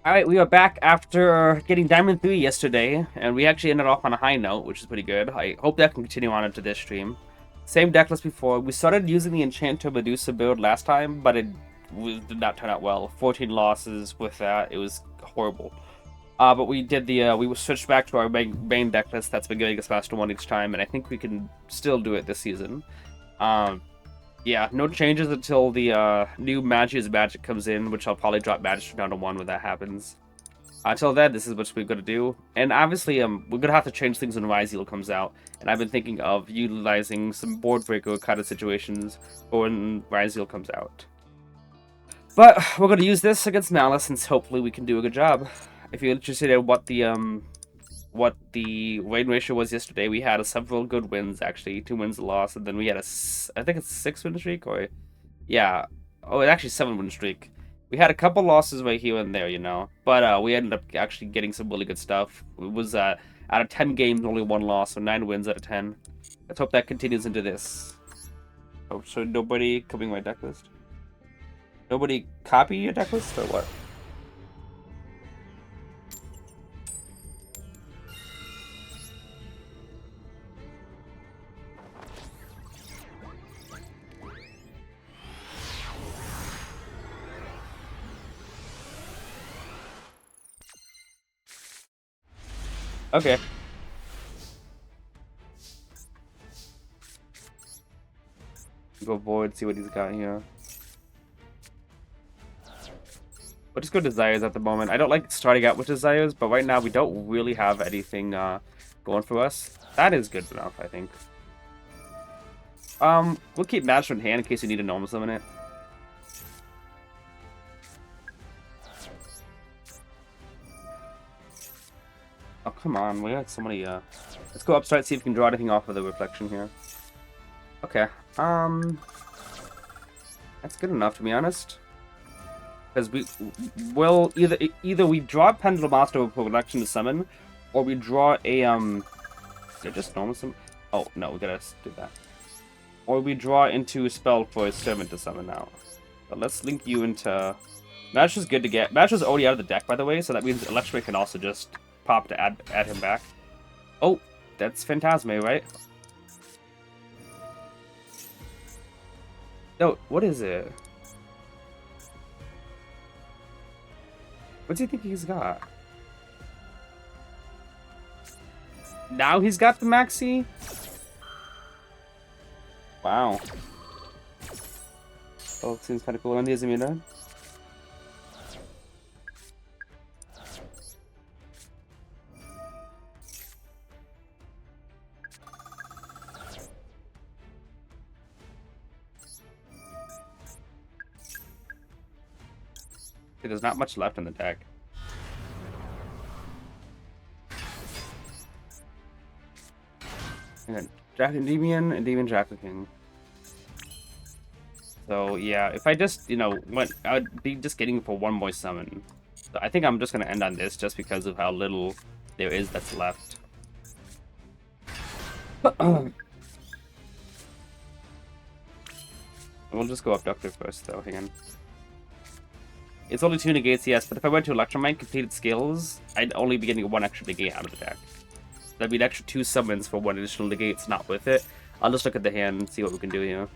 Alright, we are back after getting Diamond 3 yesterday, and we actually ended off on a high note, which is pretty good. I hope that can continue on into this stream. Same deck list before. We started using the Enchanter Medusa build last time, but it did not turn out well. 14 losses with that. It was horrible. But we did we switched back to our main deck list that's been giving us Master 1 each time, and I think we can still do it this season. Um, yeah, no changes until the new Magi's Magic comes in, which I'll probably drop Magic down to 1 when that happens. Until then, this is what we're gonna do, and obviously, we're gonna have to change things when Ryzeal comes out. And I've been thinking of utilizing some board breaker kind of situations for when Ryzeal comes out. But we're gonna use this against Malice, and hopefully we can do a good job. If you're interested in what the win ratio was yesterday, we had several good wins actually, 2 wins, a loss, and then we had I think it's 6 win streak, or yeah, oh, it's actually 7 win streak. We had a couple losses right here and there, but we ended up actually getting some really good stuff. It was out of 10 games, only 1 loss, so 9 wins out of 10. Let's hope that continues into this. Oh, so nobody copying my deck list? Nobody copy your deck list, or what? Okay. Go forward, see what he's got here. We'll just go Desires at the moment. I don't like starting out with Desires, but right now we don't really have anything going for us. That is good enough, I think. We'll keep Master in hand in case we need a normal summon it. Oh, come on. We got so many, Let's go upstart, see if we can draw anything off of the reflection here. Okay. That's good enough, to be honest. Because will either we draw Pendulum Master with reflection to summon, or we draw a, Is it just normal summon? Oh, no, we gotta do that. Or we draw into a spell for a servant to summon now. But let's link you into... Match is good to get. Match is already out of the deck, by the way, so that means Electric can also just pop to add him back. Oh, that's Phantasme, right? No, what is it? What do you think he's got? Now he's got the Maxi? Wow. Oh, seems kind of cool on the Endymion. There's not much left in the deck. And then Jack Endymion, Endymion King. So yeah, if I just, I would be just getting for 1 more summon. So I think I'm just gonna end on this just because of how little there is that's left. We'll just go Abductor first though, hang on. It's only 2 negates, yes, but if I went to Electromite completed skills, I'd only be getting 1 extra negate out of the deck. That'd be an extra 2 summons for 1 additional negate. It's not worth it. I'll just look at the hand and see what we can do here.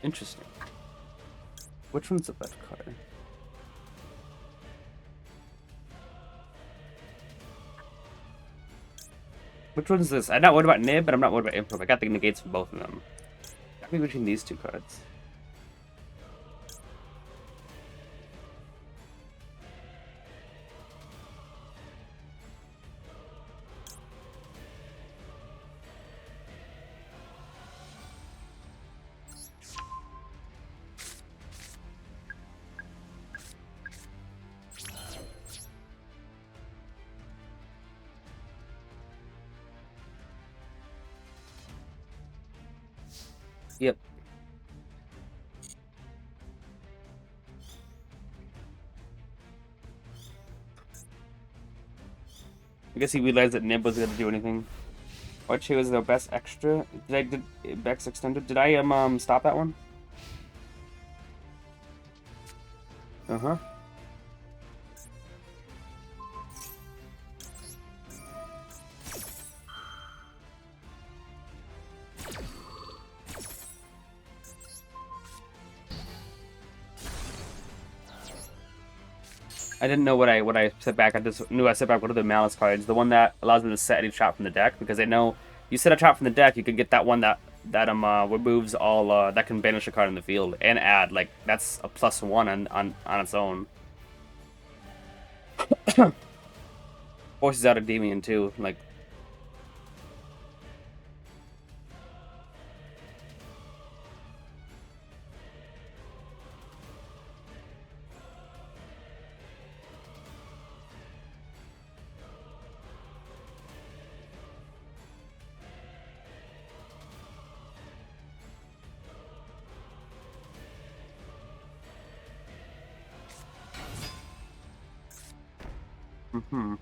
Interesting. Which one's the best card? Which one's this? I'm not worried about Nib, but I'm not worried about Improv. I got the negates for both of them. Got me between these 2 cards. Yep. I guess he realized that Nib wasn't gonna do anything. What was the best extra? Did best extended? Did I stop that one? Uh-huh. I didn't know what I set back. I just knew I set back one of the Malice cards, the one that allows me to set any trap from the deck, because I know you set a trap from the deck, you can get that one that removes all that can banish a card in the field and add, like, that's a +1 on its own. Forces out Endymion too, like. Mm-hmm.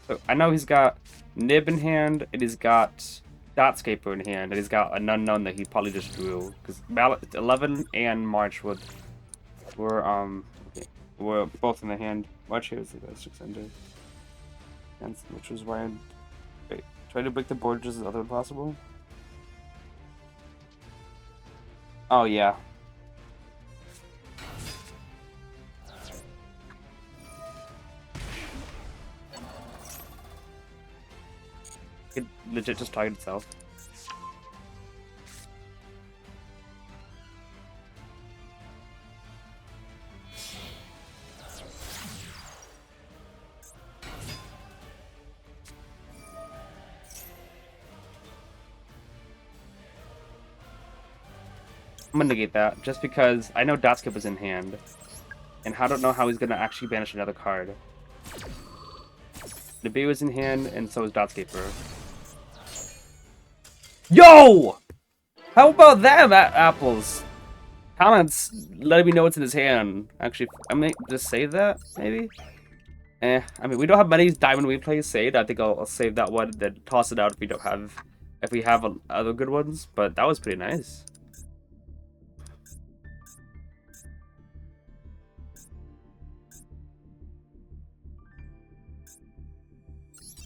So I know he's got Nib in hand, and he's got Dotscaper in hand, and he's got an unknown that he probably just drew. Because 11 and March were both in the hand. March here was the best extended. Which was why I try to break the board just as other than possible. Oh yeah. It legit just target itself. I'm gonna negate that, just because I know Dotskip was in hand. And I don't know how he's gonna actually banish another card. The B was in hand, and so was Dotscaper. Yo! How about them, apples? Comments letting me know what's in his hand. Actually, I might just save that, maybe? I mean, we don't have many Diamond replays saved. I think I'll save that one, then toss it out if we don't have... If we have other good ones. But that was pretty nice.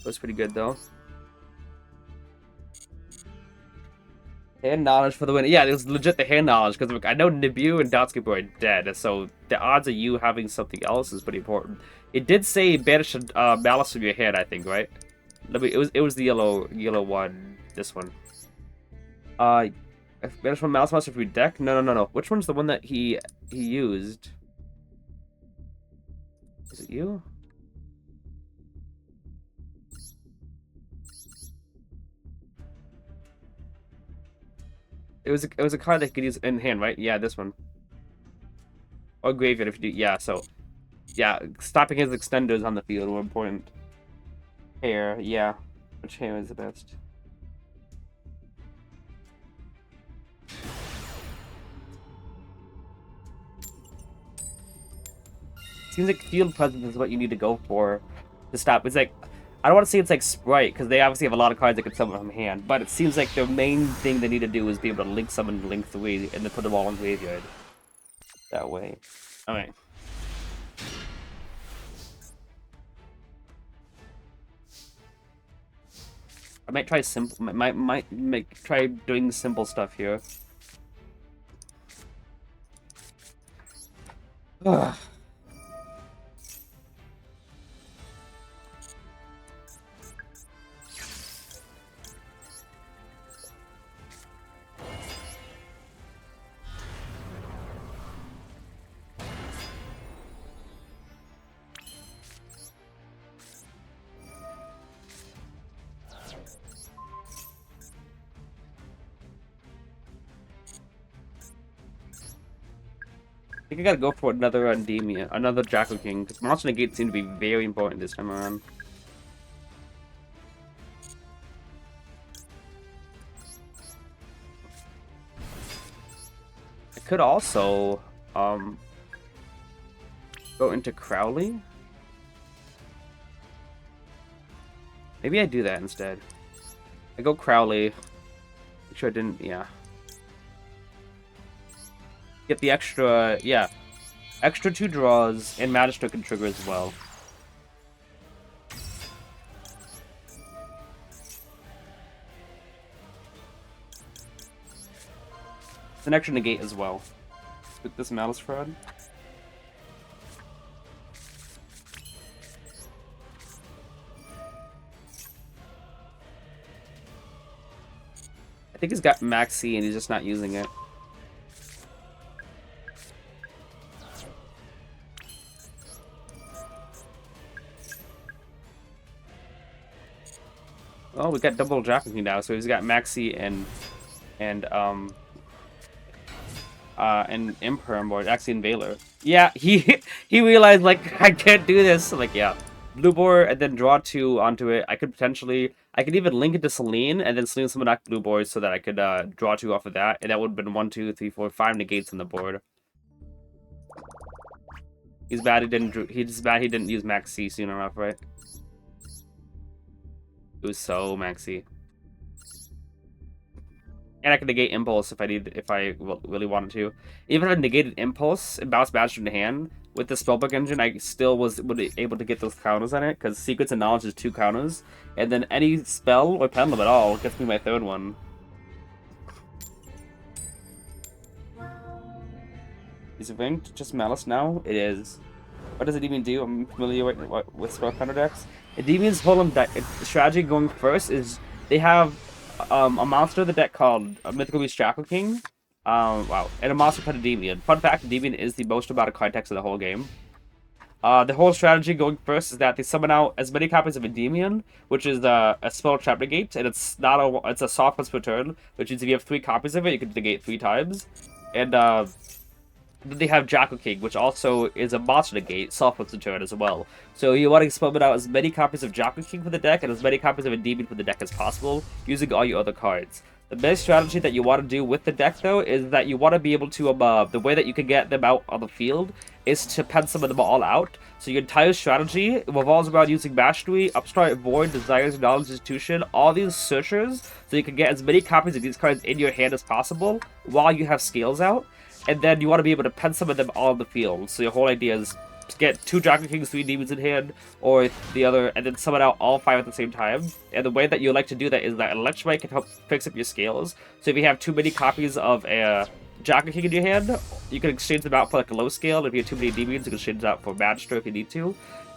It was pretty good, though. Hand knowledge for the win. Yeah, it was legit the hand knowledge, because I know Nibu and Dotskip are dead, so the odds of you having something else is pretty important. It did say banish Malice from your hand, I think, right? It was the yellow one. This one. Banish from Malice Monster from your deck? No. Which one's the one that he used? Is it you? It was a card that could use in hand, right? Yeah, this one. Or graveyard if you do. Yeah, so yeah, stopping his extenders on the field were important. Hair, yeah. Which hair is the best? Seems like field presence is what you need to go for to stop. It's like, I don't want to say it's like Sprite, because they obviously have a lot of cards that can summon from hand, but it seems like the main thing they need to do is be able to link summon Link 3 and then put them all in graveyard. That way. Alright. I might try simple. Might try doing simple stuff here. Ugh. think I gotta go for another Endymion, another Jackal King, because Monster Negate seem to be very important this time around. I could also, go into Crowley. Maybe I do that instead. I go Crowley. Make sure I didn't, yeah. Get the extra, yeah. Extra 2 draws, and Magic can trigger as well. It's an extra negate as well. With this Malice Fraud. I think he's got Maxi and he's just not using it. Oh, we got double Jackal King now, so he's got Maxi and Imperm or actually Invader. Yeah, he realized like I can't do this. Like yeah, blue board and then draw 2 onto it. I could even link it to Selene and then Selene summon back blue board so that I could draw 2 off of that, and that would have been 1, 2, 3, 4, 5 negates on the board. He's bad he didn't use Maxi soon enough, right? It was so Maxi. And I can negate Impulse if I really wanted to. Even if I negated Impulse and bounced Badger into hand, with the Spellbook engine, I still was able to get those counters on it, because Secrets and Knowledge is 2 counters, and then any spell or pendulum at all gets me my 3rd one. Is it ranked just Malice now? It is. What does it even do? I'm familiar with spell counter decks. Endymon's whole strategy going first is they have a monster in the deck called Mythical Beast Jackal King. Wow. And a monster called Endymion. Fun fact, Endymion is the most amount of card text in the whole game. The whole strategy going first is that they summon out as many copies of Endymion, which is a spell trap negate, and it's a soft once per turn, which means if you have 3 copies of it, you can negate 3 times. And then they have Jackal King, which also is a monster negate, soft once per turn as well. So you want to summon out as many copies of Jackal King for the deck and as many copies of Endymion for the deck as possible, using all your other cards. The best strategy that you want to do with the deck, though, is that you want to be able to, the way that you can get them out on the field is to pen some of them all out. So your entire strategy revolves around using Mastery, Upstart, Void, Desires, Knowledge, Institution, all these searchers, so you can get as many copies of these cards in your hand as possible while you have scales out. And then you want to be able to pen some of them all on the field. So your whole idea is to get 2 Jackal Kings, 3 Demons in hand, or the other, and then summon out all 5 at the same time. And the way that you like to do that is that Electrify can help fix up your scales. So if you have too many copies of a Jackal King in your hand, you can exchange them out for like a low scale. And if you have too many Demons, you can exchange them out for Magister if you need to.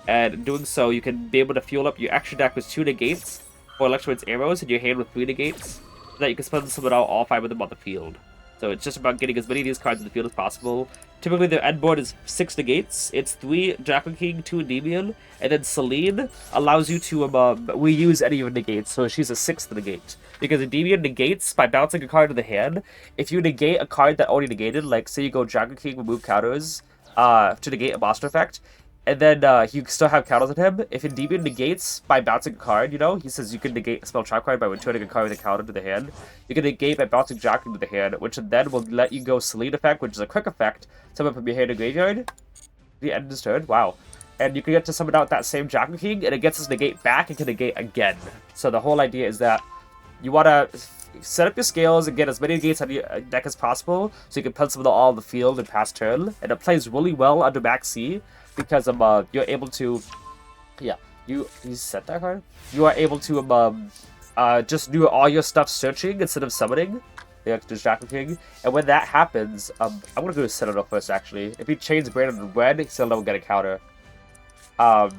And doing so, you can be able to fuel up your extra deck with 2 negates, or Electrify's arrows in your hand with 3 negates, so that you can summon out all 5 of them on the field. So it's just about getting as many of these cards in the field as possible. Typically, their end board is 6 negates. It's 3 Jackal King, 2 Endymion, and then Selene allows you to reuse any of the negates, so she's a 6th negate. Because Endymion negates by bouncing a card to the hand. If you negate a card that already negated, like say you go Jackal King, remove counters to negate a monster effect, and then you still have counters on him. If Endymion negates by bouncing a card, you know, he says you can negate a spell trap card by returning a card with a counter to the hand. You can negate by bouncing Jackal into the hand, which then will let you go Selene effect, which is a quick effect. Summon from your hand to graveyard. The end is turn. Wow. And you can get to summon out that same Jackal King, and it gets his negate back and can negate again. So the whole idea is that you want to set up your scales and get as many negates on your deck as possible, so you can pencil them all on the field and pass turn. And it plays really well under Max C, because you're able to, yeah, you set that card. You are able to just do all your stuff searching instead of summoning. The Jackal King, and when that happens, I'm gonna go to Citadel first. Actually, if he chains Brandon to red, Citadel will get a counter. And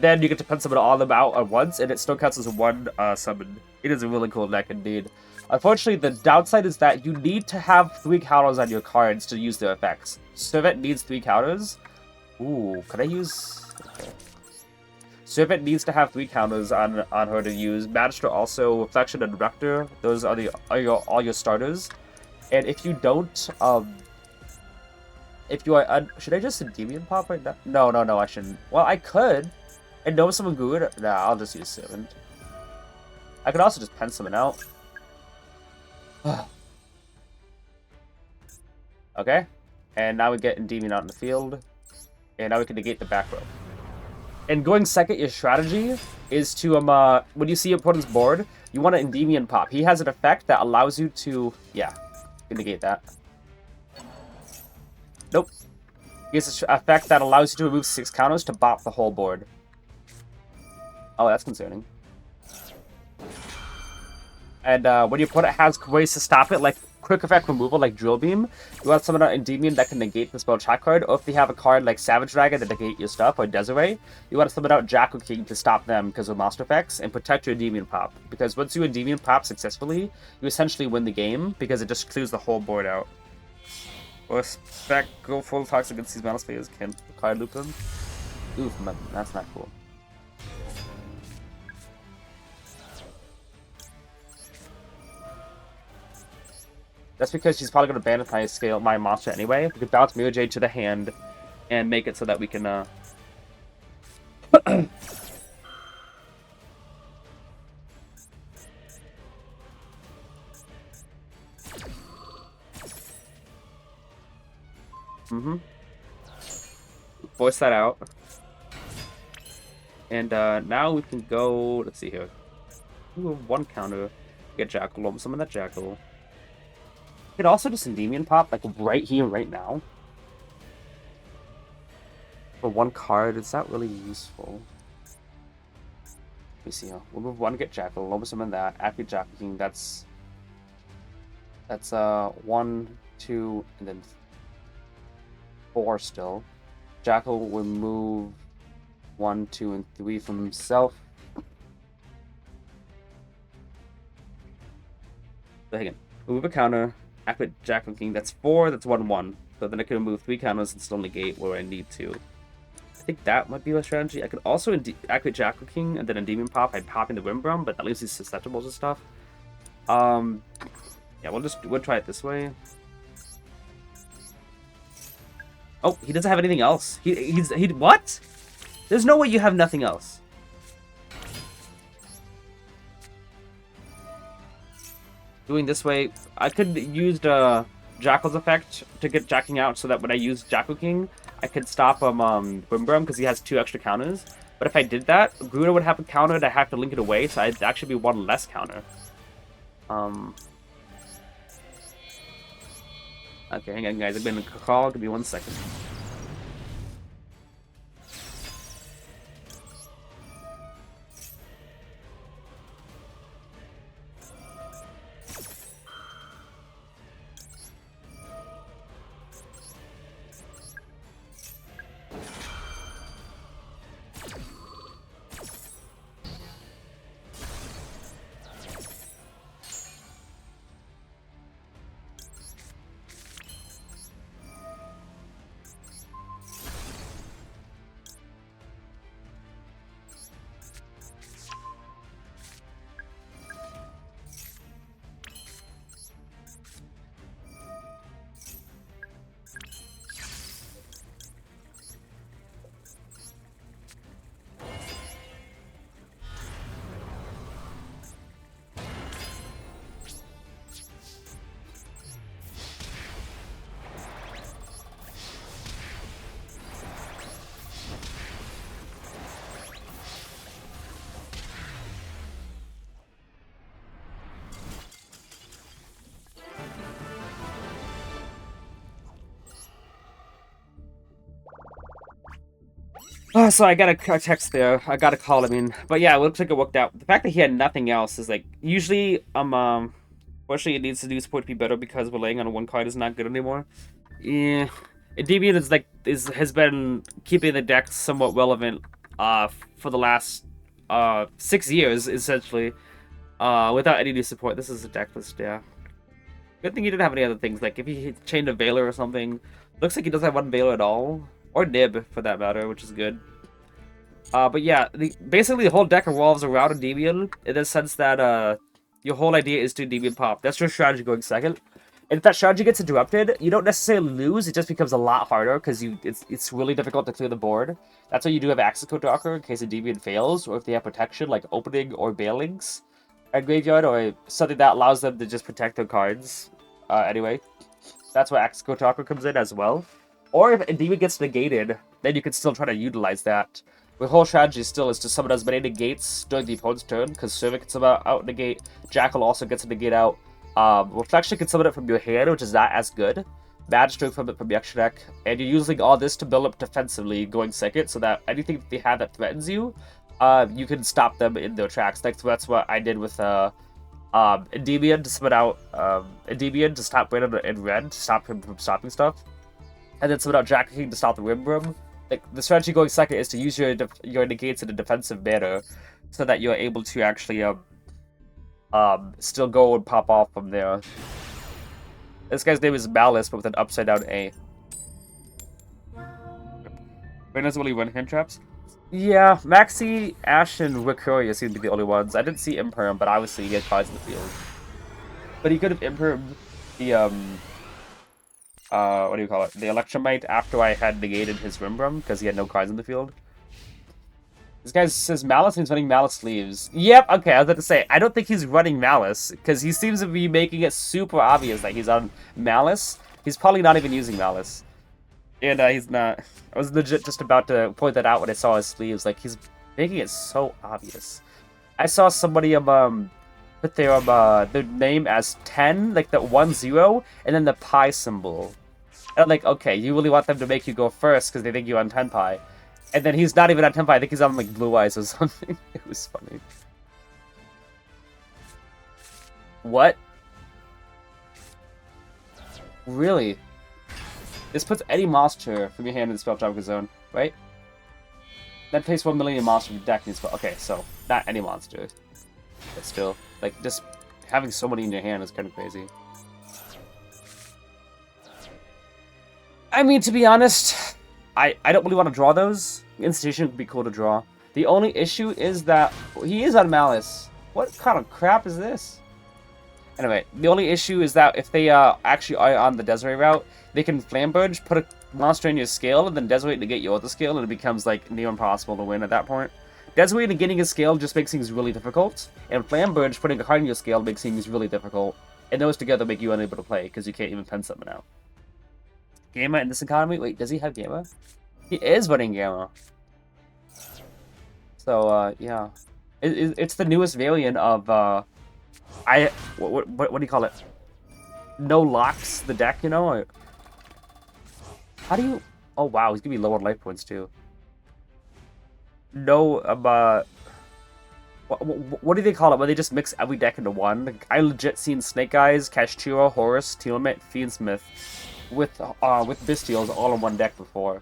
then you get to pen summon all of them out at once, and it still counts as 1 summon. It is a really cool deck indeed. Unfortunately, the downside is that you need to have 3 counters on your cards to use their effects. Servant needs 3 counters. Ooh, can I use? Okay. Servant needs to have 3 counters on her to use. Magister also, Reflection and Rector. Those are all your starters. And if you don't if you are... should I just Endymion pop right now? No, I shouldn't. Well, I could. And know someone good? Nah, I'll just use Servant. I could also just pen someone out. Okay. And now we get Endymion out in the field. And now we can negate the back row. And going second, your strategy is to, when you see your opponent's board, you want to Endymion pop. He has an effect that allows you to... Yeah, you can negate that. Nope. He has an effect that allows you to remove 6 counters to bop the whole board. Oh, that's concerning. And when your opponent has ways to stop it, like quick effect removal, like Drill Beam, you want someone out Endymion that can negate the spell check card, or if they have a card like Savage Dragon that negate your stuff, or Desiree, you want to summon out Jackal King to stop them because of monster effects, and protect your Endymion pop. Because once you Endymion pop successfully, you essentially win the game, because it just clears the whole board out. Or spec, go full talks against these battle players, can card loop them. Oof, man, that's not cool. That's because she's probably going to banish my scale, my monster anyway. We could bounce Mirror Jade to the hand and make it so that we can, voice that out. And, now we can go, let's see here. We have 1 counter. Get Jackal, summon that Jackal. You could also just Endymion pop, like, right here, right now. For 1 card, it's not really useful. Let me see here. We'll move 1, get Jackal, Lobo summon that, activate Jackal King, that's 1, 2, and then 4 still. Jackal will move 1, 2, and 3 from himself. So again, remove a counter. Activate Jackal King, that's 4, that's 1, 1. So then I can remove 3 counters and still negate where I need to. I think that might be a strategy. I could also activate Jackal King and then Endymion pop. I'd pop into Wimbrum, but that leaves these susceptibles and stuff. Yeah, we'll try it this way. Oh, he doesn't have anything else. He what? There's no way you have nothing else. Doing this way, I could use the Jackal's effect to get Jacking out so that when I use Jackal King, I could stop Wimbrum because he has 2 extra counters. But if I did that, Gruner would have a counter and I have to link it away, so I'd actually be 1 less counter. Okay, hang on guys, I've been in a call, give me 1 second. Oh, so I got a text there. I got a call, I mean. But yeah, it looks like it worked out. The fact that he had nothing else is like, usually, fortunately it needs to do support to be better because relying on 1 card is not good anymore. Yeah. Endymion is like, has been keeping the deck somewhat relevant, for the last, 6 years, essentially. Without any new support. This is a deck list, yeah. Good thing he didn't have any other things, like if he chained a Veiler or something. Looks like he doesn't have 1 Veiler at all. Or Nib, for that matter, which is good. But yeah, basically the whole deck revolves around Endymion, in the sense that, your whole idea is to Endymion pop. That's your strategy going second. And if that strategy gets interrupted, you don't necessarily lose. It just becomes a lot harder because it's really difficult to clear the board. That's why you do have access code Docker in case Endymion fails, or if they have protection like opening or bailings at graveyard, or something that allows them to just protect their cards. Anyway, that's why access code Docker comes in as well. Or if Endymion gets negated, then you can still try to utilize that. The whole strategy still is to summon as many negates during the opponent's turn, because Servant gets them out negate, Jackal also gets a negate out. Reflection can summon it from your hand, which is not as good. Magistrate from it from the extra deck, and you're using all this to build up defensively going second, so that anything that they have that threatens you, you can stop them in their tracks. Like, that's what I did with Endymion to summon out Endymion to stop Brandon in red, to stop him from stopping stuff, and then summon out Jack King to stop the Rim Room. Like, the strategy going second is to use your negates in a defensive manner, so that you're able to actually still go and pop off from there. This guy's name is Malice, but with an upside down A. When does Willie run hand traps? Yeah, Maxi, Ash, and Ricoria seem to be the only ones. I didn't see Imperm, but obviously he had cards in the field. But he could have Impermed the what do you call it? The Electromite after I had negated his Rimbrum, because he had no cards in the field. This guy says Malice and he's running Malice sleeves. Yep, okay, I was about to say, I don't think he's running Malice, because he seems to be making it super obvious that he's on Malice. He's probably not even using Malice. And he's not. I was legit just about to point that out when I saw his sleeves. Like, he's making it so obvious. I saw somebody put their name as 10, like the 10, and then the pi symbol. And I'm like, okay, you really want them to make you go first because they think you're on Tenpai. And then he's not even on Tenpai, I think he's on like Blue Eyes or something. It was funny. What? Really? This puts any monster from your hand in the spell traffic zone, right? Then place 1 million monster from your deck in spell. Okay, so not any monster. But still, like, just having so many in your hand is kind of crazy. I mean, to be honest, I don't really want to draw those. Institution would be cool to draw. The only issue is that he is on Malice. What kind of crap is this? Anyway, the only issue is that if they actually are on the Desiree route, they can Flamberge, put a monster in your scale, and then Desiree to get your other scale, and it becomes like near impossible to win at that point. Desiree negating a scale just makes things really difficult, and Flamberge putting a card in your scale makes things really difficult, and those together make you unable to play, because you can't even pen something out. Gamma in this economy? Wait, does he have Gamma? He is running Gamma. So, yeah. It's the newest variant of, what do you call it? No locks the deck, you know? Or, how do you... Oh, wow, he's gonna be low on life points, too. No, what do they call it? Where they just mix every deck into one? Like, I legit seen Snake Eyes, Kashtura, Horus, Tealmit, Fiendsmith with Bestials all in one deck before.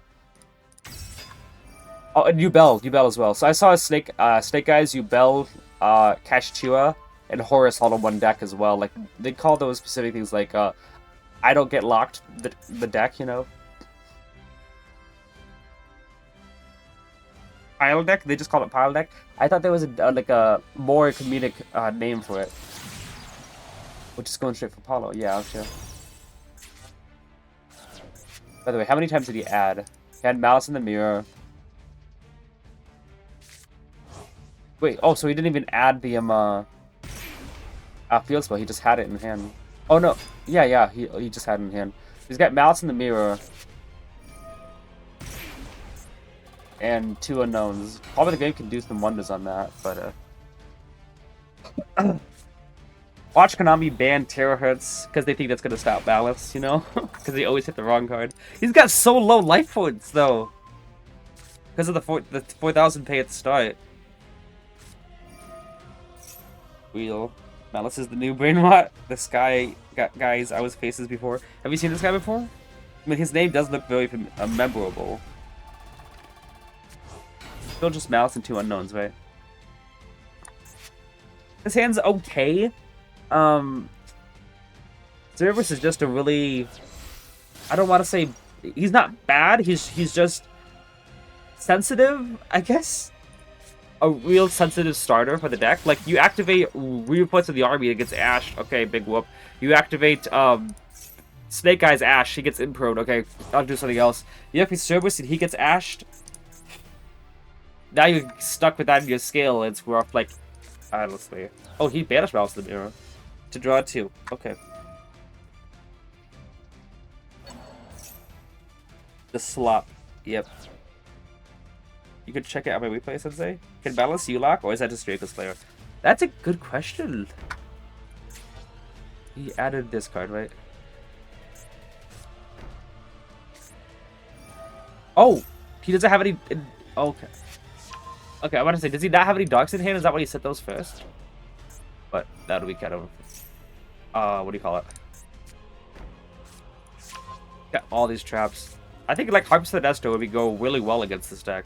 Oh, and Yubel as well. So I saw Snake Eyes, Yubel, Kashtura, and Horus all in one deck as well. Like, they call those specific things like, I don't get locked the deck, you know? Pile deck? They just call it pile deck? I thought there was like a more comedic name for it. Which is going straight for Paulo. Yeah, sure. By the way, how many times did he add? He had Malice in the Mirror. Wait, oh, so he didn't even add the field spell, he just had it in hand. Oh no, yeah, he just had it in hand. He's got Malice in the Mirror. And 2 unknowns. Probably the game can do some wonders on that, but watch Konami ban Terahertz because they think that's gonna stop Malice, you know? Because they always hit the wrong card. He's got so low life points though. Because of the 4,000 pay at the start. Wheel. Malice is the new brainrot. This guy got guys I was faces before. Have you seen this guy before? I mean, his name does look very memorable. Still just Malice and 2 unknowns, right? This hand's okay. Cerberus is just a really... I don't want to say... He's not bad, he's just... sensitive, I guess? A real sensitive starter for the deck. Like, you activate reports of the army against Ash. Okay, big whoop. You activate, Snake Eyes Ash, he gets improed. Okay, I'll do something else. You have his service and he gets ashed. Now you're stuck with that in your scale. It's rough, like, honestly. Oh, he banished Mouse the Mirror. To draw 2. Okay. The slop. Yep. You could check it out my replay, Sensei. Can balance U-Lock, or is that just Draco's player? That's a good question. He added this card, right? Oh! He doesn't have any... Okay. Okay, I want to say, does he not have any dogs in hand? Is that why he set those first? But that would be kind of... what do you call it? Got all these traps. I think, like, Harps of the Nestor would go really well against this deck.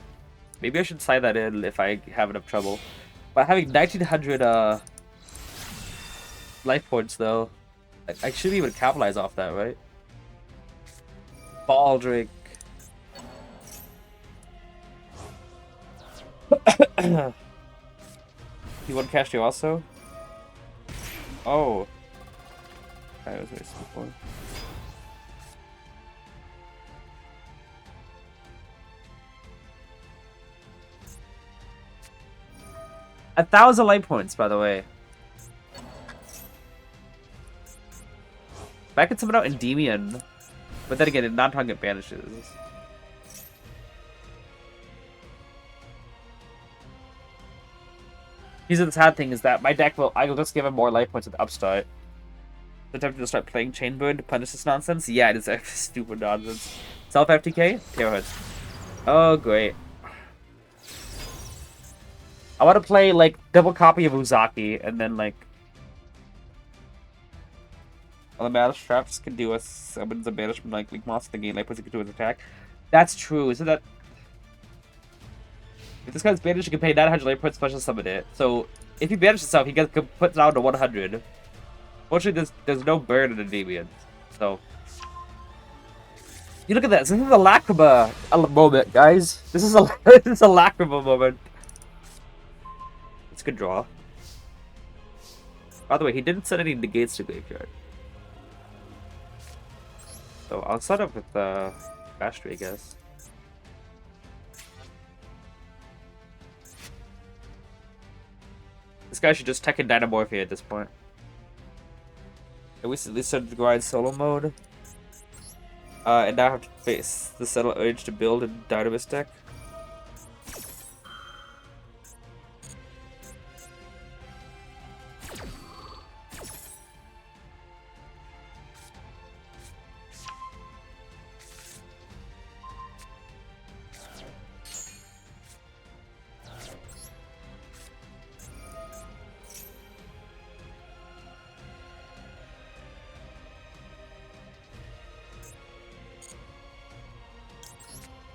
Maybe I should sign that in if I have enough trouble. But having 1900 life points, though, I should be able to capitalize off that, right? Baldric. You want Castro also? Oh. That was very simple. 1,000 light points, by the way. If I could summon out Endymion, but then again, non-target banishes. Here's the sad thing is that my deck I will just give him more life points at the upstart. So tempted to start playing Chainbird to punish this nonsense? Yeah, it is stupid nonsense. Self FTK? Tearhood. Oh, great. I want to play, like, double copy of Uzaki, and then, like... Well, the Banish Traps can do a summons a banishment like Link Moss thinking like puts it into his attack. That's true, isn't that... If this guy's banished, he can pay 900 life points special summon it. So, if he banishes himself, he can put it down to 100. Fortunately, there's no burn in the Endymions, so... You look at this. This is a Lacrima moment, guys. This is a Lacrima moment. It's a good draw. By the way, he didn't set any negates to graveyard. So I'll set up with Bastry, I guess. This guy should just Tekken Dynamorphia at this point. I recently started to grind solo mode. And now I have to face the subtle urge to build a Dynamis deck.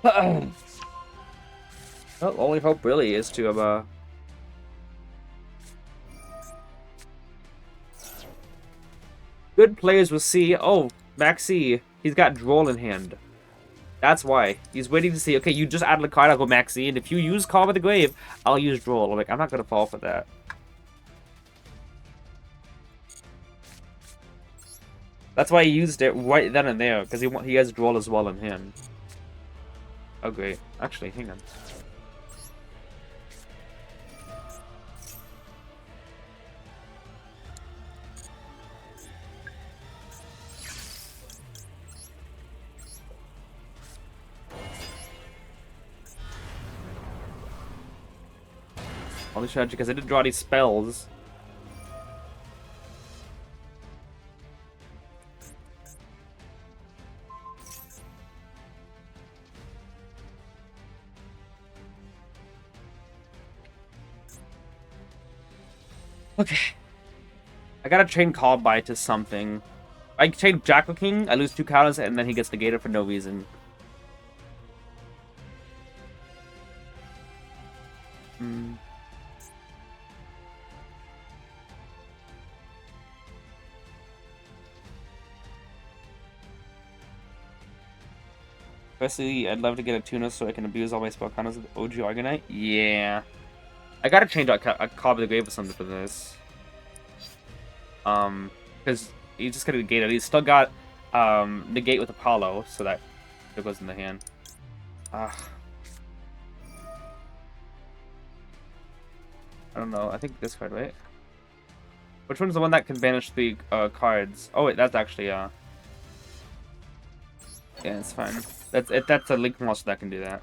Well, only hope really is to good players will see. Oh, Maxi, he's got Droll in hand. That's why he's waiting to see. Okay, you just added a card. I'll go Maxi, and if you use Calm of the Grave, I'll use Droll. I'm like, I'm not gonna fall for that. That's why he used it right then and there because he has Droll as well in hand. Oh great. Actually, hang on. Only strategy because I didn't draw any spells. Okay. I gotta chain Callby to something. I chain Jackal King, I lose 2 counters, and then he gets negated for no reason. Firstly, I'd love to get a tuna so I can abuse all my spell counters with OG Argonite. Yeah. I gotta change out a Call of the Grave or something for this. Because he's just gonna negate it. He's still got negate with Apollo, so that it goes in the hand. I don't know. I think this card, right? Which one's the one that can banish 3 cards? Oh wait, that's actually yeah, it's fine. That's a Link monster that can do that.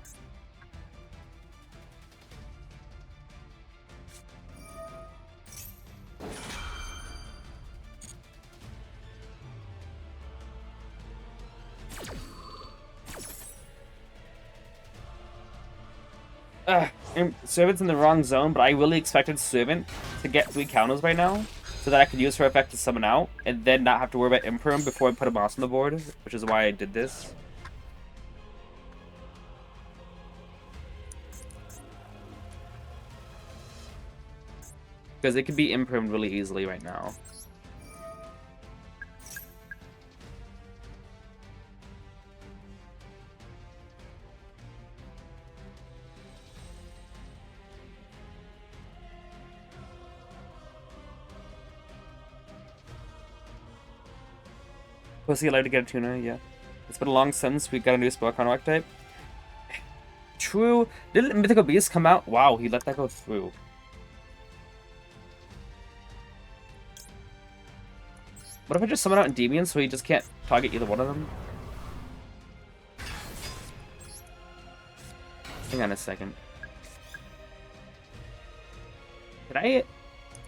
Servant's in the wrong zone, but I really expected Servant to get 3 counters right now, so that I could use her effect to summon out, and then not have to worry about Imperm before I put a boss on the board, which is why I did this. Because it can be Impermed really easily right now. Pussy allowed to get a tuna, yeah. It's been a long since we got a new Spellcon archetype. True. Didn't Mythical Beast come out? Wow, he let that go through. What if I just summon out Endymion so he just can't target either one of them? Hang on a second.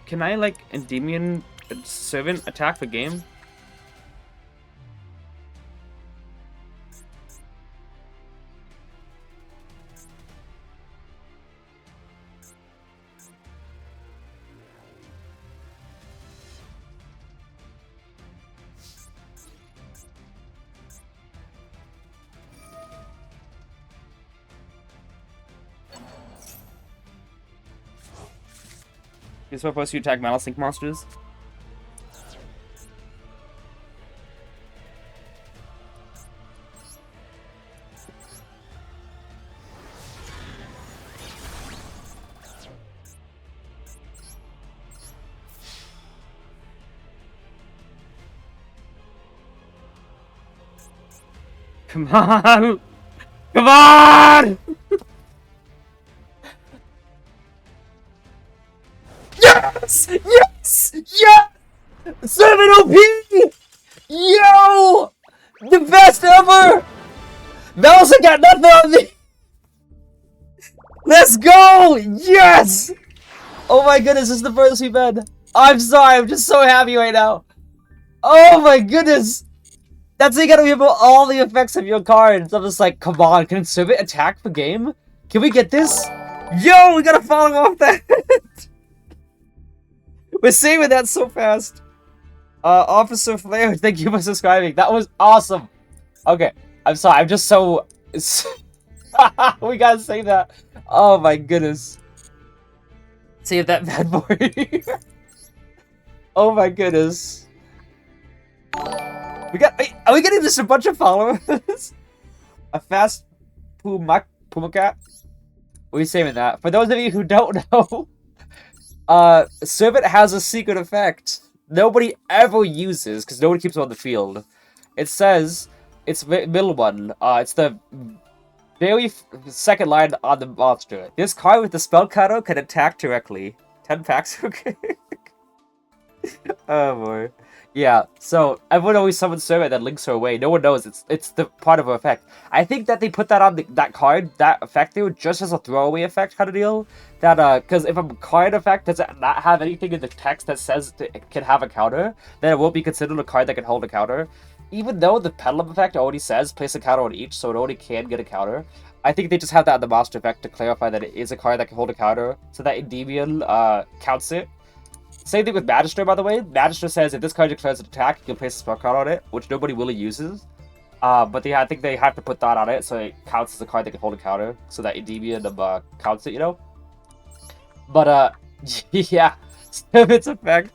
Can I like Endymion Servant attack the game? You're supposed to attack Metal Sync monsters? Come on! Come on! Yes! Yes! Yes! 7 OP! Yo! The best ever! Melissa got nothing on me! Let's go! Yes! Oh my goodness, this is the furthest we've been. I'm sorry, I'm just so happy right now. Oh my goodness! That's how you gotta remember all the effects of your cards. I'm just like, come on, can Servant attack the game? Can we get this? Yo, we gotta follow off that! We're saving that so fast. Officer Flair, thank you for subscribing. That was awesome. Okay, I'm sorry. I'm just so... we gotta save that. Oh my goodness. Save that bad boy. Oh my goodness. We got... Wait, are we getting just a bunch of followers? A fast Pumacat? We're saving that. For those of you who don't know... Servant has a secret effect nobody ever uses because nobody keeps it on the field. It says, it's middle one, it's the very second line on the monster. This card with the spell counter can attack directly. 10 packs, okay. Oh boy. Yeah, so everyone always summons Servant that links her away. No one knows it's the part of her effect. I think that they put that on that card, that effect there, just as a throwaway effect kind of deal. That because if a card effect does not have anything in the text that says it can have a counter, then it won't be considered a card that can hold a counter. Even though the Pendulum effect already says place a counter on each, so it already can get a counter. I think they just have that in the monster effect to clarify that it is a card that can hold a counter, so that Endymion counts it. Same thing with Magister, by the way. Magister says if this card declares an attack, you can place a spell card on it, which nobody really uses. But I think they have to put that on it, so it counts as a card that can hold a counter, so that Endymion counts it, you know? But, yeah, Servant's effect.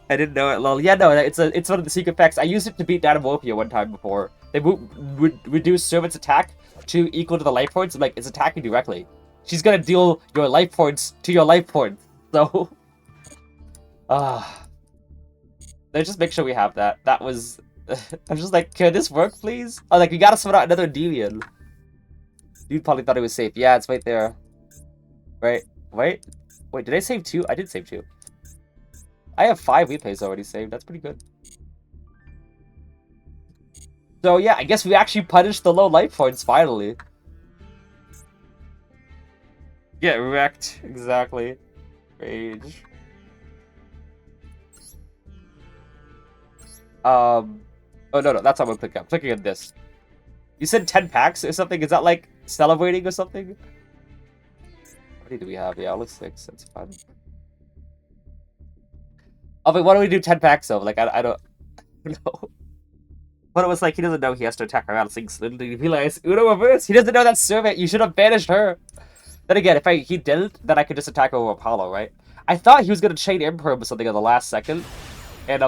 I didn't know it, lol. Yeah, no, it's one of the secret effects. I used it to beat Dynamorphia one time before. They would reduce Servant's attack to equal to the life points, and, like, it's attacking directly. She's gonna deal your life points to your life points, so... let's just make sure we have that. That was I'm just like, can this work, please? Oh, like, we gotta sort out another Endymion. Dude probably thought it was safe. Yeah, it's right there. Right? Wait, did I save 2? I did save 2. I have 5 replays already saved. That's pretty good. So, yeah, I guess we actually punished the low life points, finally. Get wrecked. Exactly. Rage. Oh, no, that's not what I'm clicking. I'm clicking on this. You said 10 packs or something? Is that, like, celebrating or something? How many do we have? Yeah, it looks 6. That's fun. Oh, wait, why do we do 10 packs, though? Like, I don't know. But it was like, he doesn't know he has to attack around things. Literally, he realized, Uno reverse! He doesn't know that servant! You should have banished her! Then again, if he didn't, then I could just attack over Apollo, right? I thought he was gonna chain Emperor or something on the last second. And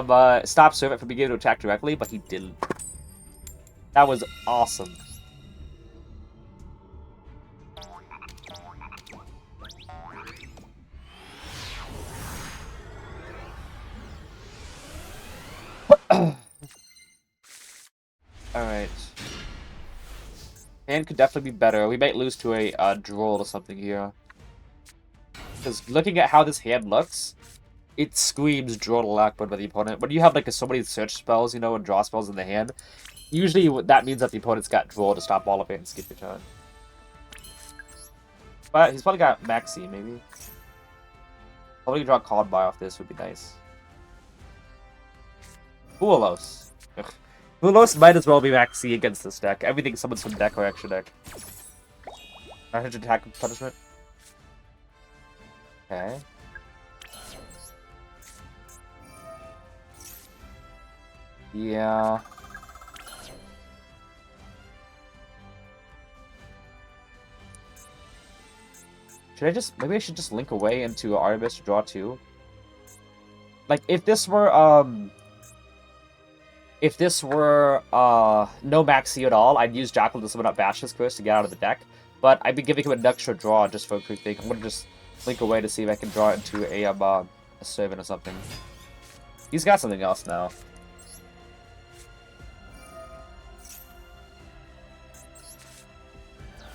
stop servant from being able to attack directly, but he didn't. That was awesome. Alright. Hand could definitely be better. We might lose to a Duel or something here. Because looking at how this hand looks, it screams Duel to Lockboard by the opponent. When you have like so many search spells, you know, and draw spells in the hand, usually that means that the opponent's got Duel to stop all of it and skip your turn. But he's probably got Maxi, maybe. Probably draw Called By off this would be nice. Bulos. Bulos might as well be Maxi against this deck. Everything summons from deck or extra deck. 900 attack punishment. Okay. Yeah. Should I just... Maybe I should just link away into Artemis to draw 2? Like, if this were, no Maxi at all, I'd use Jackal to summon up Bashes first to get out of the deck. But I'd be giving him an extra draw just for a quick thing. I'm gonna just link away to see if I can draw it into a servant or something. He's got something else now.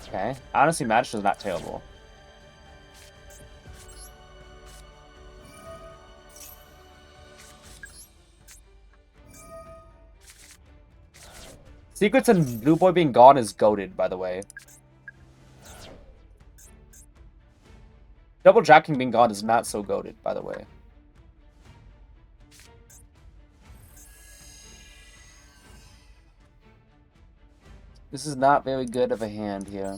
Okay. Honestly, Magic is not terrible. Secrets and Blue Boy being gone is goated, by the way. Double Jacking being gone is not so goated, by the way. This is not very good of a hand here.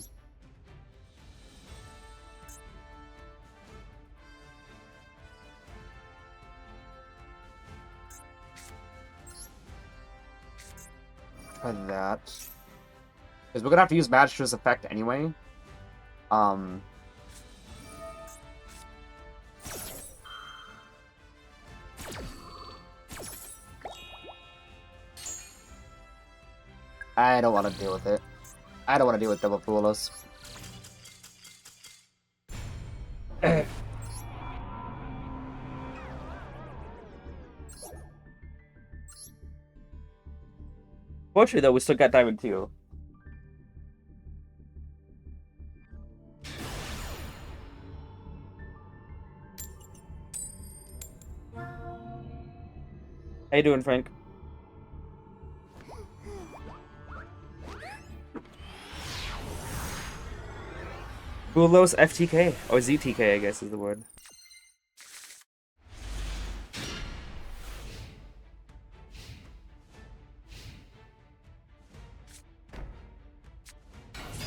Try that. Because we're gonna have to use Magistra's effect anyway. I don't want to deal with it. I don't want to deal with double Pulos. Fortunately, though, we still got Diamond 2. How you doing, Frank? Bulos FTK, or ZTK, I guess is the word.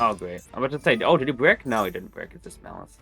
Oh, great. I'm about to say, oh, did he brick? No, he didn't brick. It's just Malice.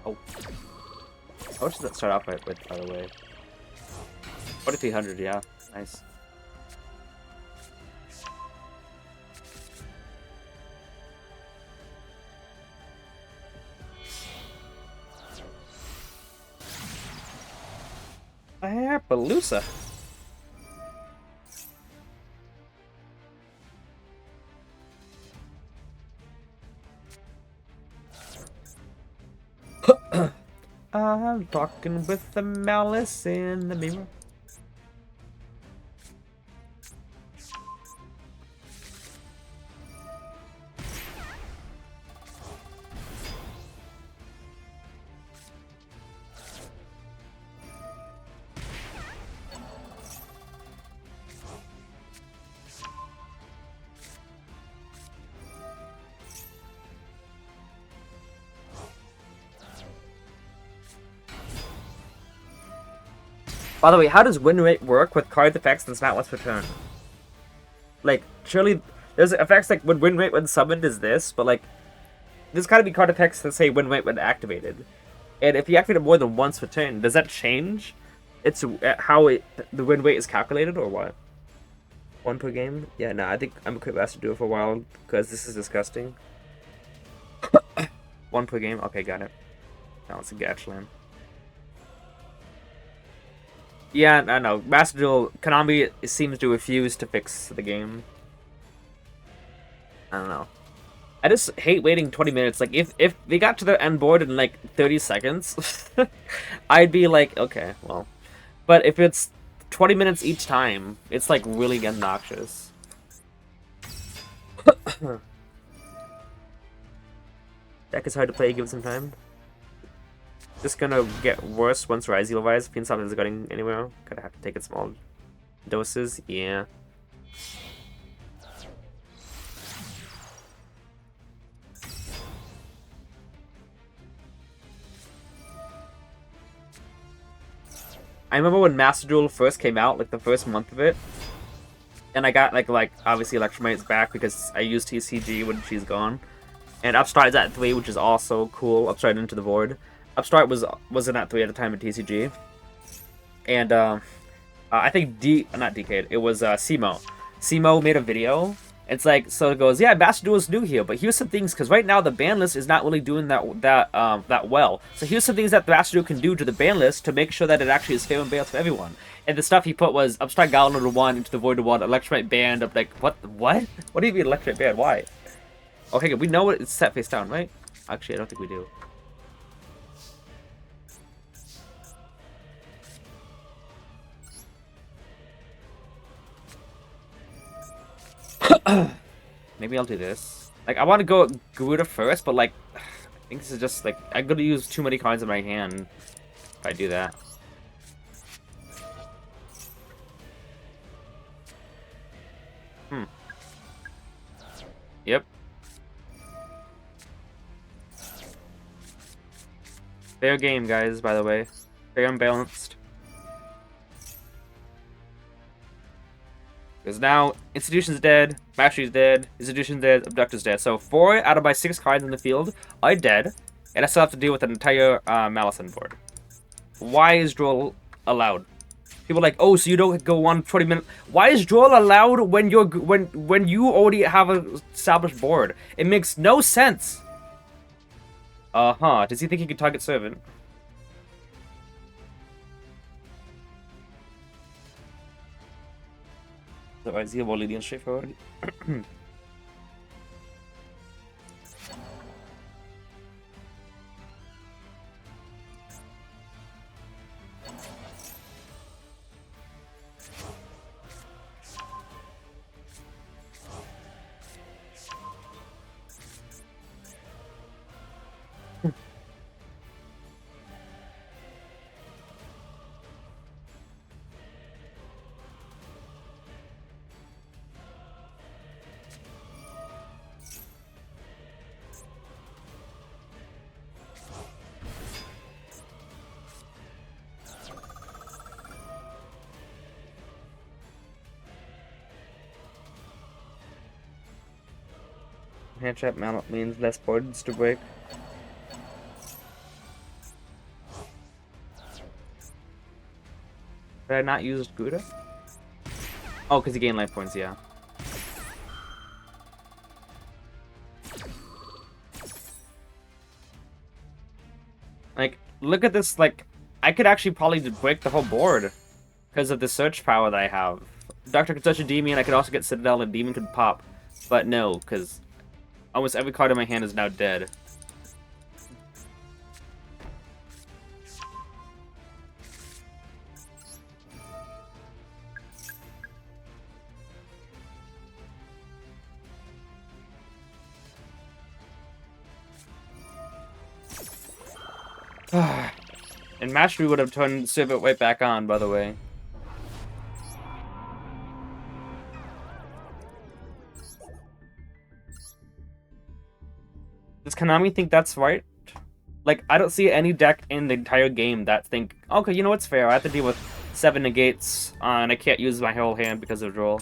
Oh. How much does that start off with, by the way? 4,300, yeah. Nice. Appaloosa. I'm talking with the malice in the mirror. By the way, how does win rate work with card effects that's not what's returned? Like, surely there's effects like when win rate when summoned is this, but like, there's gotta be card effects that say win rate when activated. And if you activate it more than once per turn, does that change? It's how the win rate is calculated, or what? One per game? Yeah, no, I think I'm a quick asked to do it for a while because this is disgusting. One per game? Okay, got it. Now it's a Gatchland. Yeah, I know. Master Duel, Konami seems to refuse to fix the game. I don't know. I just hate waiting 20 minutes. Like, if they got to the end board in, like, 30 seconds, I'd be like, okay, well. But if it's 20 minutes each time, it's, like, really obnoxious. Deck is hard to play, give it some time. Just gonna get worse once Rise Levi's. Pinsop isn't going anywhere. Gonna have to take it small doses. Yeah. I remember when Master Duel first came out, like the first month of it, and I got like obviously Electromate's back because I used TCG when she's gone, and Upstart's at 3, which is also cool. Upstart into the board. Upstart wasn't at 3 at the time in TCG, and I think not DK, it was Simo. Simo made a video. It's like, so it goes, yeah, Master Duel is new here, but here's some things, because right now the ban list is not really doing that well. So here's some things that the Master Duel can do to the ban list to make sure that it actually is fair and balanced for everyone. And the stuff he put was Upstart Gallon to 1, into the Void to 1, Electromite banned. I'm like, what? What do you mean Electromite banned? Why? Okay, we know it's set face down, right? Actually, I don't think we do. Maybe I'll do this. Like, I want to go Garuda first, but like, I think this is just like, I'm gonna use too many cards in my hand if I do that. Yep. Fair game, guys, by the way. Fair and balanced. Because now, Institution's dead, Mastery's dead, Institution's dead, Abductor's dead. So 4 out of my 6 cards in the field are dead, and I still have to deal with an entire Malice on board. Why is Duel allowed? People are like, oh, so you don't go on 20 minutes. Why is Duel allowed when you already have an established board? It makes no sense. Does he think he can target Servant? So is he only the straightforward? Hand trap mount means less boards to break. Did I not use Gouda? Oh, because he gained life points, yeah. Like, look at this, like, I could actually probably break the whole board because of the search power that I have. Doctor could touch a Endymion, I could also get Citadel, and Demon could pop. But no, because almost every card in my hand is now dead. And Mastery would have turned Civet right back on, by the way. Does Konami think that's right? Like, I don't see any deck in the entire game that think, okay, you know what's fair, I have to deal with 7 negates, and I can't use my whole hand because of Duel.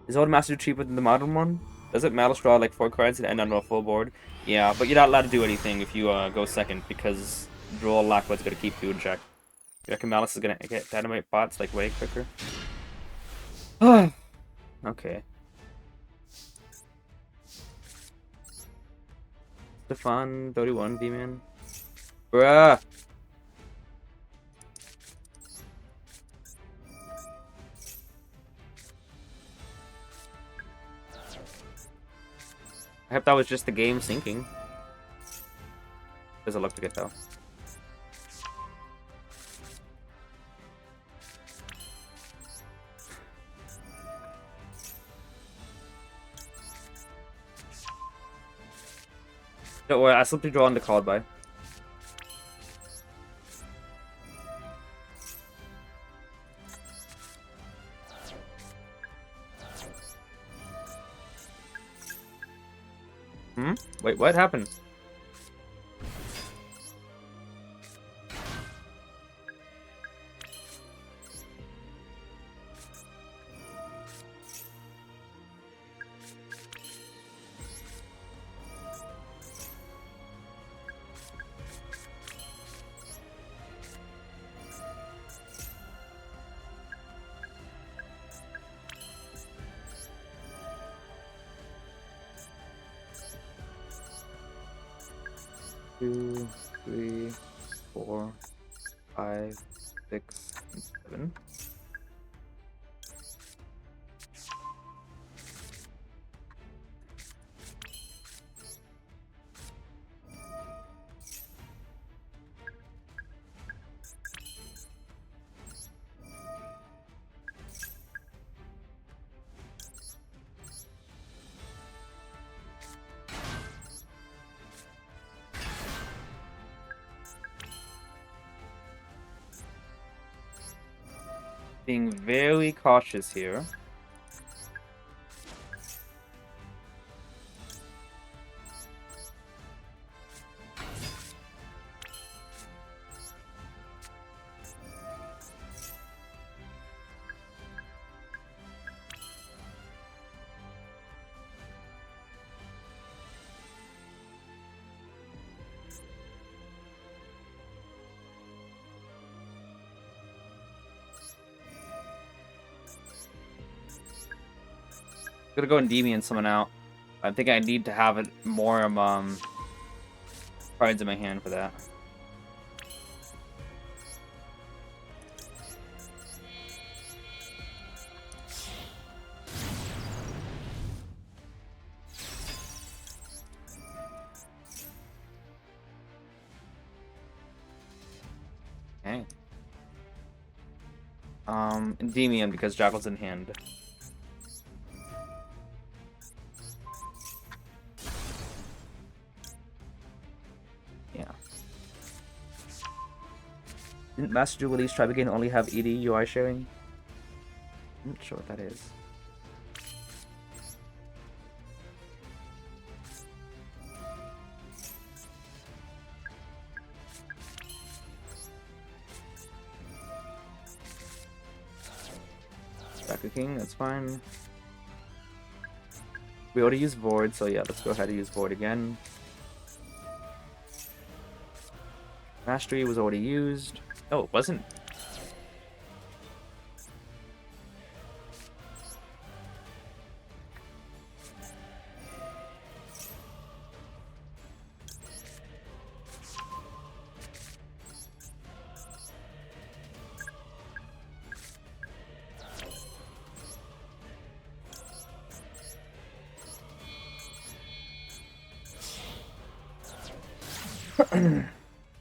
Is Old Master cheaper than the modern one? Does it matter draw like 4 cards and end on a full board? Yeah, but you're not allowed to do anything if you go second, because Duel Lockwood's gonna keep you in check. You reckon Malice is gonna get dynamite bots like way quicker? Okay. Stefan, 31, D-Man. Bruh! I hope that was just the game sinking. Doesn't look like it though. Don't worry, I simply draw on the card by. Wait, what happened? Two, 3, 4, 5, 6, and 7. Being very cautious here. I'm gonna go Endymion someone out. I think I need to have it more cards in my hand for that. Okay. Endymion because Jackal's in hand. Didn't Master Duel release Tribe Again only have ED UI sharing? I'm not sure what that is. Back a king, that's fine. We already used Void, so yeah, let's go ahead and use Void again. Mastery was already used. Oh, it wasn't.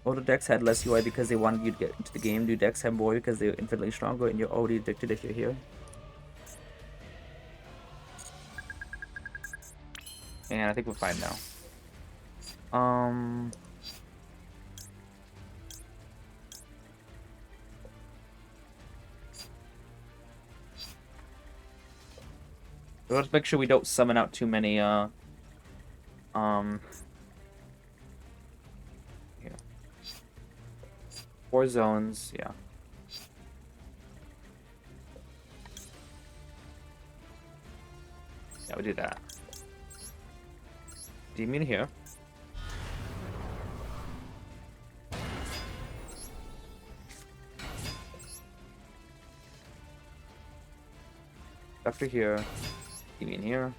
Older decks had less UI because they wanted you to get into the game. New decks have more because they're infinitely stronger and you're already addicted if you're here. And I think we're fine now. Let's make sure we don't summon out too many, yeah. 4 zones, yeah. Yeah, we do that. Endymion here. Doctor here. Endymion here.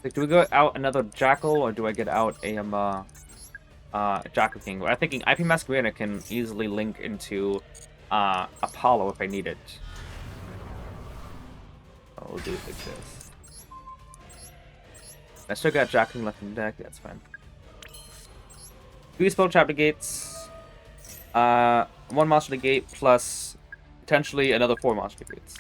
Like, do we go out another Jackal, or do I get out a Jackal King? I'm thinking IP Masquerade can easily link into Apollo if I need it. Oh, we'll do it like this. I still got Jackal King left in the deck. That's fine. 3 spell trap negates. 1 monster negate plus potentially another 4 monster negates.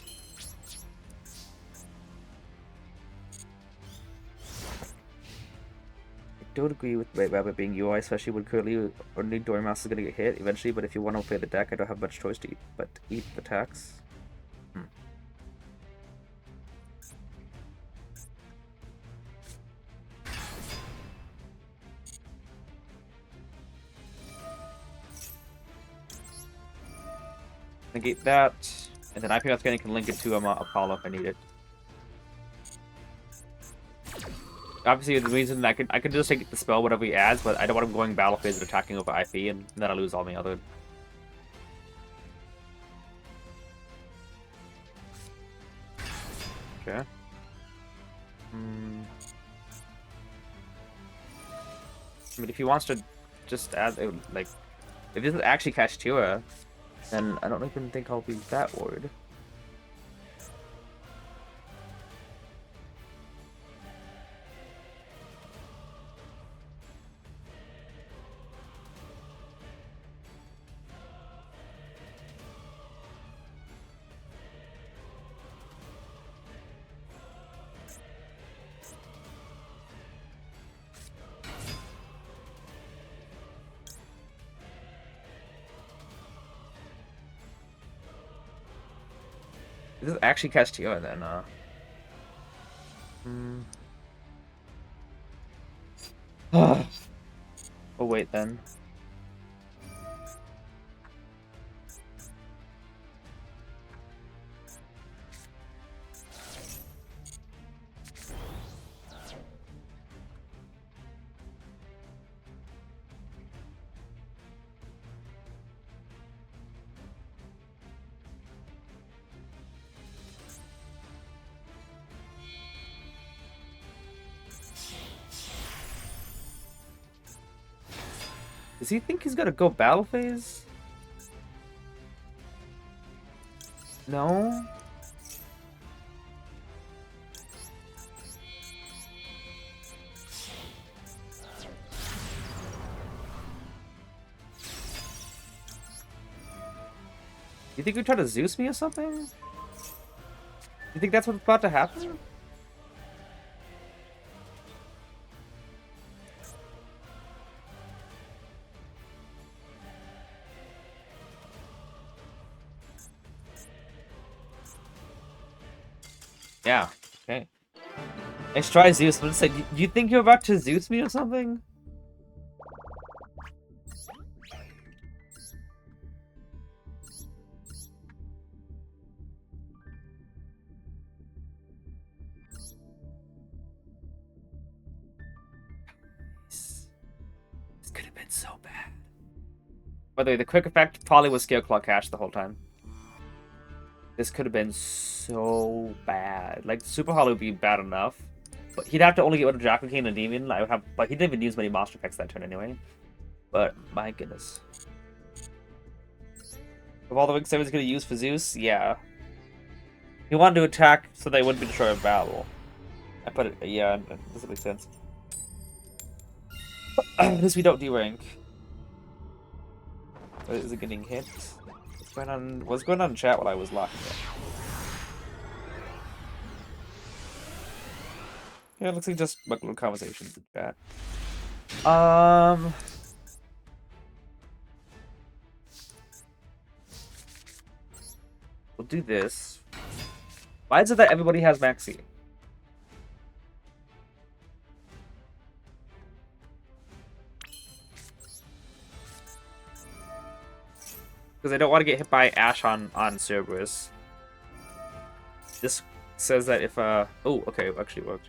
Don't agree with White Rabbit being UI, especially when currently only Dormouse is going to get hit eventually, but if you want to play the deck, I don't have much choice to eat, but eat the tax. Negate that, and then IP Masquerade can link it to Apollo if I need it. Obviously, the reason I could just take the spell whatever he adds, but I don't want him going battle phase and attacking over IP, and then I lose all my other. Okay. I mean, if he wants to just add, like, if this is actually Kashtira, then I don't even think I'll be that worried. This is actually Castillo, then, Oh, wait, then. Does he think he's gonna go battle phase? No? You think we try to Zeus me or something? You think that's what's about to happen? Yeah. Okay. Let's try Zeus. But it's like, do you think you're about to Zeus me or something? This could have been so bad. By the way, the quick effect probably was Scale Claw Cash the whole time. This could have been so bad. Like, Super Hollow would be bad enough. But he'd have to only get rid of Jackal King and Endymion. I would have, but he didn't even use many monster effects that turn anyway. But my goodness. Of all the Wing 7 he's gonna use for Zeus, yeah. He wanted to attack so they wouldn't be destroyed in battle. I put it, yeah, that doesn't make sense. At least we don't D-rank. Is it getting hit? What's going on in chat while I was locking it? Yeah, it looks like just like little conversations in chat. We'll do this. Why is it that everybody has Maxi? Because I don't want to get hit by Ash on Cerberus. This says that if oh, okay, it actually worked.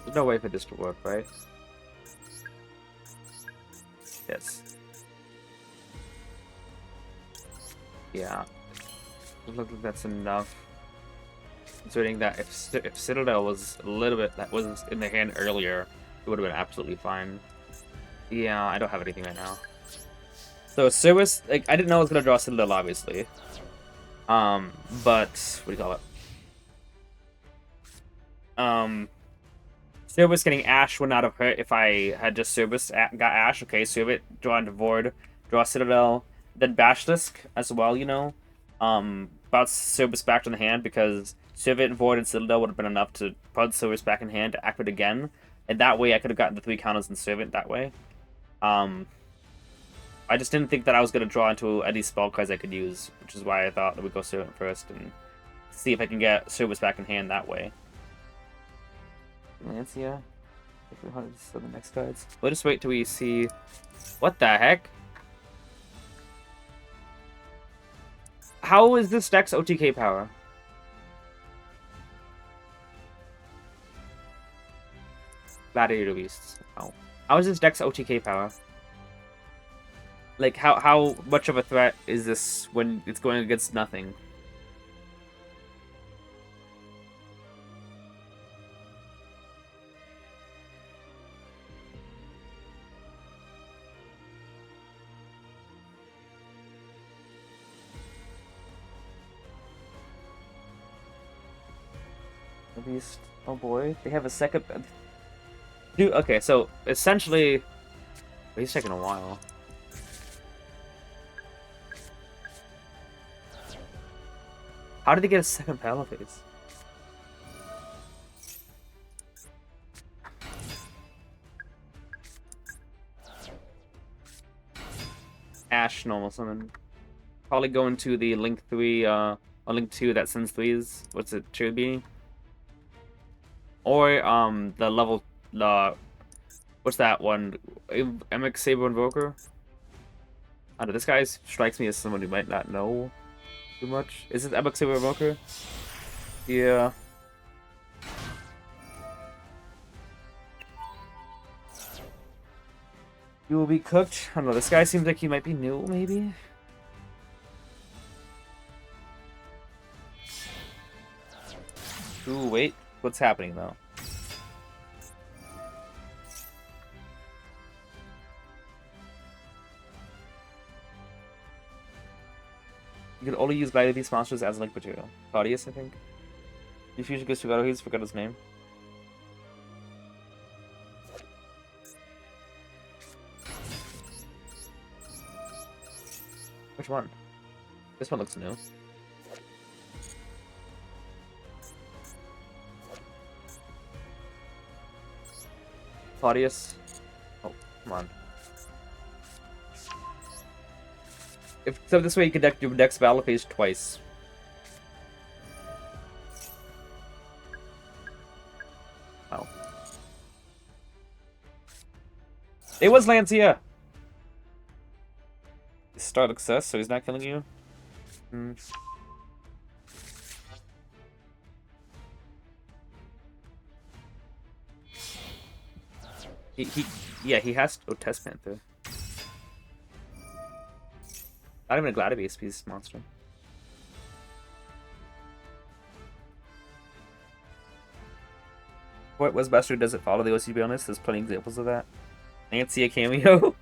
There's no way for this to work, right? Yes. Yeah. Doesn't look like that's enough. Considering that if Citadel was a little bit that was in the hand earlier, it would have been absolutely fine. Yeah, I don't have anything right now. So Service, like I didn't know I was gonna draw Citadel, obviously. But what do you call it? Service getting Ash would not have hurt if I had just Service got Ash. Okay, Service, draw into Void, draw Citadel, then Basilisk as well, you know. Bounce Service back to the hand because Service, Void, and Citadel would have been enough to put Service back in hand to activate again. And that way I could have gotten the 3 counters in Servant that way. I just didn't think that I was going to draw into any spell cards I could use, which is why I thought that we'd go Servant first and see if I can get Service back in hand that way. Lancia. If we want to see the next cards. We'll just wait till we see. What the heck? How is this deck's OTK power? Gladiator Beasts. Oh. How is this deck's OTK power? Like, how much of a threat is this when it's going against nothing? Beast. Oh boy, they have a second. Dude, okay, so essentially, he's taking a while. How did they get a second battle phase? Ash normal summon. Probably going to the Link 3, or Link 2 that sends 3s. What's it, should be? Or, the level, what's that one? MX Saber Invoker? I don't know, this guy strikes me as someone who might not know too much. Is it MX Saber Invoker? Yeah. You will be cooked. I don't know, this guy seems like he might be new, maybe? Ooh, wait. What's happening, though? You can only use Glide these monsters as link material. Claudius, I think. The fusion goes to Gato, he's forgot his name. Which one? This one looks new. Claudius. Oh, come on. So this way you can deck your next battle phase twice. Oh. It was Lancia! Star success, so he's not killing you. Hmm. Yeah, he has to test Panther. Not even a Gladiator piece monster. What was Buster? Does it follow the OCB on this? There's plenty of examples of that. Nancy a cameo.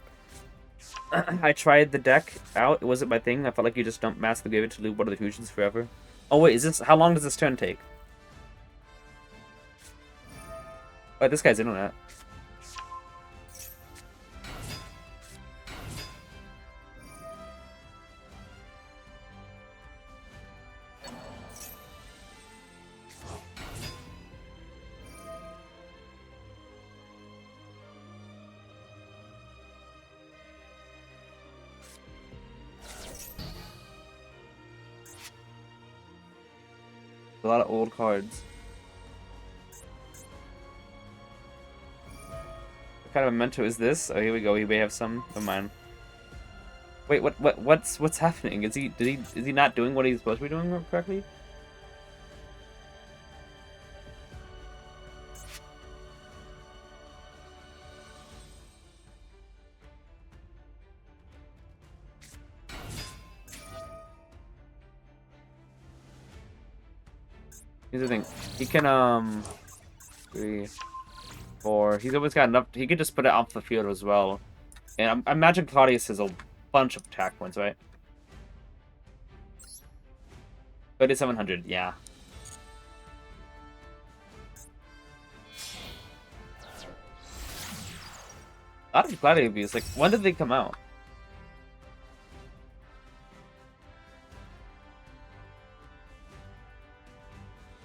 I tried the deck out. It wasn't my thing. I felt like you just dumped Mass the Graveyard to loop one of the fusions forever. Oh wait, is this? How long does this turn take? Oh, this guy's in on that. A lot of old cards. What kind of memento is this? Oh, here we go. We may have some of mine. Wait, what's happening? Is he not doing what he's supposed to be doing correctly? Here's the thing. He can 3, 4. He's always got enough. He could just put it off the field as well. And I imagine Claudius has a bunch of attack points, right? 3700, yeah. A lot of Gladiator views. Like, when did they come out?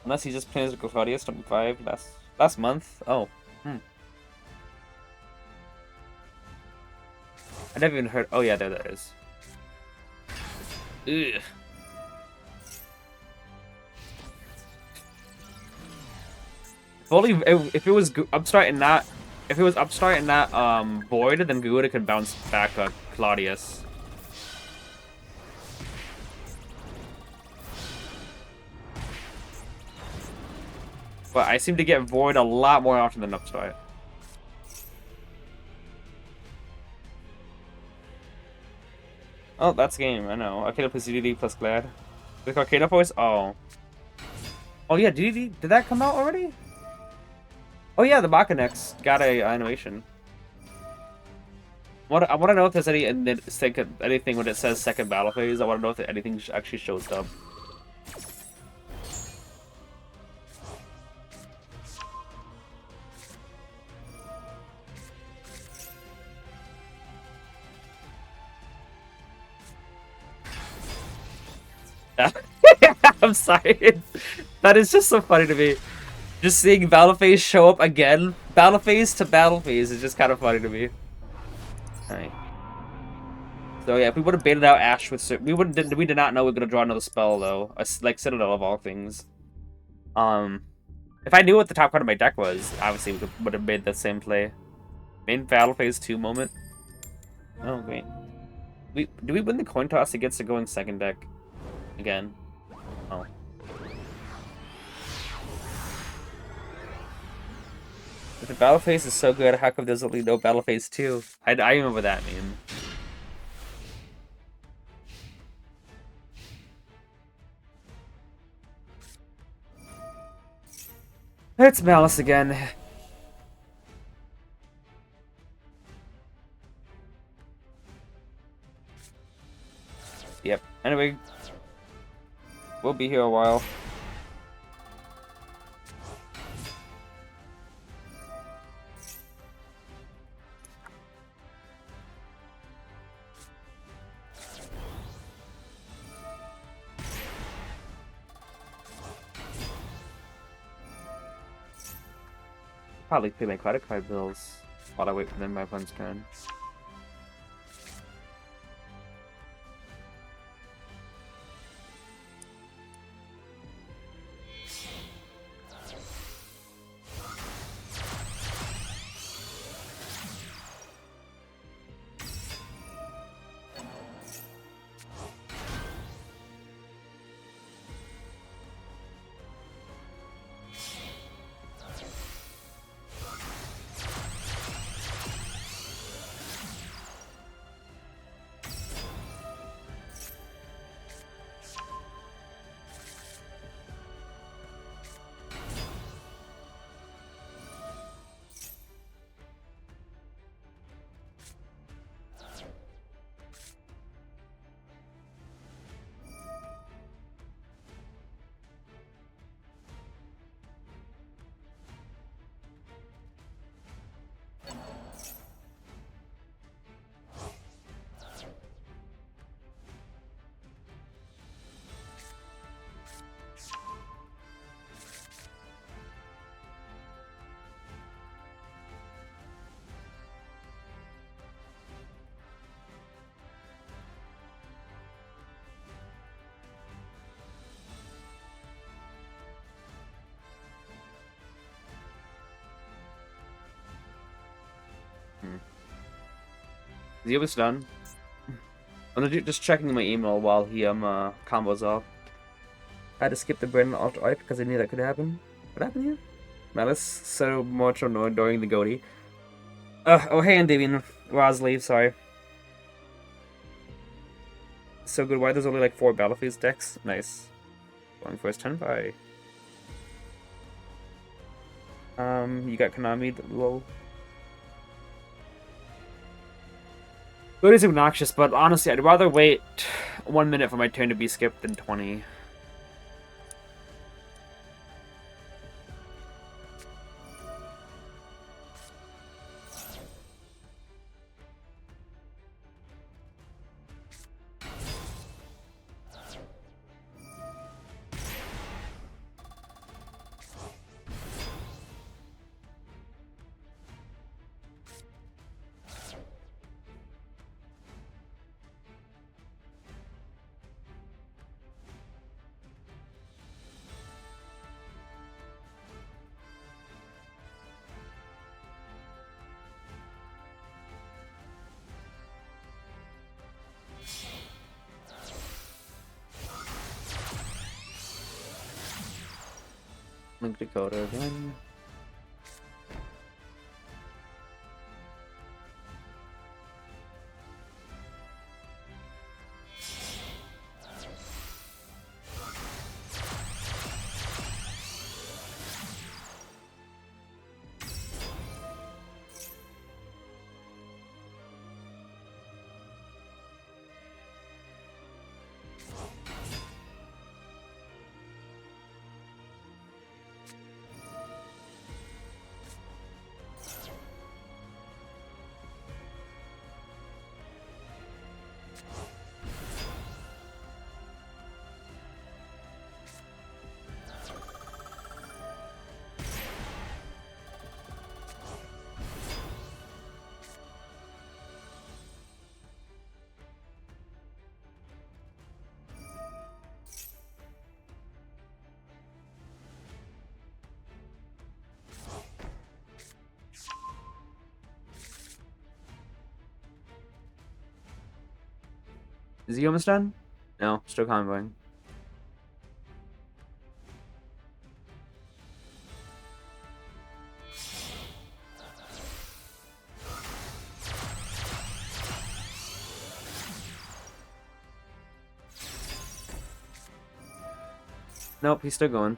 Unless he just plays with Claudius 25 last month. Oh. I never even heard. Oh yeah, there that is. Ugh. If only if it was upstart and not void, then Gouda could bounce back Claudius. But I seem to get void a lot more often than upstart. Oh, that's game. I know. Arcana plus DDD plus Glad. With Arcana voice. Oh. Oh yeah, DDD. Did that come out already? Oh yeah, the Machinex got a animation. I want to know if there's anything when it says second battle phase. I want to know if anything actually shows up. I'm sorry. That is just so funny to me. Just seeing battle phase show up again, battle phase to battle phase, is just kind of funny to me. Alright. So yeah, if we would have baited out Ash with we did not know we were gonna draw another spell though, like Citadel of all things. If I knew what the top card of my deck was, obviously we would have made that same play. Main battle phase 2 moment. Oh great. Do we win the coin toss against the going second deck again? Oh. If the battle phase is so good, how come there's only no battle phase 2? I remember that meme. It's Malice again. Yep. Anyway, We'll be here a while. Probably pay my credit card bills while I wait for them my funds turn. Is he almost done? I'm just checking my email while he combos off. I had to skip the Brandon alt art because I knew that could happen. What happened here? Malice so much annoyed during the goatee. Oh hey Endymion. Rosley, sorry. So good. Why there's only like 4 Battlefields decks? Nice. Going for his Tenpai. You got Konami, lol. It is obnoxious, but honestly, I'd rather wait 1 minute for my turn to be skipped than 20. Link Dakota again. Is he almost done? No, still convoying. Nope, he's still going.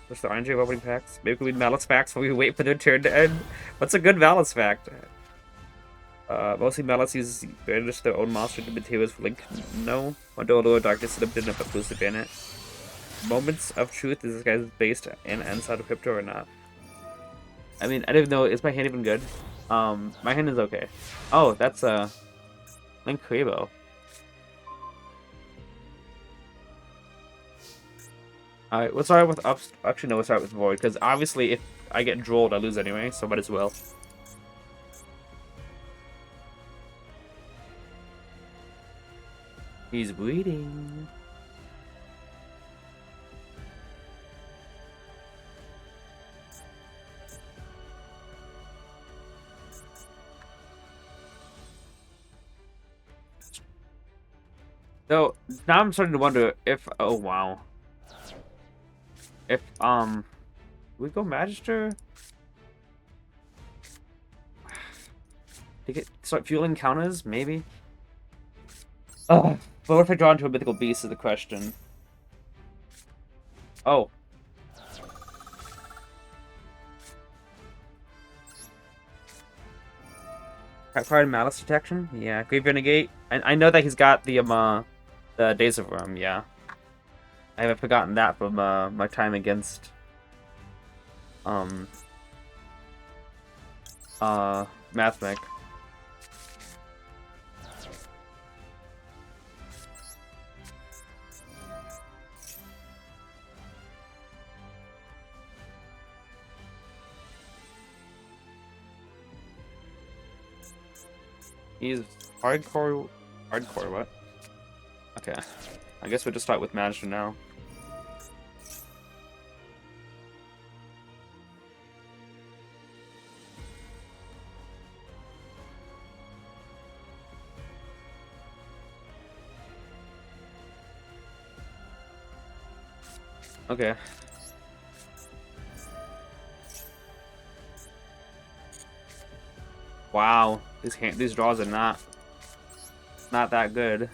What's the RNG of opening packs? Maybe we can Malice packs while we wait for their turn to end. What's a good Malice fact? Mostly Malice uses just their own monster to materials for Link. No. Wonder Lord Darkness Setup didn't have exclusive in it. Moments of Truth, is this guy's based in inside of Crypto or not? I mean, I didn't know, is my hand even good? My hand is okay. Oh, that's Link Kuribo. Alright, we'll start with actually no, we'll start with Void, because obviously if I get drolled, I lose anyway, so might as well. He's bleeding. So now I'm starting to wonder if oh wow. If we go Magister? To start fueling counters, maybe? Ugh. But what if I draw into a mythical beast is the question. Oh. Card Malice Detection? Yeah, Graveyard Negate. I know that he's got the Days of Rum, yeah. I haven't forgotten that from my time against Mathmech. He's hardcore what? Okay. I guess we'll just start with Magister now. Okay. Wow, these draws are not that good.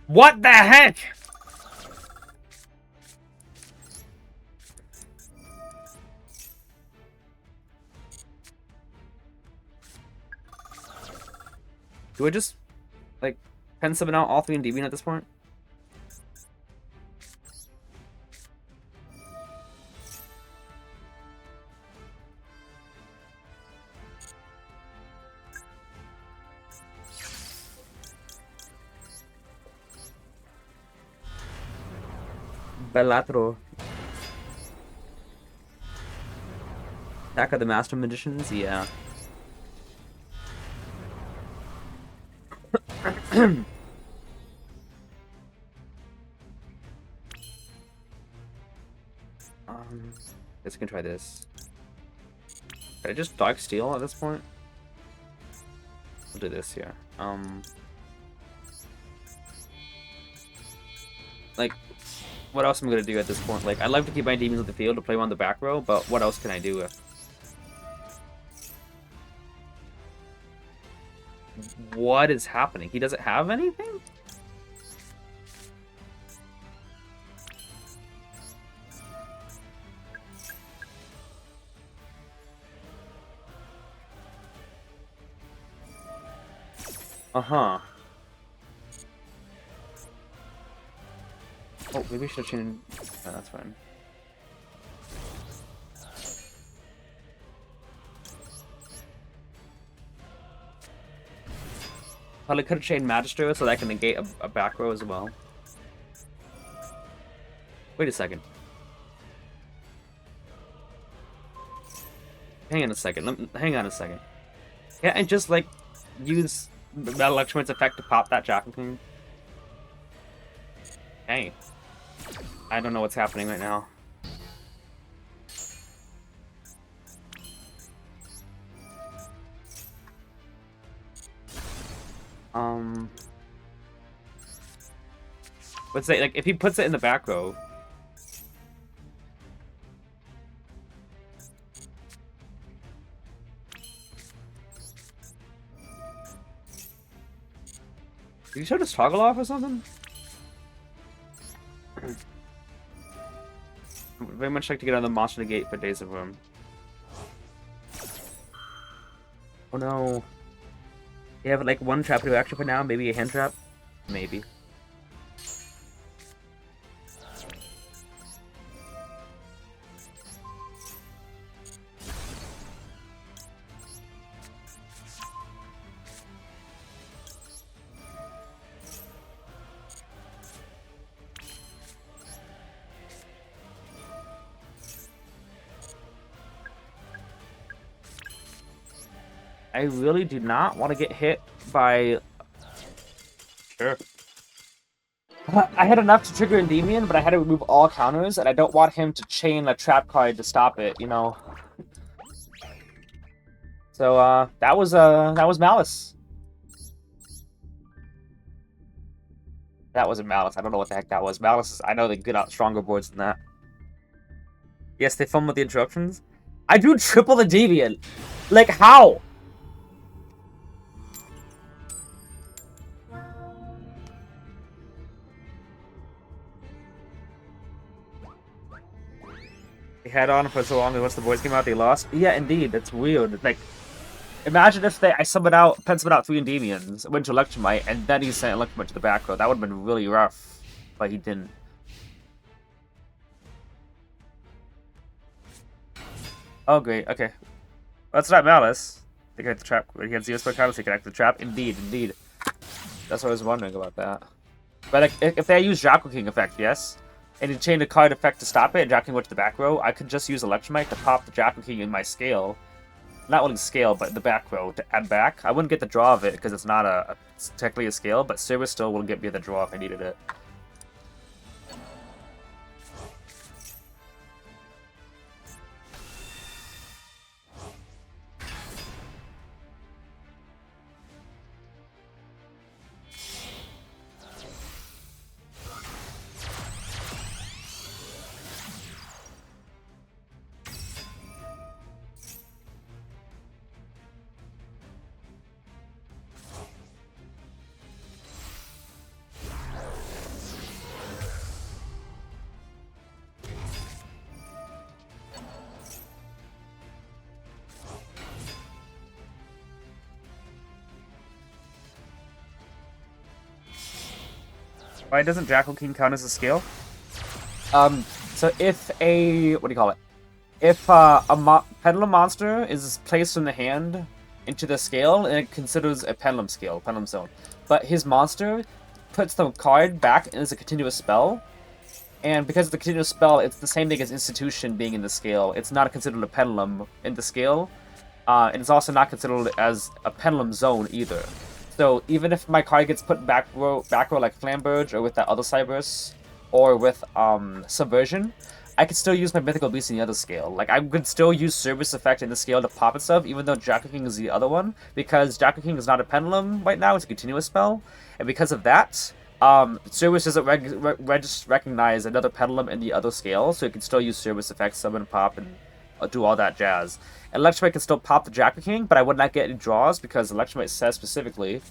What the heck? Do I just like pen summon out all three Endymion at this point? Bellatro. Attack of the Master Magicians? Yeah. Guess I can try this. Can I just Dark Steel at this point? We'll do this here. Like, what else am I gonna do at this point? Like, I'd love to keep my demons on the field to play them on the back row, but what else can I do? What is happening? He doesn't have anything? Uh-huh. Oh, maybe I should have changed... No, that's fine. Probably could have chained Magister so that I can negate a back row as well. Wait a second. Hang on a second. Hang on a second. Can't I just, like, use that Electroman's effect to pop that Jackal King? Hey. I don't know what's happening right now. Let's say, like, if he puts it in the back row. Did you show this toggle off or something? I would very much like to get on the Monster Gate for Days of Rum. Oh no. You have like one trap to do extra for now, maybe a hand trap? Maybe. I really do not want to get hit by... Sure. I had enough to trigger Endymion, but I had to remove all counters, and I don't want him to chain a trap card to stop it, you know? So, that was Malice. That wasn't Malice. I don't know what the heck that was. Malice is... I know they get out stronger boards than that. Yes, they film with the interruptions. I drew triple the Deviant! Like, how? They had on for so long, and once the boys came out, they lost. Yeah, indeed, that's weird. Like, imagine if I summoned out 3 Endymions, went to Electromite, and then he sent Electromite to the back row. That would have been really rough, but he didn't. Oh, great, okay. Well, that's not Malice. They connect the trap. He had 0 spell counters, they connect the trap. Indeed, indeed. That's what I was wondering about that. But like, if they use Jackal King effect, yes, and you chain a card effect to stop it, and Jackal King went to the back row, I could just use Electromite to pop the Jackal King in my scale. Not only scale, but the back row to add back. I wouldn't get the draw of it because it's not it's technically a scale, but Service still will get me the draw if I needed it. Why doesn't Jackal King count as a scale? So if what do you call it? If a Pendulum monster is placed from the hand into the scale, and it considers a Pendulum scale, Pendulum zone. But his monster puts the card back as a continuous spell, and because it's a continuous spell, it's the same thing as Institution being in the scale. It's not considered a Pendulum in the scale, and it's also not considered as a Pendulum zone either. So even if my card gets put back row like Flamberge, or with that other Cyberus, or with Subversion, I could still use my Mythical Beast in the other scale. Like, I could still use Service Effect in the scale to pop itself, even though Jackal King is the other one, because Jackal King is not a Pendulum right now, it's a continuous spell, and because of that, Service doesn't recognize another Pendulum in the other scale, so you can still use Service Effect, summon, pop, and do all that jazz. Electromite can still pop the Jackal King, but I would not get any draws because Electromite says specifically,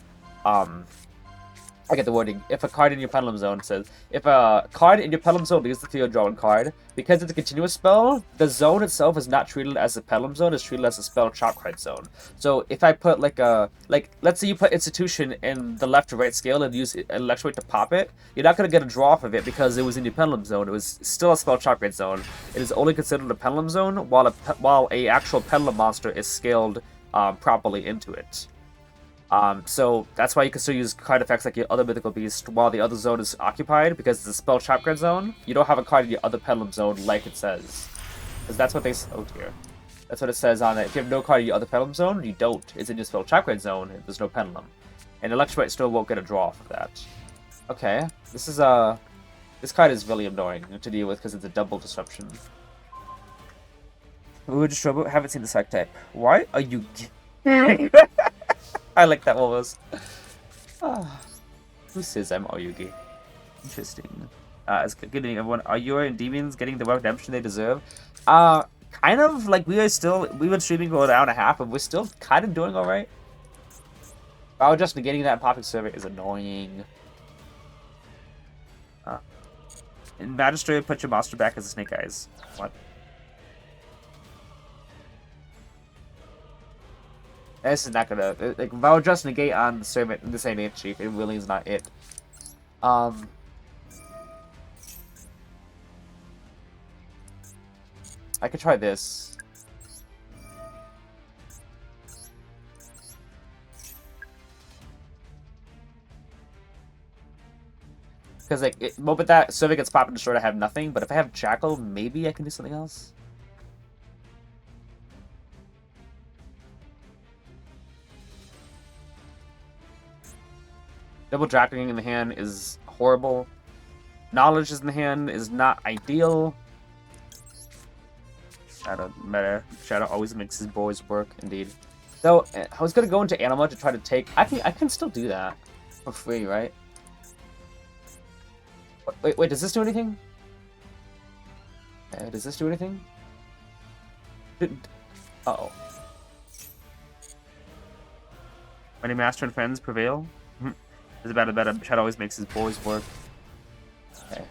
I get the wording. If a card in your Pendulum Zone says, if a card in your Pendulum Zone leaves the field, draw one card. Because it's a continuous spell, the zone itself is not treated as a Pendulum Zone, it's treated as a spell trap card zone. So if I put let's say you put Institution in the left to right scale and use Electromite to pop it, you're not going to get a draw off of it because it was in your Pendulum Zone. It was still a spell trap card zone. It is only considered a Pendulum Zone while a actual Pendulum monster is scaled properly into it. So that's why you can still use card effects like your other Mythical Beast while the other zone is occupied, because it's a spell trap card zone. You don't have a card in your other Pendulum Zone like it says. Because that's what oh dear. That's what it says on it. If you have no card in your other Pendulum Zone, you don't. It's in your spell trap card zone, and there's no Pendulum. And Electromite still won't get a draw off of that. Okay, this card is really annoying to deal with because it's a double disruption. Ooh, just haven't seen the psych type. Why are you... I like that almost. Who says I'm Oyugi? Interesting. It's good evening, everyone. Are your Endymions getting the redemption they deserve? Kind of. Like, we've been streaming for an hour and a half, and we're still kind of doing alright. Oh, just negating that popping survey is annoying. In Magistrate, put your monster back as a Snake Eyes. What? This is not gonna like if I would just negate on the servant. This ain't it, chief. It really is not it. I could try this. Because like the moment that servant gets popped and destroyed, I have nothing. But if I have Jackal, maybe I can do something else. Double Jackaling in the hand is horrible. Knowledge is in the hand is not ideal. Shadow meta. Shadow always makes his boys work, indeed. Though I was gonna go into Anima to try to take. I can still do that for free, right? Wait. Does this do anything? Does this do anything? Uh-oh. Many master and friends prevail. It's about a Shadow always makes his boys work. Okay.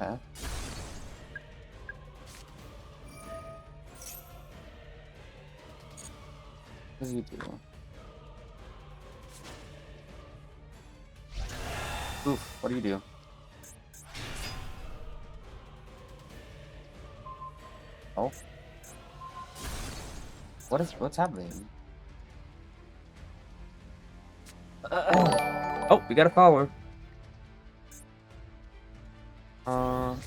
Okay. What do you do? Oof, what do you do? Oh. What's happening? Oh, we got a follower.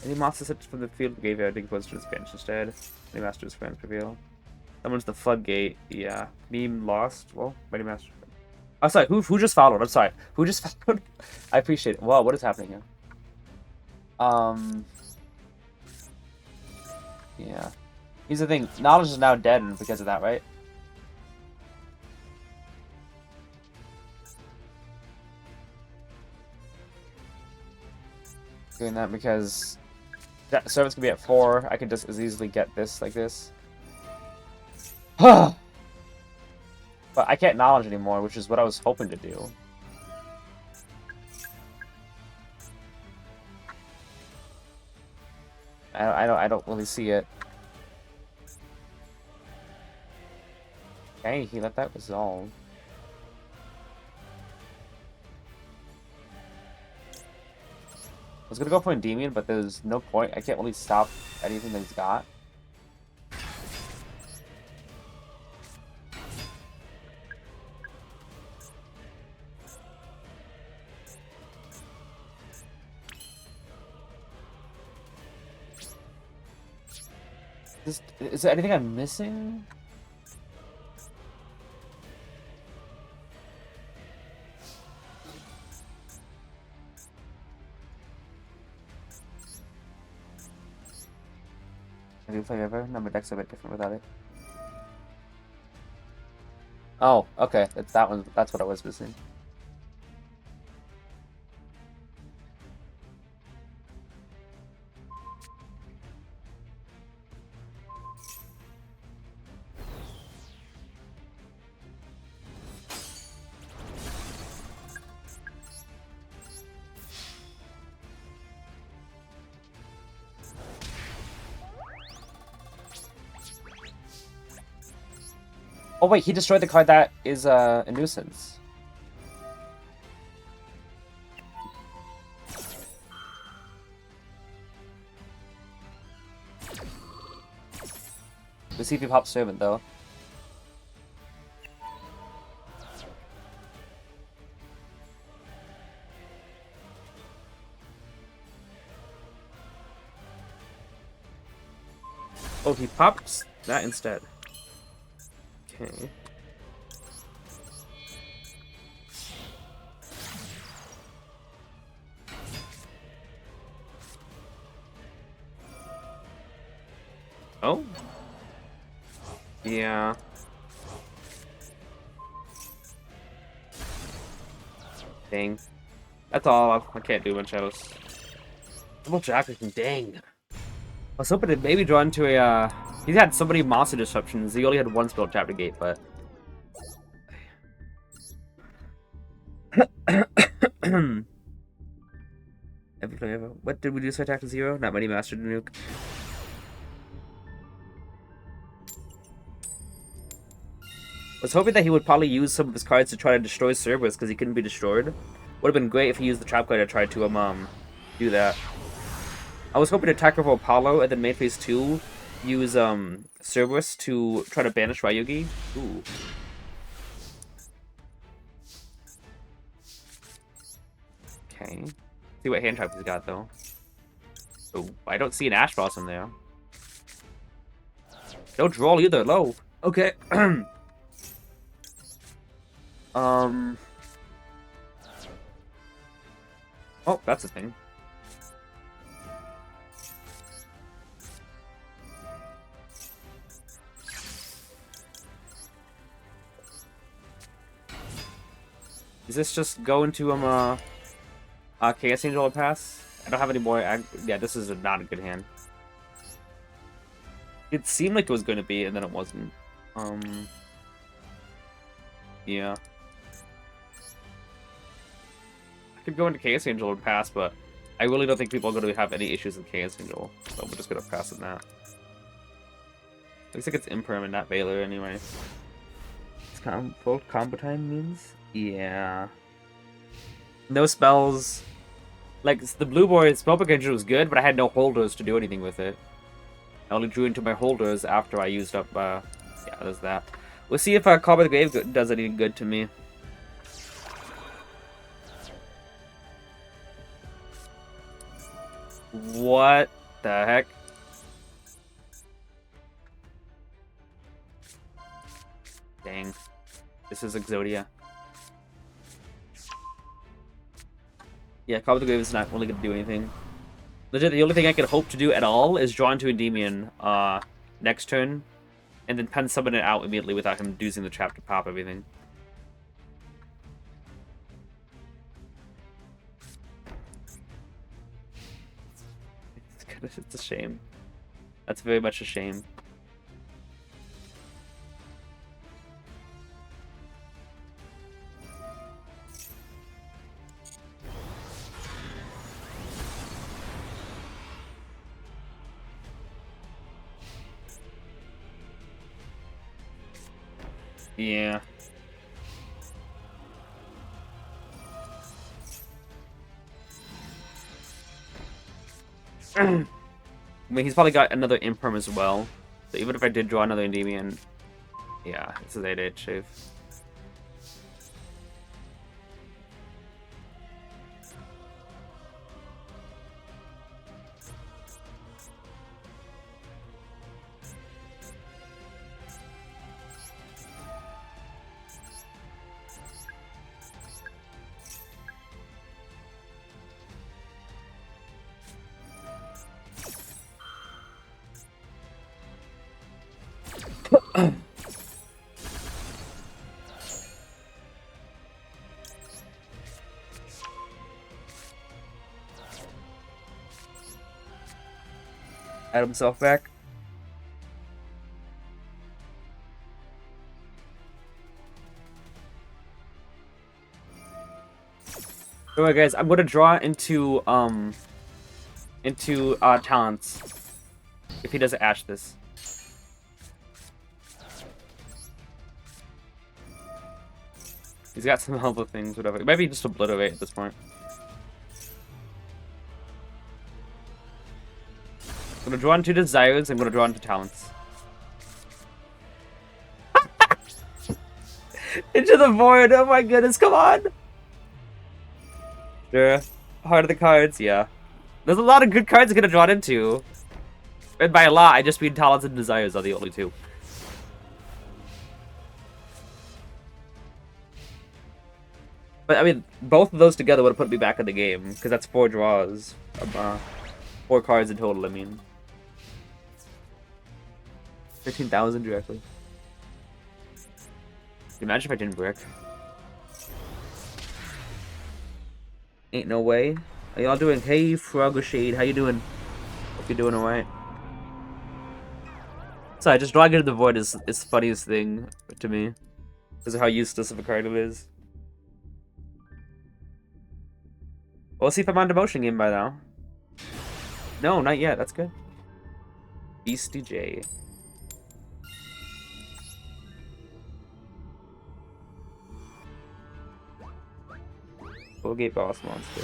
Any monster set from the field gave I think was to this bench instead. Any master's friends reveal. Someone's the floodgate. Yeah. Meme lost. Well, Mighty Master. Oh, sorry. Who just followed? I'm sorry. Who just followed? I appreciate it. Wow, what is happening here? Yeah. Here's the thing. Knowledge is now dead because of that, right? Doing that because that servants can be at 4. I can just as easily get this like this. But I can't knowledge anymore, which is what I was hoping to do. I don't really see it. Okay, he let that resolve. I was gonna go for Endymion, but there's no point. I can't really stop anything that he's got. Is there anything I'm missing? Have you played ever? No, my deck's a bit different without it. Oh, okay. It's that one. That's what I was missing. Oh wait, he destroyed the card that is a nuisance. Let's see if he pops servant though. Oh, he pops that instead. Okay. Oh? Yeah. Dang. That's all. I can't do much else. Double Jackaling, dang. I was hoping to maybe draw into a, he's had so many monster disruptions. He only had one spell tap to gate, but Every player ever. What did we do so attack to 0? Not many mastered the nuke. I was hoping that he would probably use some of his cards to try to destroy Cerberus because he couldn't be destroyed. Would have been great if he used the trap card to try to do that. I was hoping to attack over Apollo and then main phase 2 use Cerberus to try to banish Ryugi. Ooh. Okay. See what hand trap he's got though. Oh, I don't see an Ash Blossom there. No draw either, low. Okay. Oh, that's a thing. Is this just going to Chaos Angel or pass? I don't have any more. Yeah, this is not a good hand. It seemed like it was going to be, and then it wasn't. Yeah. I could go into Chaos Angel and pass, but I really don't think people are going to have any issues with Chaos Angel, so we're just going to pass on that. Looks like it's Imperm and not Valor anyway. It's both combo time means? Yeah. No spells. Like, the Blue Boy Spellbook Engine was good, but I had no holders to do anything with it. I only drew into my holders after I used up, yeah, there's that. We'll see if Call by the Grave does anything good to me. What the heck? Dang. This is Exodia. Yeah, Call by the Grave is not really going to do anything. Legit, the only thing I could hope to do at all is draw into Endymion next turn, and then pen summon it out immediately without him using the trap to pop everything. It's a shame. That's very much a shame. Yeah. I mean, he's probably got another Imperm as well. So even if I did draw another Endymion, yeah, it's a 8-8 shave. Add himself back. Alright guys, I'm gonna draw into talents. If he doesn't ash this. He's got some helpful things, whatever. It might be just obliterate at this point. I'm gonna draw into desires, I'm gonna draw into talents. Into the void, oh my goodness, come on! Sure. Heart of the cards, yeah. There's a lot of good cards I could have drawn into. And by a lot, I just mean talents and desires are the only two. But I mean, both of those together would have put me back in the game, because that's 4 draws. 4 cards in total, I mean. 15,000 directly. Imagine if I didn't brick. Ain't no way. How y'all doing? Hey, Frogger Shade, how you doing? Hope you're doing alright. Sorry, just drawing into the void is the funniest thing to me. Because of how useless of a card it is. We'll see if I'm on demotion game by now. No, not yet. That's good. Beastie J. Full gate boss monster.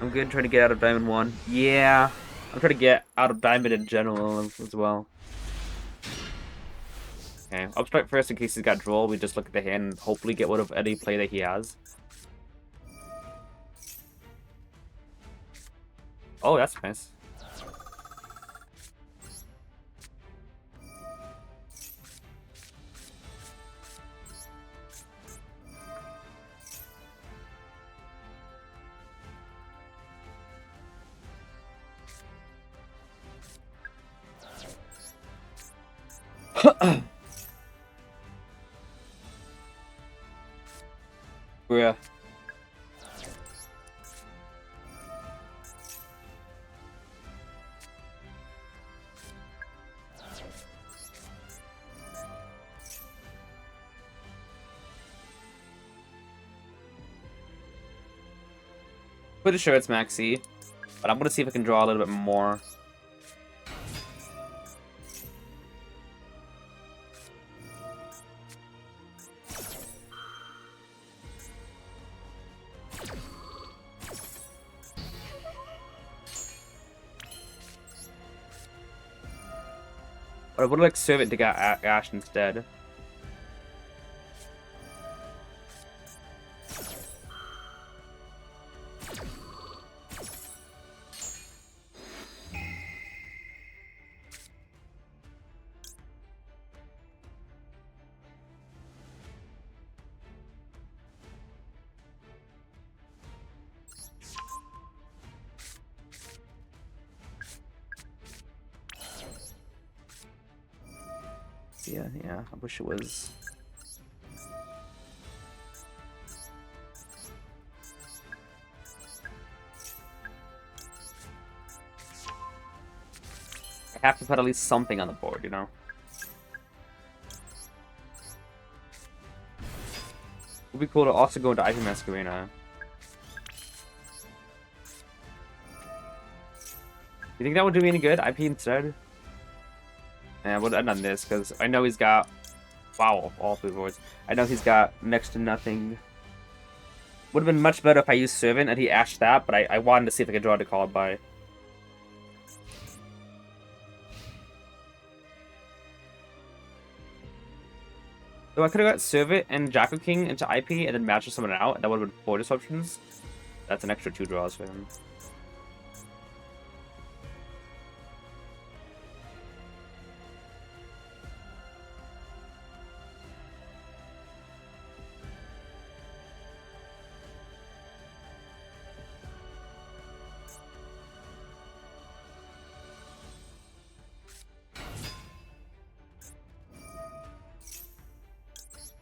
I'm good trying to get out of Diamond 1. Yeah. I'm trying to get out of Diamond in general as well. Okay, I'll start first in case he's got Duel. We just look at the hand and hopefully get rid of any play that he has. Oh, that's nice. Bruh. Pretty sure it's Maxi, but I'm gonna see if I can draw a little bit more. But I would like serve it to get Ash instead. Yeah, I wish it was. I have to put at least something on the board, you know? It would be cool to also go into IP Masquerena. You think that would do me any good? IP instead? Yeah, I would end on this, because I know he's got... Wow, all 3 boards. I know he's got next to nothing. Would have been much better if I used Servant and he ashed that, but I wanted to see if I could draw to call it by. So I could have got Servant and Jackal King into IP and then matched someone out, and that would have been 4 disruptions. That's an extra 2 draws for him.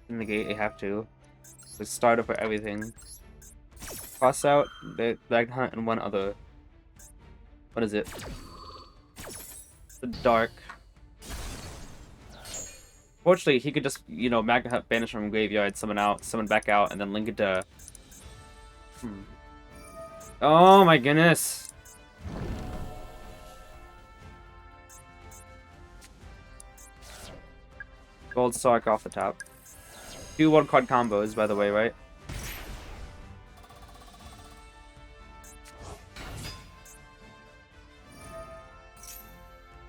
In the gate, you have to. Just start up for everything. Cross out the Black Hunt and one other. What is it? The Dark. Fortunately, he could just, you know, Magna Hunt banish from graveyard, summon back out, and then link it to. Oh my goodness! Gold Sark off the top. 2 1-card combos, by the way, right?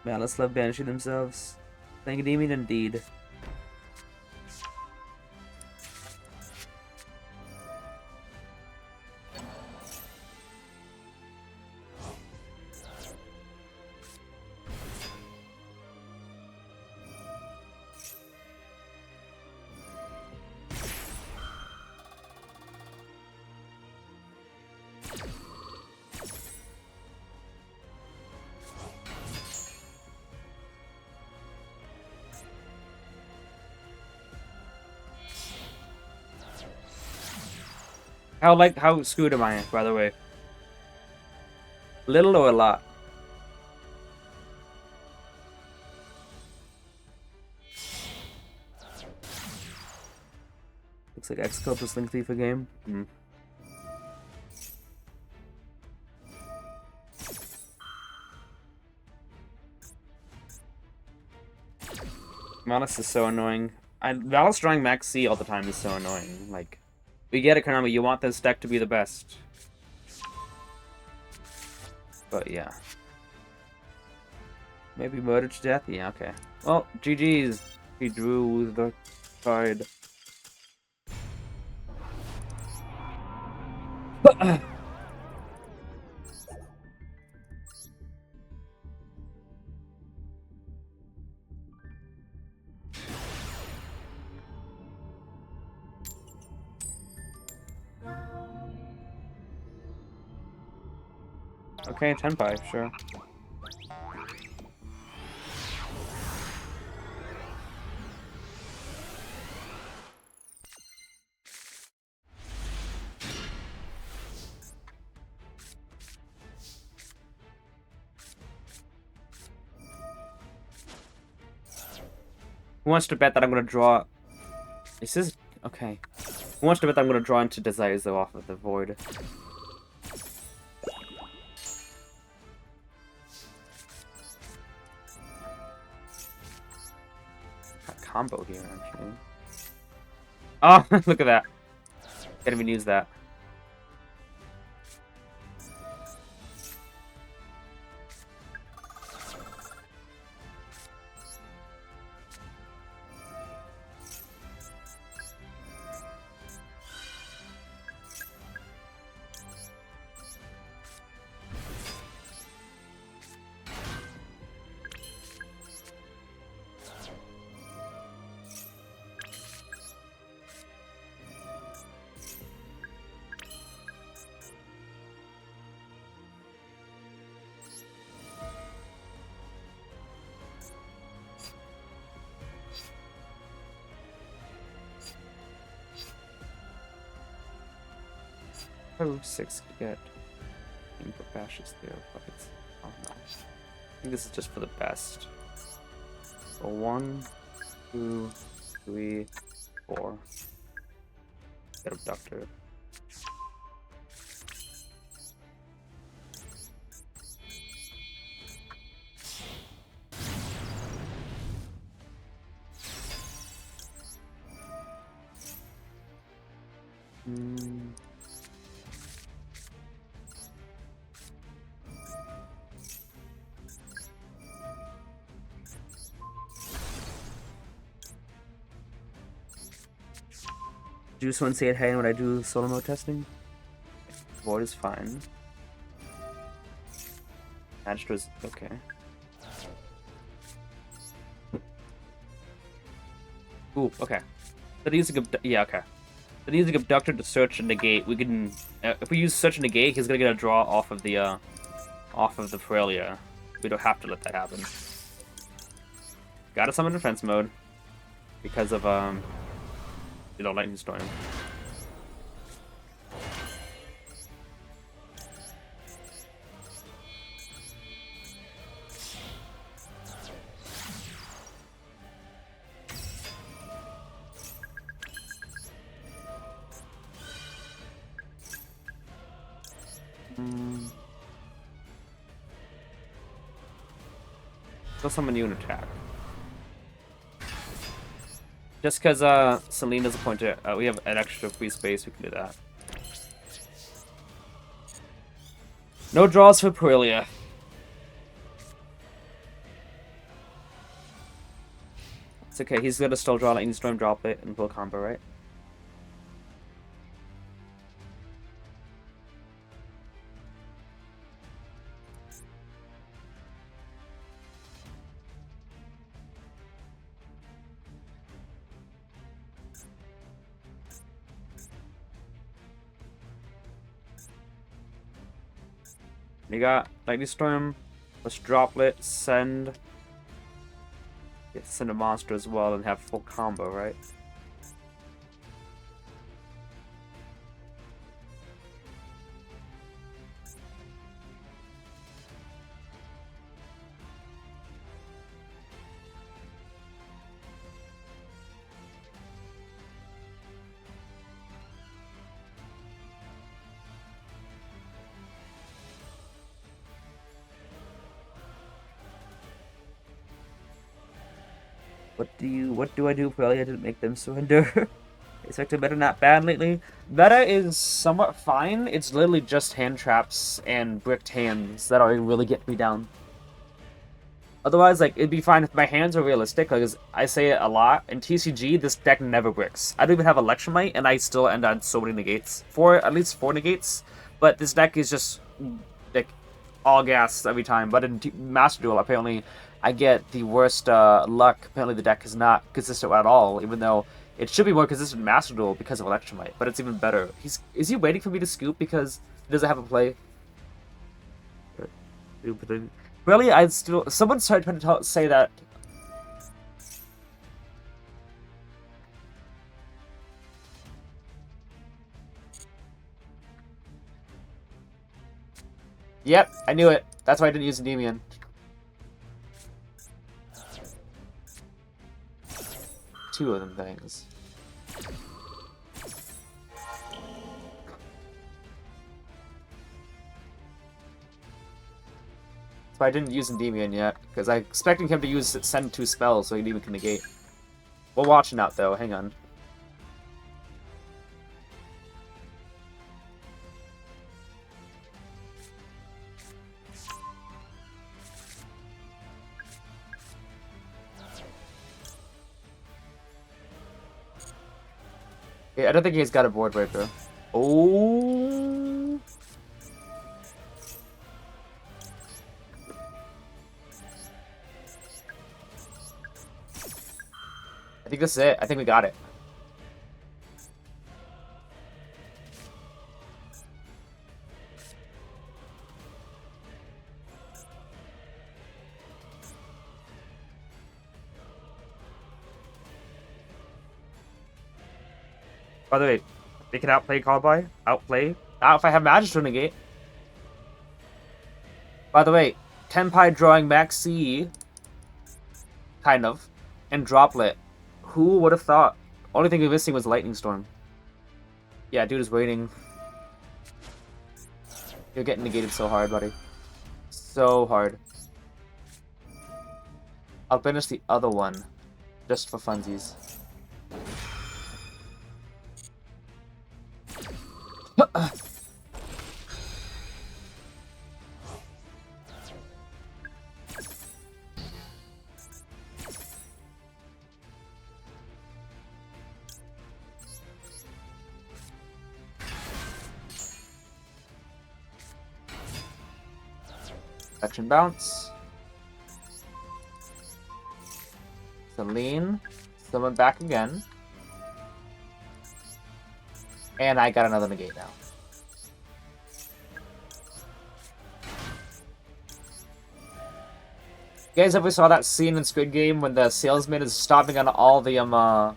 Man, let's love banishing themselves. Thank Endymion indeed. How screwed am I, by the way? Little or a lot? Looks like X-Cope is Link Thief a game. Malice is so annoying. Malice drawing Max C all the time is so annoying. Like, we get it, Konami. You want this deck to be the best. But yeah. Maybe murdered to death? Yeah, okay. Well, GG's. He drew the card. Okay, Tenpai, sure. Who wants to bet that I'm gonna draw? Is this okay? Who wants to bet that I'm gonna draw into Desires off of the Void? Got a combo here, actually. Oh, look at that! Can't even use that. Oh, 6 to get input bashes there, but it's oh no. I think this is just for the best. So 1, 2, 3, 4. Get Abductor. Juice one say it hey when I do solo mode testing. Void is fine. Magistra's okay. Ooh, okay. So using yeah, okay. So using Abductor to search and negate, we can if we use search and negate, he's gonna get a draw off of the Ferelia. We don't have to let that happen. Gotta summon defense mode because of lightning storm. Still summon you and attack. Just because Celine doesn't point to we have an extra free space, we can do that. No draws for Ferelia. It's okay, he's gonna still draw Lightning Storm, drop it, and pull combo, right? You got Lightning Storm, let's droplet, send. Yeah, send a monster as well and have full combo, right? What do I do? Probably I didn't make them surrender. Expected better, not bad lately. Meta is somewhat fine. It's literally just hand traps and bricked hands that are really get me down. Otherwise, like, it'd be fine if my hands are realistic, because I say it a lot. In TCG, this deck never bricks. I don't even have Electromite, and I still end on so many negates. At least 4 negates. But this deck is just, like, all gas every time. But in Master Duel, apparently, I get the worst luck. Apparently, the deck is not consistent at all, even though it should be more consistent in Master Duel because of Electromite. But it's even better. Is he waiting for me to scoop because he doesn't have a play? Really, someone started trying to say that. Yep, I knew it. That's why I didn't use Endymion. Two of them things. So I didn't use Endymion yet, because I'm expecting him to send 2 spells so Endymion can negate. We're watching out though, hang on. Yeah, I don't think he's got a board breaker. Oh. I think this is it. I think we got it. By the way, they can outplay Callby. Outplay. Now if I have Magic to negate. By the way, Tenpai drawing Max C. Kind of. And Droplet. Who would have thought? Only thing we're missing was Lightning Storm. Yeah, dude is waiting. You're getting negated so hard, buddy. So hard. I'll finish the other one. Just for funsies. Action bounce. Celine. Summon back again. And I got another negate now. You guys ever saw that scene in Squid Game when the salesman is stomping on all the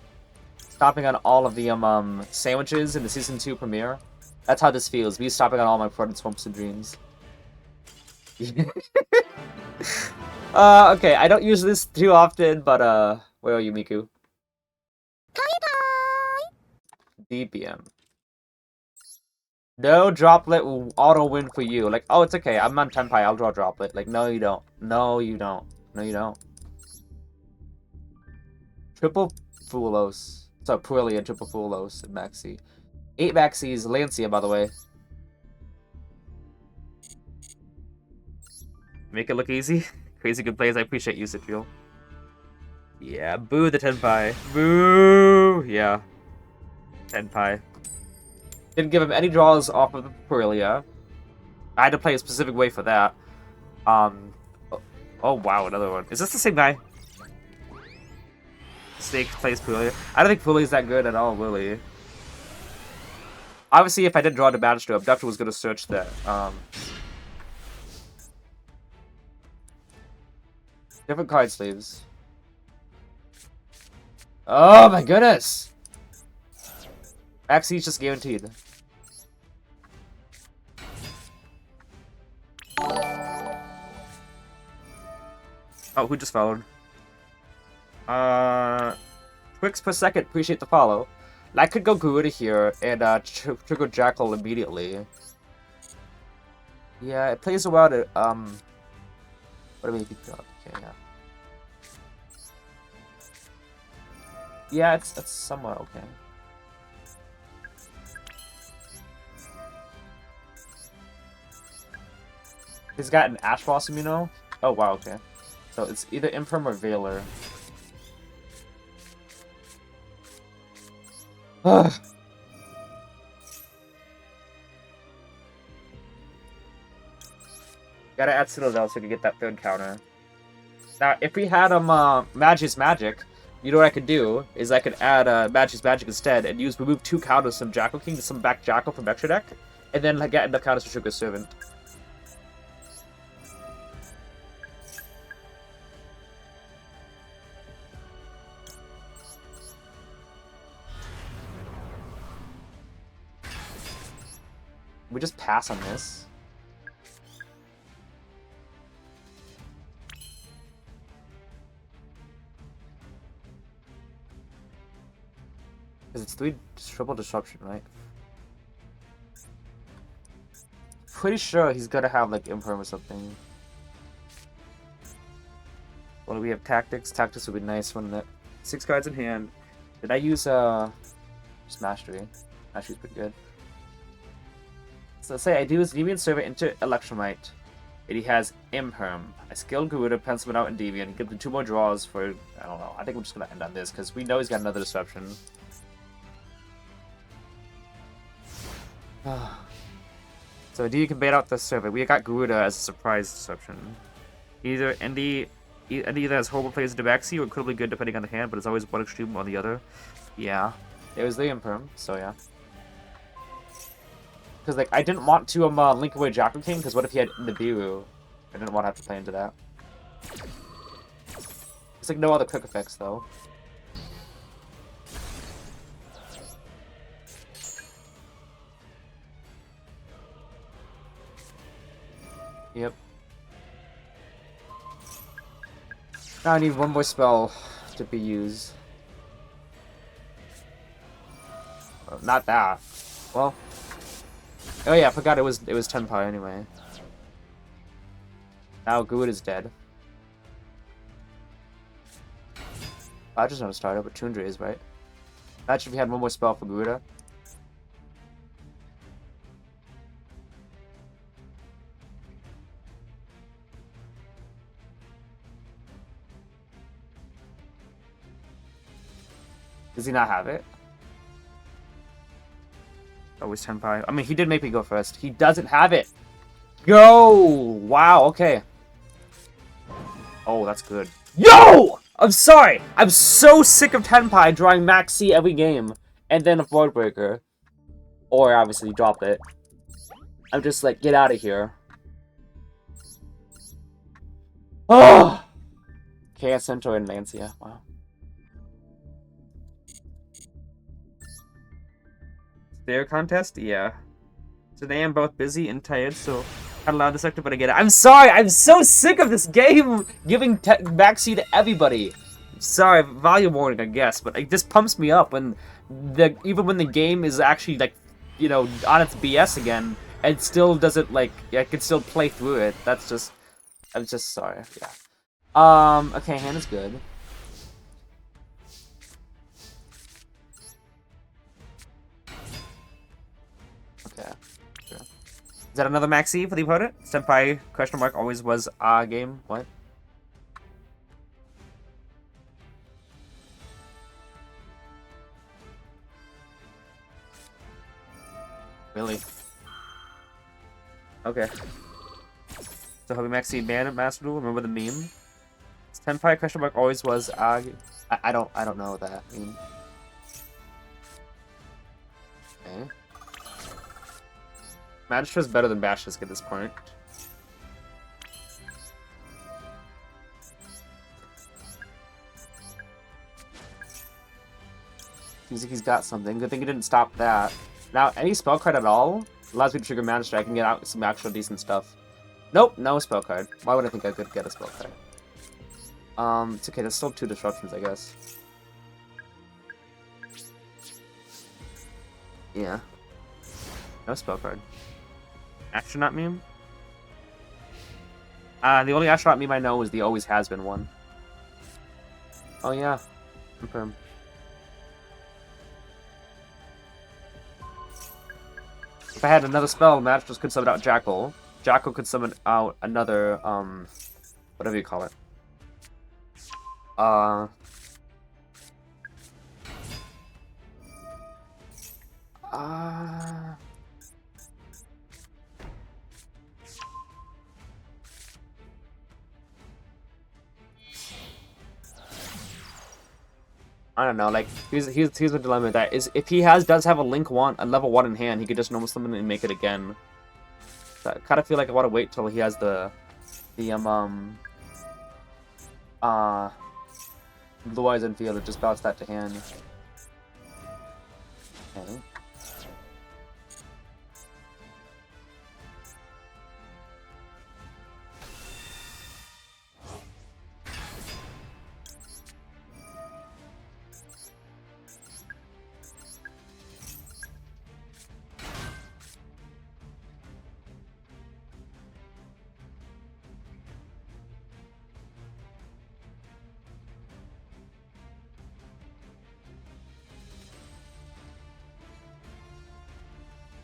sandwiches in the season 2 premiere? That's how this feels. Me stomping on all my friends' hopes and dreams. Okay, I don't use this too often, but where are you, Miku? D3-M. No Droplet will auto win for you. Like, oh, it's okay. I'm on Tenpai. I'll draw Droplet. Like, no, you don't. No, you don't. No, you don't. Triple Fulos. So, Puelia, Triple Fulos, and Maxi. 8 Maxis. Lancia, by the way. Make it look easy. Crazy good plays. I appreciate you, Citriel. Yeah, boo the Tenpai. Boo! Yeah. Tenpai. Didn't give him any draws off of the Puelia. I had to play a specific way for that. Oh wow, another one. Is this the same guy? Snake plays Puelia. I don't think Puelia's that good at all, really. Obviously, if I didn't draw the Magister, Abductor was going to search that. Different card sleeves. Oh my goodness! Maxi just guaranteed. Oh, who just followed? Quicks per second, appreciate the follow. I could go Garuda here and trigger Jackal immediately. Yeah, it plays a while to what do we think? Okay, yeah. Yeah, it's somewhat okay. He's got an Ash Blossom, you know? Oh, wow, okay. So it's either Imperm or Veiler. Ugh. Gotta add Citadel so we can get that third counter. Now, if we had Magi's Magic, you know what I could do? Is I could add Magi's Magic instead and remove 2 counters from Jackal King to some back Jackal from extra deck, and then like, get enough counters for Sugar Servant. We just pass on this. Because it's 3 triple disruption, right? Pretty sure he's gonna have like Imperm or something. What do we have? Tactics? Tactics would be nice when the 6 cards in hand. Did I use just Mastery? Mastery's pretty good. So let's say I do his Endymion server into Electromite. And he has Imperm. I skill Garuda, pencil it out Endymion, give him 2 more draws for, I don't know. I think we're just gonna end on this because we know he's got another disruption. So Endy can bait out the server. We got Garuda as a surprise disruption. Either Endy either has horrible plays into backseat or incredibly good depending on the hand, but it's always one extreme or the other. Yeah. It was the Imperm, so yeah. Because like I didn't want to link away Jackal King, because what if he had Nibiru? I didn't want to have to play into that. There's like no other quick effects though. Yep. Now I need one more spell to be used. Not that. Well. Oh yeah, I forgot it was Tenpai anyway. Now Good is dead. I just not a starter, but Tundra is, right? Imagine if we had one more spell for Garuda. Does he not have it? Always Tenpai. I mean, he did make me go first. He doesn't have it. Go! Wow, okay. Oh, that's good. Yo! I'm sorry! I'm so sick of Tenpai drawing Max C every game. And then a Void Breaker. Or, obviously, drop it. I'm just like, get out of here. Oh! Chaos Centaur and Lancia. Wow. Their contest? Yeah. Today I'm both busy and tired, so not allowed to sector, but I get it. I'm sorry! I'm so sick of this game giving backseat to everybody. Sorry, volume warning, I guess, but it just pumps me up when even when the game is actually like, you know, on its BS again, it still doesn't like I can still play through it. That's just I'm just sorry. Yeah. Okay, hand is good. Okay. Sure. Is that another Maxi for the opponent? Senpai question mark always was game. What? Really? Okay. So Hobby Maxi ban at Master Duel. Remember the meme? Tenpai question mark always was I don't know what that mean. Okay. Magistra's better than Basilisk at this point. Seems like he's got something. Good thing he didn't stop that. Now, any spell card at all allows me to trigger Magistrate. I can get out some actual decent stuff. Nope, no spell card. Why would I think I could get a spell card? It's okay, there's still 2 disruptions, I guess. Yeah. No spell card. Astronaut meme? The only astronaut meme I know is the always has been one. Oh yeah. Confirm. If I had another spell, Matchless could summon out Jackal. Jackal could summon out another, whatever you call it. I don't know, like, here's the dilemma with that is if he does have a level 1 in hand, he could just normal summon it and make it again. So I kind of feel like I want to wait till he has the Blue Eyes and Field to just bounce that to hand. Okay.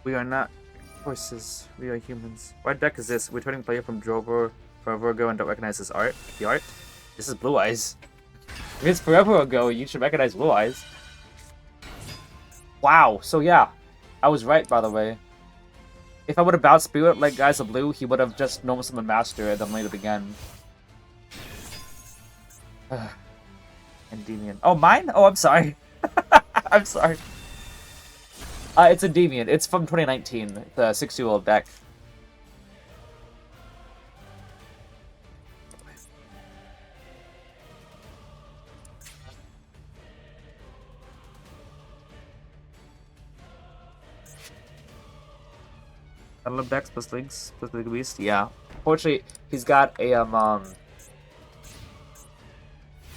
We are not horses, we are humans. What deck is this? Returning player from Drover forever ago and don't recognize his art. The art? This is Blue Eyes. If it's forever ago, you should recognize Blue Eyes. Wow, so yeah. I was right, by the way. If I would have bounced Spirit like Guys of Blue, he would have just normal summoned Master and then laid it again. Endymion. Oh, mine? Oh, I'm sorry. I'm sorry. It's Endymion. It's from 2019, the 6-year-old deck. Battle decks plus links plus the beast. Yeah. Fortunately, he's got a what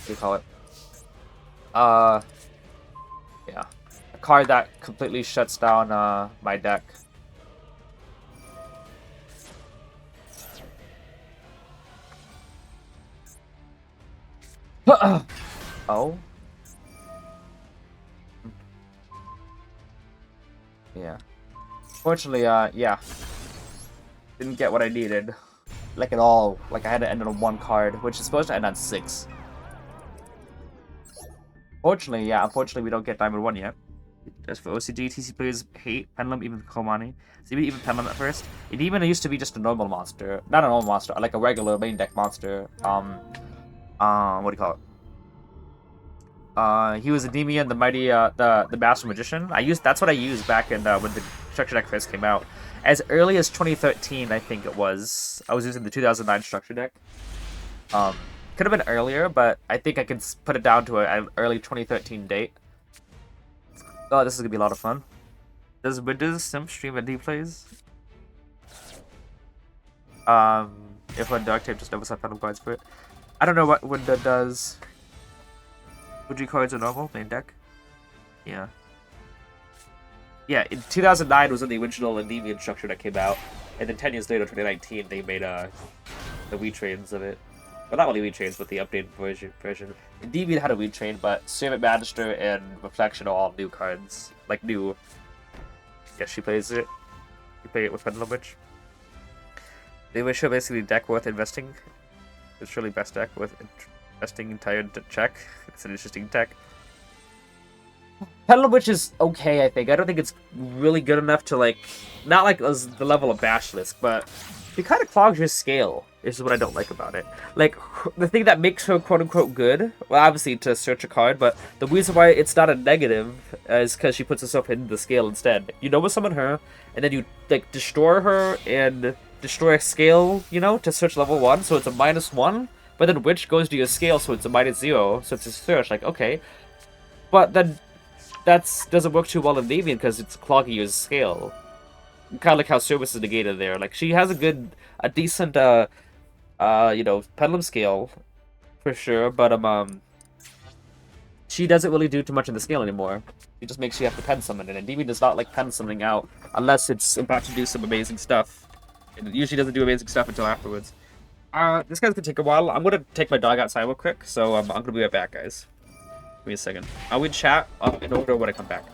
do you call it? Yeah. Card that completely shuts down my deck. Oh? Yeah. Fortunately, yeah. Didn't get what I needed. Like at all. Like I had to end on 1 card, which is supposed to end on 6. Fortunately, yeah, unfortunately we don't get Diamond 1 yet. Just for OCG, TC players hate Pendulum, even Komani. So even Pendulum at first. It even used to be just a normal monster. Not a normal monster, like a regular main deck monster. What do you call it? He was Endymion, the mighty, the Master Magician. That's what I used back in, when the Structure deck first came out. As early as 2013, I think it was. I was using the 2009 Structure deck. Could have been earlier, but I think I could put it down to an early 2013 date. Oh, this is gonna be a lot of fun. Does Windows Sim stream Indy plays? If one Dark Tape just never saw Phantom cards for it. I don't know what Windows does. Would you cards are normal main deck? Yeah. Yeah, in 2009 was when the original Endymion structure that came out, and then 10 years later, 2019, they made the retrains of it. Well, not only retrains, but the updated version. Endymion had a retrain, but Servant Magister and Reflection are all new cards. Like, new. Yes, she plays it. You play it with Pendulum Witch. They wish her basically deck worth investing. It's really best deck worth investing entire check. It's an interesting deck. Pendulum Witch is okay, I think. I don't think it's really good enough to, like, not like the level of Basilisk, but it kind of clogs your scale. This is what I don't like about it. Like, the thing that makes her quote-unquote good, well, obviously to search a card, but the reason why it's not a negative is because she puts herself in the scale instead. You know, summon her, and then you, like, destroy her and destroy a scale, you know, to search level 1, so it's a -1, but then Witch goes to your scale, so it's a -0, so it's a search, like, okay. But then that doesn't work too well in Endymion because it's clogging your scale. Kind of like how Service is negated there. Like, she has a decent, you know, Pendulum scale, for sure, but, she doesn't really do too much in the scale anymore. It just makes you have to pen summon, and Endymion does not like pen summoning out unless it's about to do some amazing stuff. And it usually doesn't do amazing stuff until afterwards. This guy's gonna take a while. I'm gonna take my dog outside real quick, so I'm gonna be right back, guys. Give me a second. I'll chat in order when I come back.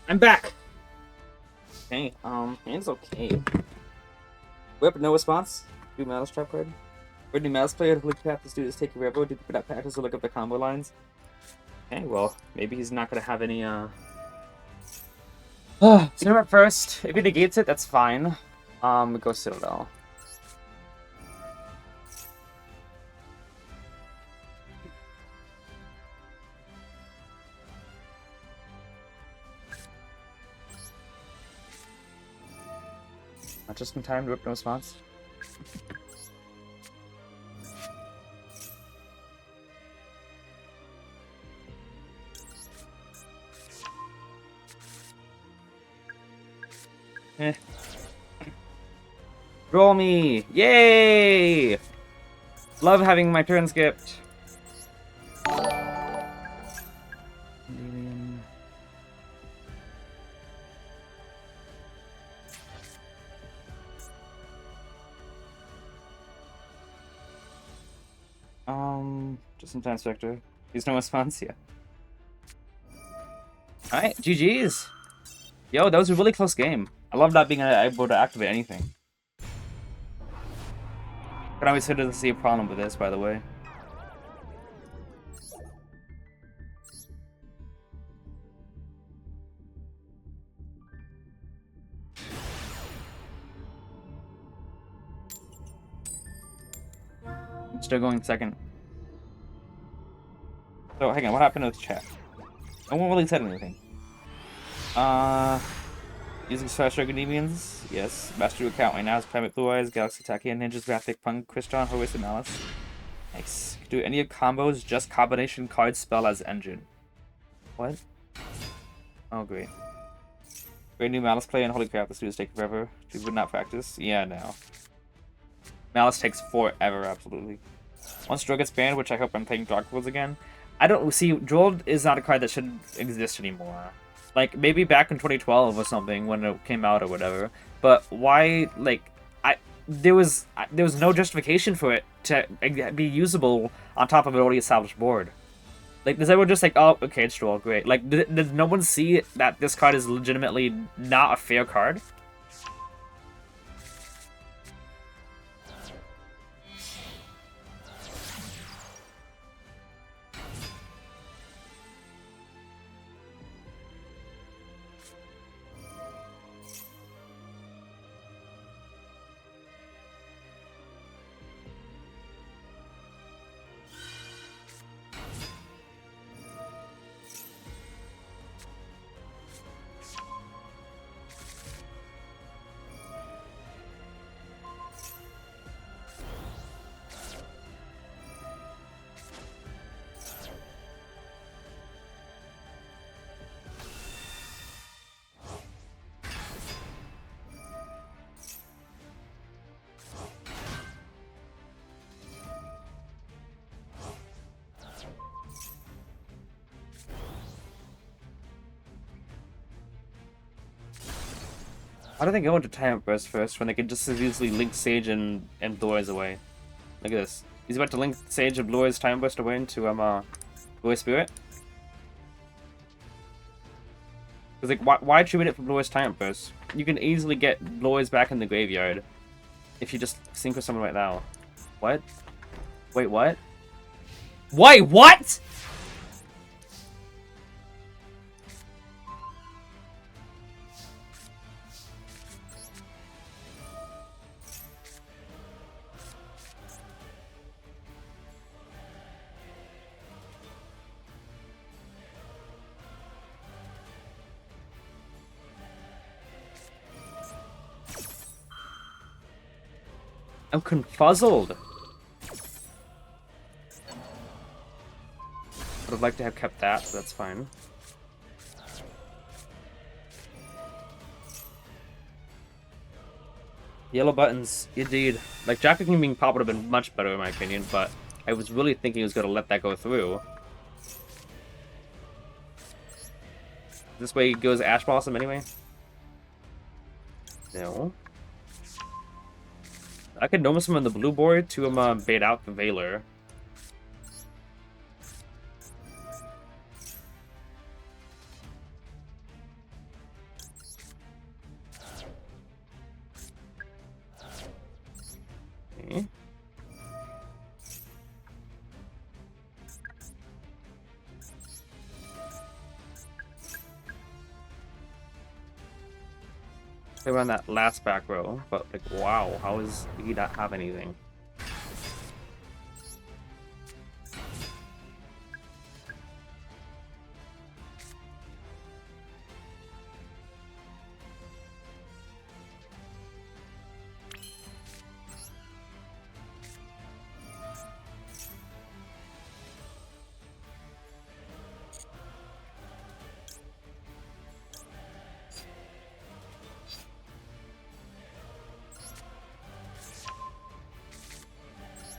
I'm back. Okay, hand's okay. Whip, no response. Do Mouse trap card. For new mouse player, look at this dude is taking forever. Do that practice to look up the combo lines. Okay, well, maybe he's not gonna have any so at first, if he negates it, that's fine. Go Citadel. Not just in time to rip no response. Eh. Roll me! Yay! Love having my turn skipped. Just in time, Spectre. He's no response, yeah. Alright, GG's! Yo, that was a really close game. I love not being able to activate anything. But I always doesn't see a problem with this, by the way. I'm still going second. So, hang on, what happened to the chat? No one really said anything. Using special Endymions? Yes. Master account right now is Climate Blue Eyes, Galaxy Taki, Ninjas, Graphic, Punk, Christian, Horus, and Malice. Nice. Do any of combos, just combination card spell as engine. What? Oh, great. Great new Malice play, and holy crap, this dude is taking forever. She would not practice. Yeah, no. Malice takes forever, absolutely. Once Duel gets banned, which I hope I'm playing Dark Worlds again. I don't see, Duel is not a card that should exist anymore. Like, maybe back in 2012 or something, when it came out or whatever. But why, like, there was no justification for it to be usable on top of an already established board. Like, does everyone just like, oh, okay, it's Duel, great. Like, did no one see that this card is legitimately not a fair card? Why do they go into Time Burst first when they can just as easily link Sage and Blue Eyes away? Look at this. He's about to link Sage and Blue Eyes Time Burst away into Blue Eyes Spirit. Because like, why tribute it for Blue Eyes Time Burst? You can easily get Blue Eyes back in the graveyard if you just sync with someone right now. What? Wait, what? Wait, what? I'm confuzzled. Would have liked to have kept that, so that's fine. Yellow buttons, indeed. Like, Jack King being popped would have been much better in my opinion, but I was really thinking he was going to let that go through. This way he goes Ash Blossom anyway? No. I could Nomos him on the blue board to bait out the Veiler. They were on that last back row, but like, wow, how is he not have anything?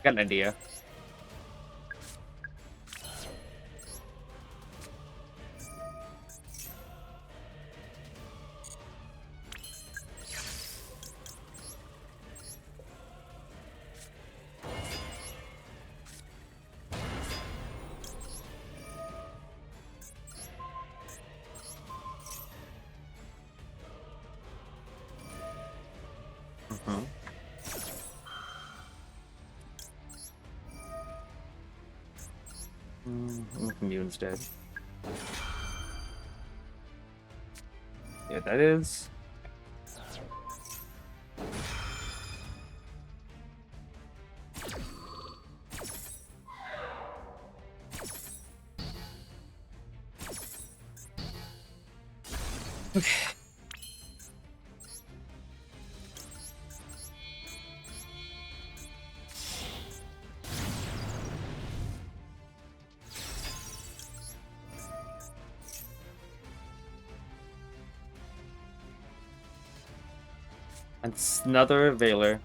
Got an idea. Mew's dead. Yeah, that is. Okay. It's another Veiler.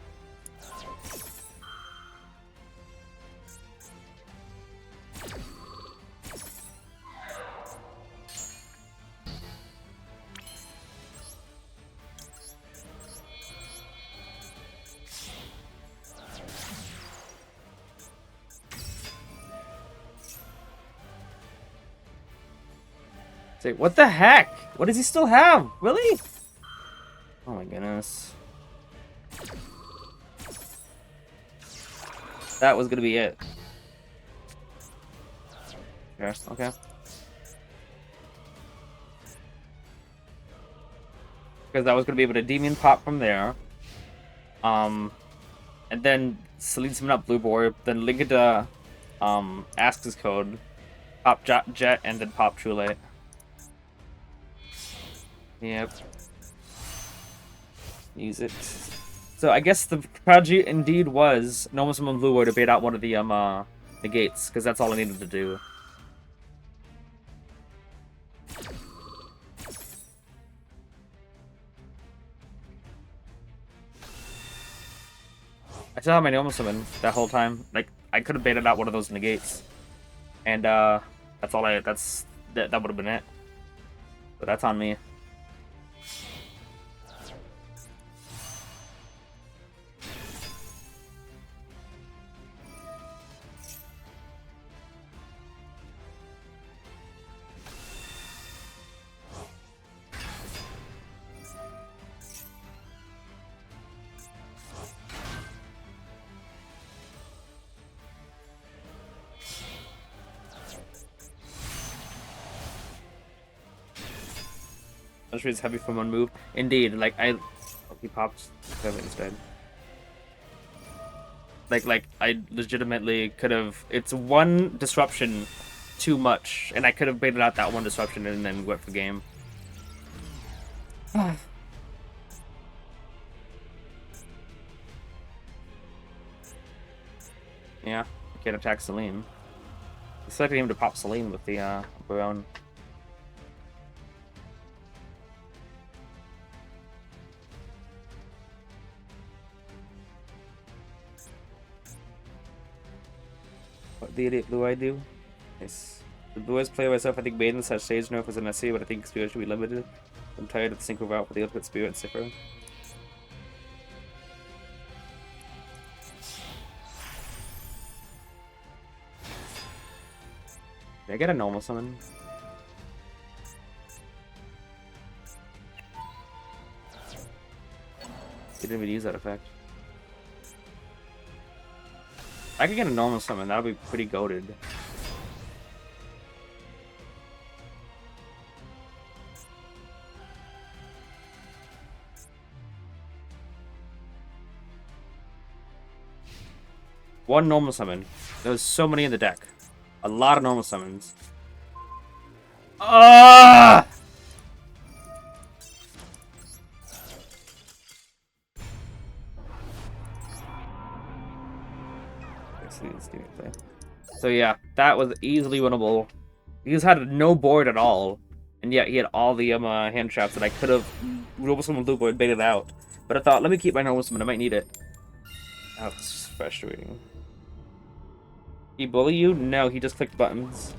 Say, what the heck? What does he still have? Really? Oh my goodness. That was gonna be it. Yes, okay. Because I was gonna be able to Endymion pop from there. And then Celine summon up Blue Boar, then link it to ask his code, pop Jet, and then pop True Light. Yep. Use it. So I guess the strategy indeed was normal summon Blue Boar to bait out one of the negates, because that's all I needed to do. I still have my normal summon that whole time. Like, I could have baited out one of those negates. And that's all that would have been it. But that's on me. That is heavy from one move. Indeed, like oh, he pops 7 instead. Like I legitimately could have. It's one disruption too much, and I could have baited out that one disruption and then went for game. Yeah, I can't attack Celine. Expecting him to pop Celine with the Baron. What the idiot blue I do? Nice. The blue eyes play myself, I think Maiden such stage nerf was unnecessary, but I think Spirit should be limited. I'm tired of the synchro route for the ultimate Spirit and Cipher. Did I get a normal summon? Didn't even use that effect. I could get a normal summon, that would be pretty goated. One normal summon. There's so many in the deck. A lot of normal summons. Ah! So yeah, that was easily winnable. He just had no board at all, and yet he had all the hand traps that I could have normal summon blue board baited out. But I thought, let me keep my normal summon. I might need it. Oh, this is frustrating. He bully you? No, he just clicked buttons.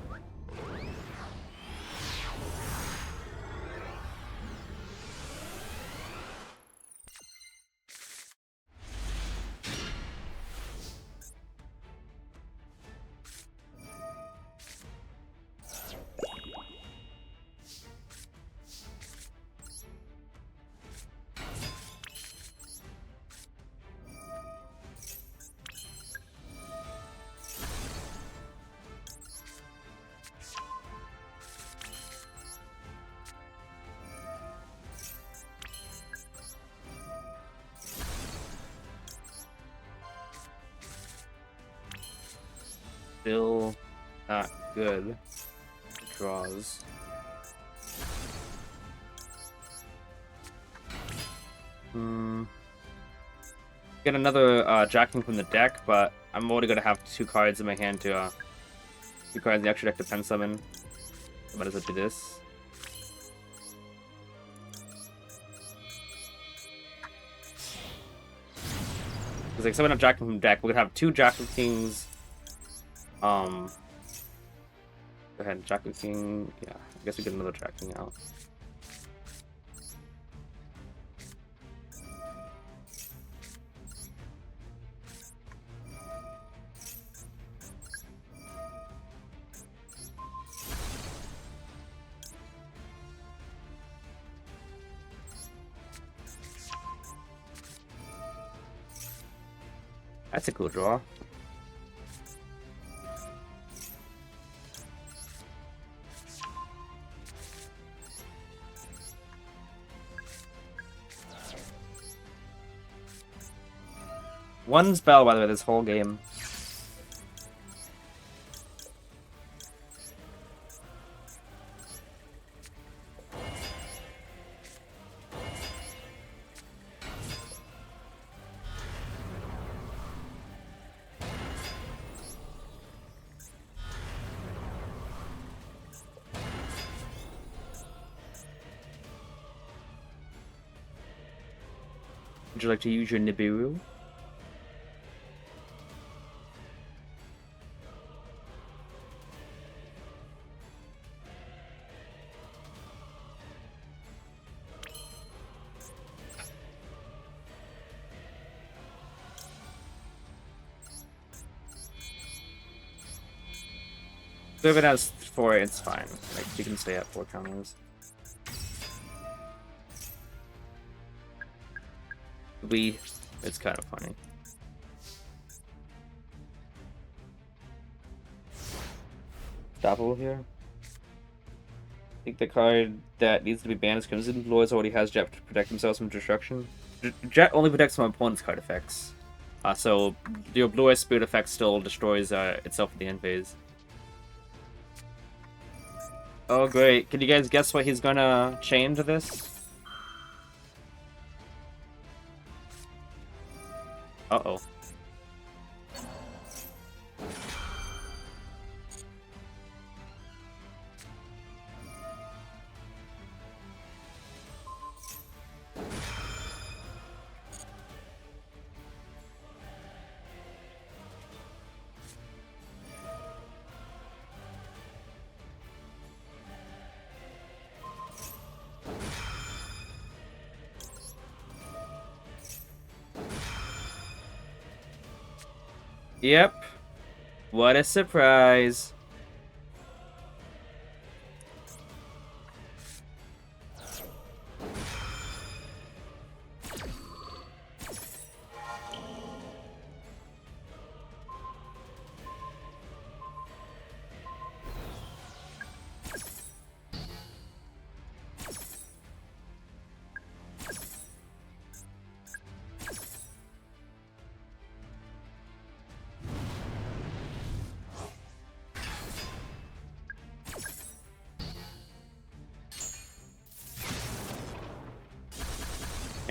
Still not good. Draws. Get another jacking from the deck, but I'm only gonna have 2 cards in my hand to 2 cards in the extra deck to pen summon. I might as well do this. Because like someone jacking from deck, we're gonna have 2 Jacking Kings. Go ahead, Jacking King. Yeah, I guess we get another Jacking out. That's a cool draw. One spell, by the way, this whole game. Would you like to use your Nibiru? So if it has 4, it's fine. Like, you can stay at 4 counters. It's kind of funny. Stoppable here. I think the card that needs to be banned is Crimson. Lois already has Jet to protect themselves from destruction. Jet only protects from opponent's card effects. So your Blue Eye Spirit effect still destroys itself in the end phase. Oh great, can you guys guess what he's gonna chain to this? Uh-oh. Yep. What a surprise.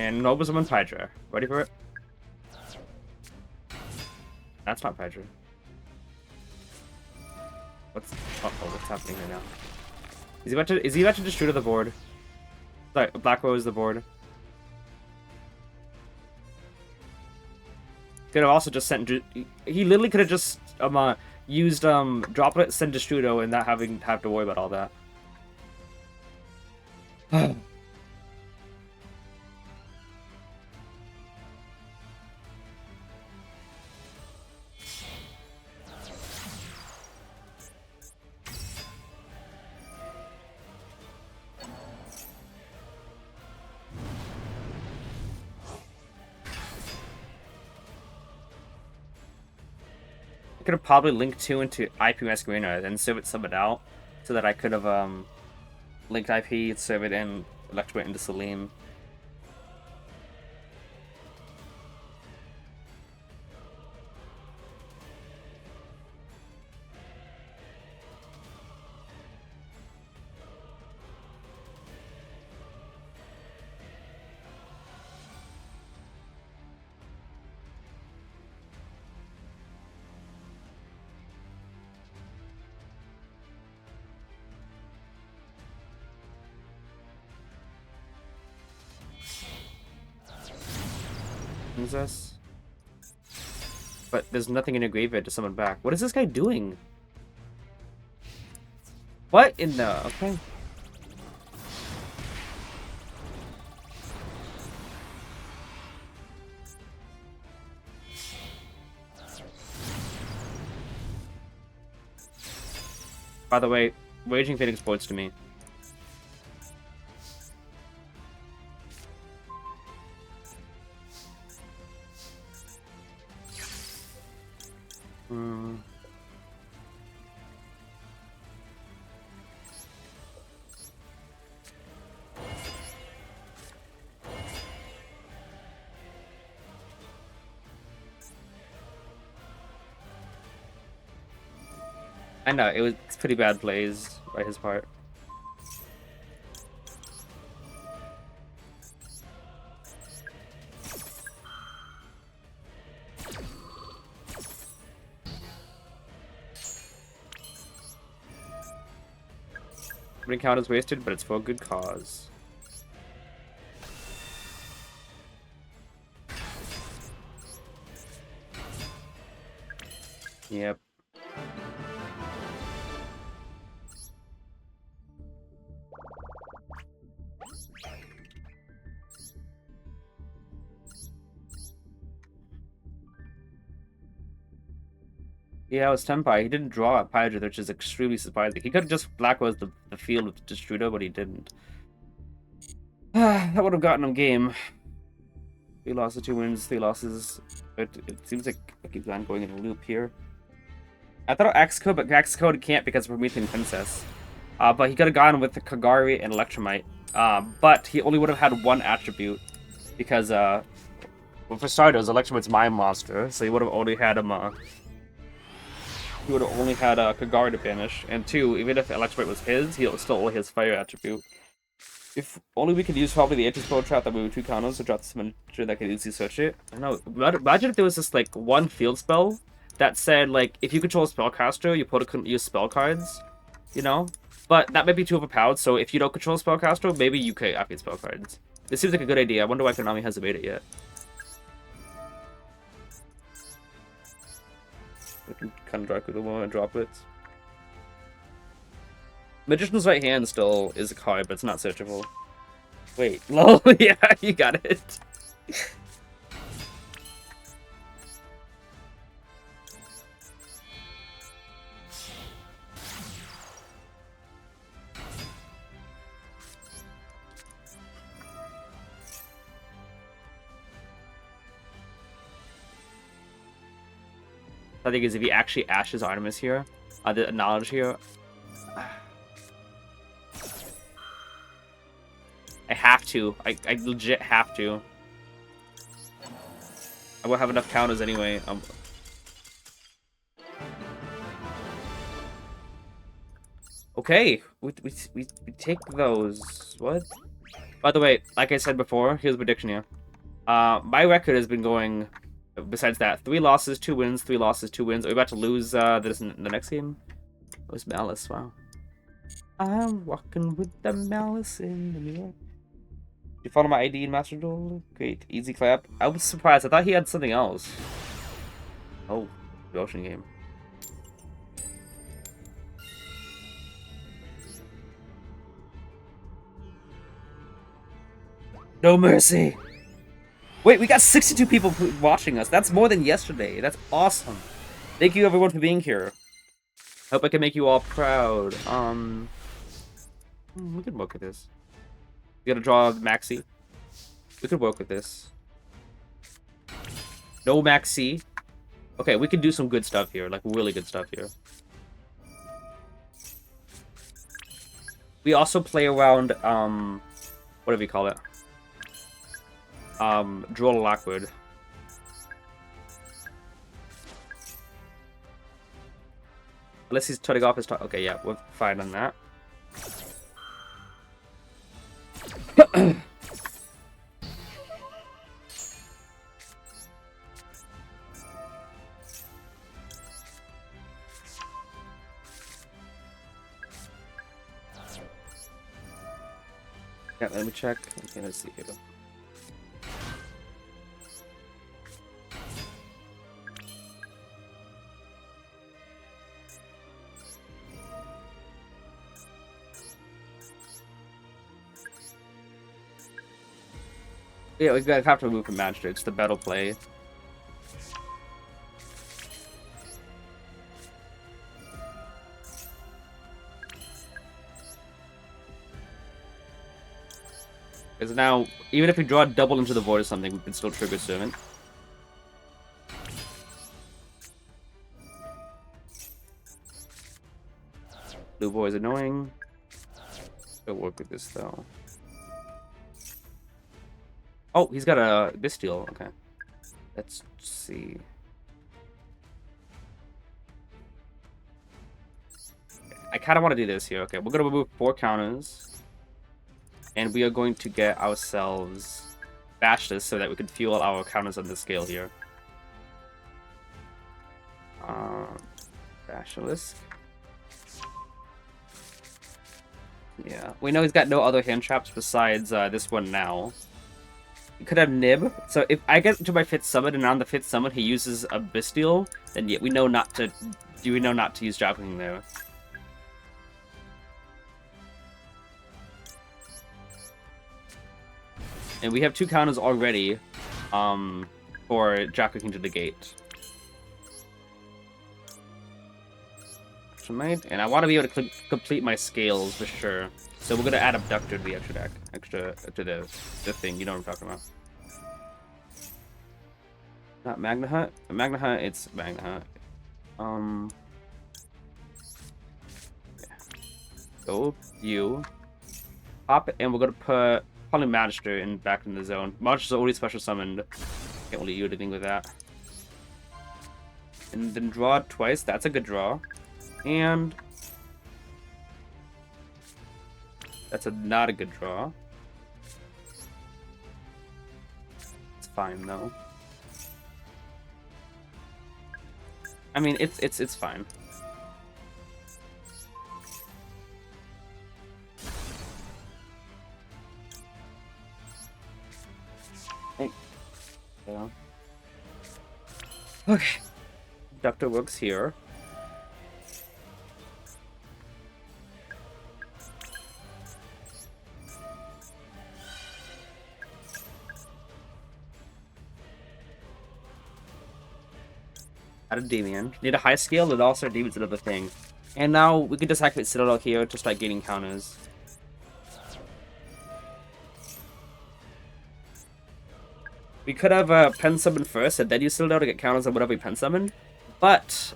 And Noble Summon Hydra. Ready for it? That's not Hydra. What's what's happening right now? Is he about to destroy the board? Sorry, Black Rose the board. Could have also just sent. He literally could have just used Droplet, send Destrudo, and not have to worry about all that. I could have probably linked 2 into IP Masquerena and serve it summoned out, so that I could have linked IP, serve it, and electrate into Celine. Us. But there's nothing in your graveyard to summon back. What is this guy doing? What in the... Okay. By the way, Raging Phoenix points to me. I know, it's pretty bad plays by his part. Ring count is wasted, but it's for a good cause. Yep. Yeah, it was Tenpai. He didn't draw a Hydra, which is extremely surprising. He could have just Black Rose the field with Destrudo, but he didn't. That would have gotten him game. 3 losses, 2 wins, 3 losses. It seems like I keep on going in a loop here. I thought X code, but X code can't because of Promethean Princess. But he could have gone with the Kagari and Electromite. But he only would have had 1 attribute because, well, for starters, Electromite's Mind Monster, so he would have only had him. He would have only had Kagari to banish, and 2, even if Electromite was his, he still only has Fire attribute. If only we could use probably the anti-spell trap that we would 2 counters to drop summon that could easily search it. I don't know. Imagine if there was just like 1 field spell that said like if you control a spellcaster, you couldn't use spell cards, you know. But that might be too overpowered. So if you don't control a spellcaster, maybe you could activate spell cards. This seems like a good idea. I wonder why Konami hasn't made it yet. I can kind of drop the one and drop it. Magician's Right Hand still is a card, but it's not searchable. Wait, lol, yeah, you got it. I think is if he actually ashes Artemis here, the knowledge here. I have to. I legit have to. I won't have enough counters anyway. Okay, we take those. What? By the way, like I said before, here's a prediction here. My record has been going, besides that, 3 losses, 2 wins, 3 losses, 2 wins. Are we about to lose this in the next game? It was Malice, wow. I'm walking with the Malice in the mirror. You follow my ID in Master Duel? Great, easy clap. I was surprised, I thought he had something else. Oh, the ocean game. No mercy! Wait, we got 62 people watching us. That's more than yesterday. That's awesome. Thank you everyone for being here. Hope I can make you all proud. We could work with this. We gotta draw Maxi. We could work with this. No Maxi. Okay, we can do some good stuff here. Like, really good stuff here. We also play around, what do we call it? Duel Lockwood. Unless he's turning off his talk. Okay, yeah, we're fine on that. Yeah, let me check. Okay, let's see here. Yeah, we have to remove from Magic. It's the battle play. Because now, even if we draw a double into the void or something, we can still trigger Servant. Blue boy is annoying. Don't work with this though. Oh, he's got a Bestial. Okay. Let's see. I kind of want to do this here. Okay, we're going to remove 4 counters. And we are going to get ourselves Bashless so that we can fuel our counters on the scale here. Bashless. Yeah, we know he's got no other hand traps besides this one now. He could have Nib. So if I get to my 5th summon and on the 5th summon he uses a Bestial, then yeah, we know not to use Jockling there. And we have 2 counters already for Jockling to the gate. And I want to be able to complete my scales for sure. So we're gonna add Abductor to the extra deck, to the thing. You know what I'm talking about. Not Magna Hut. Magna Hut. It's Magna Hut. Yeah. Go you. Pop it, and we're gonna put probably Magister in back in the zone. Magister's already special summoned. Can't really do anything with that. And then draw twice. That's a good draw. And that's not a good draw. It's fine though. I mean, it's fine. Hey. Yeah. Okay. Doctor works here. Out of Endymion. Need a high scale, and also Demon's another thing. And now we can just activate Citadel here to start gaining counters. We could have pen summon first and then use Citadel to get counters on whatever we pen summon. But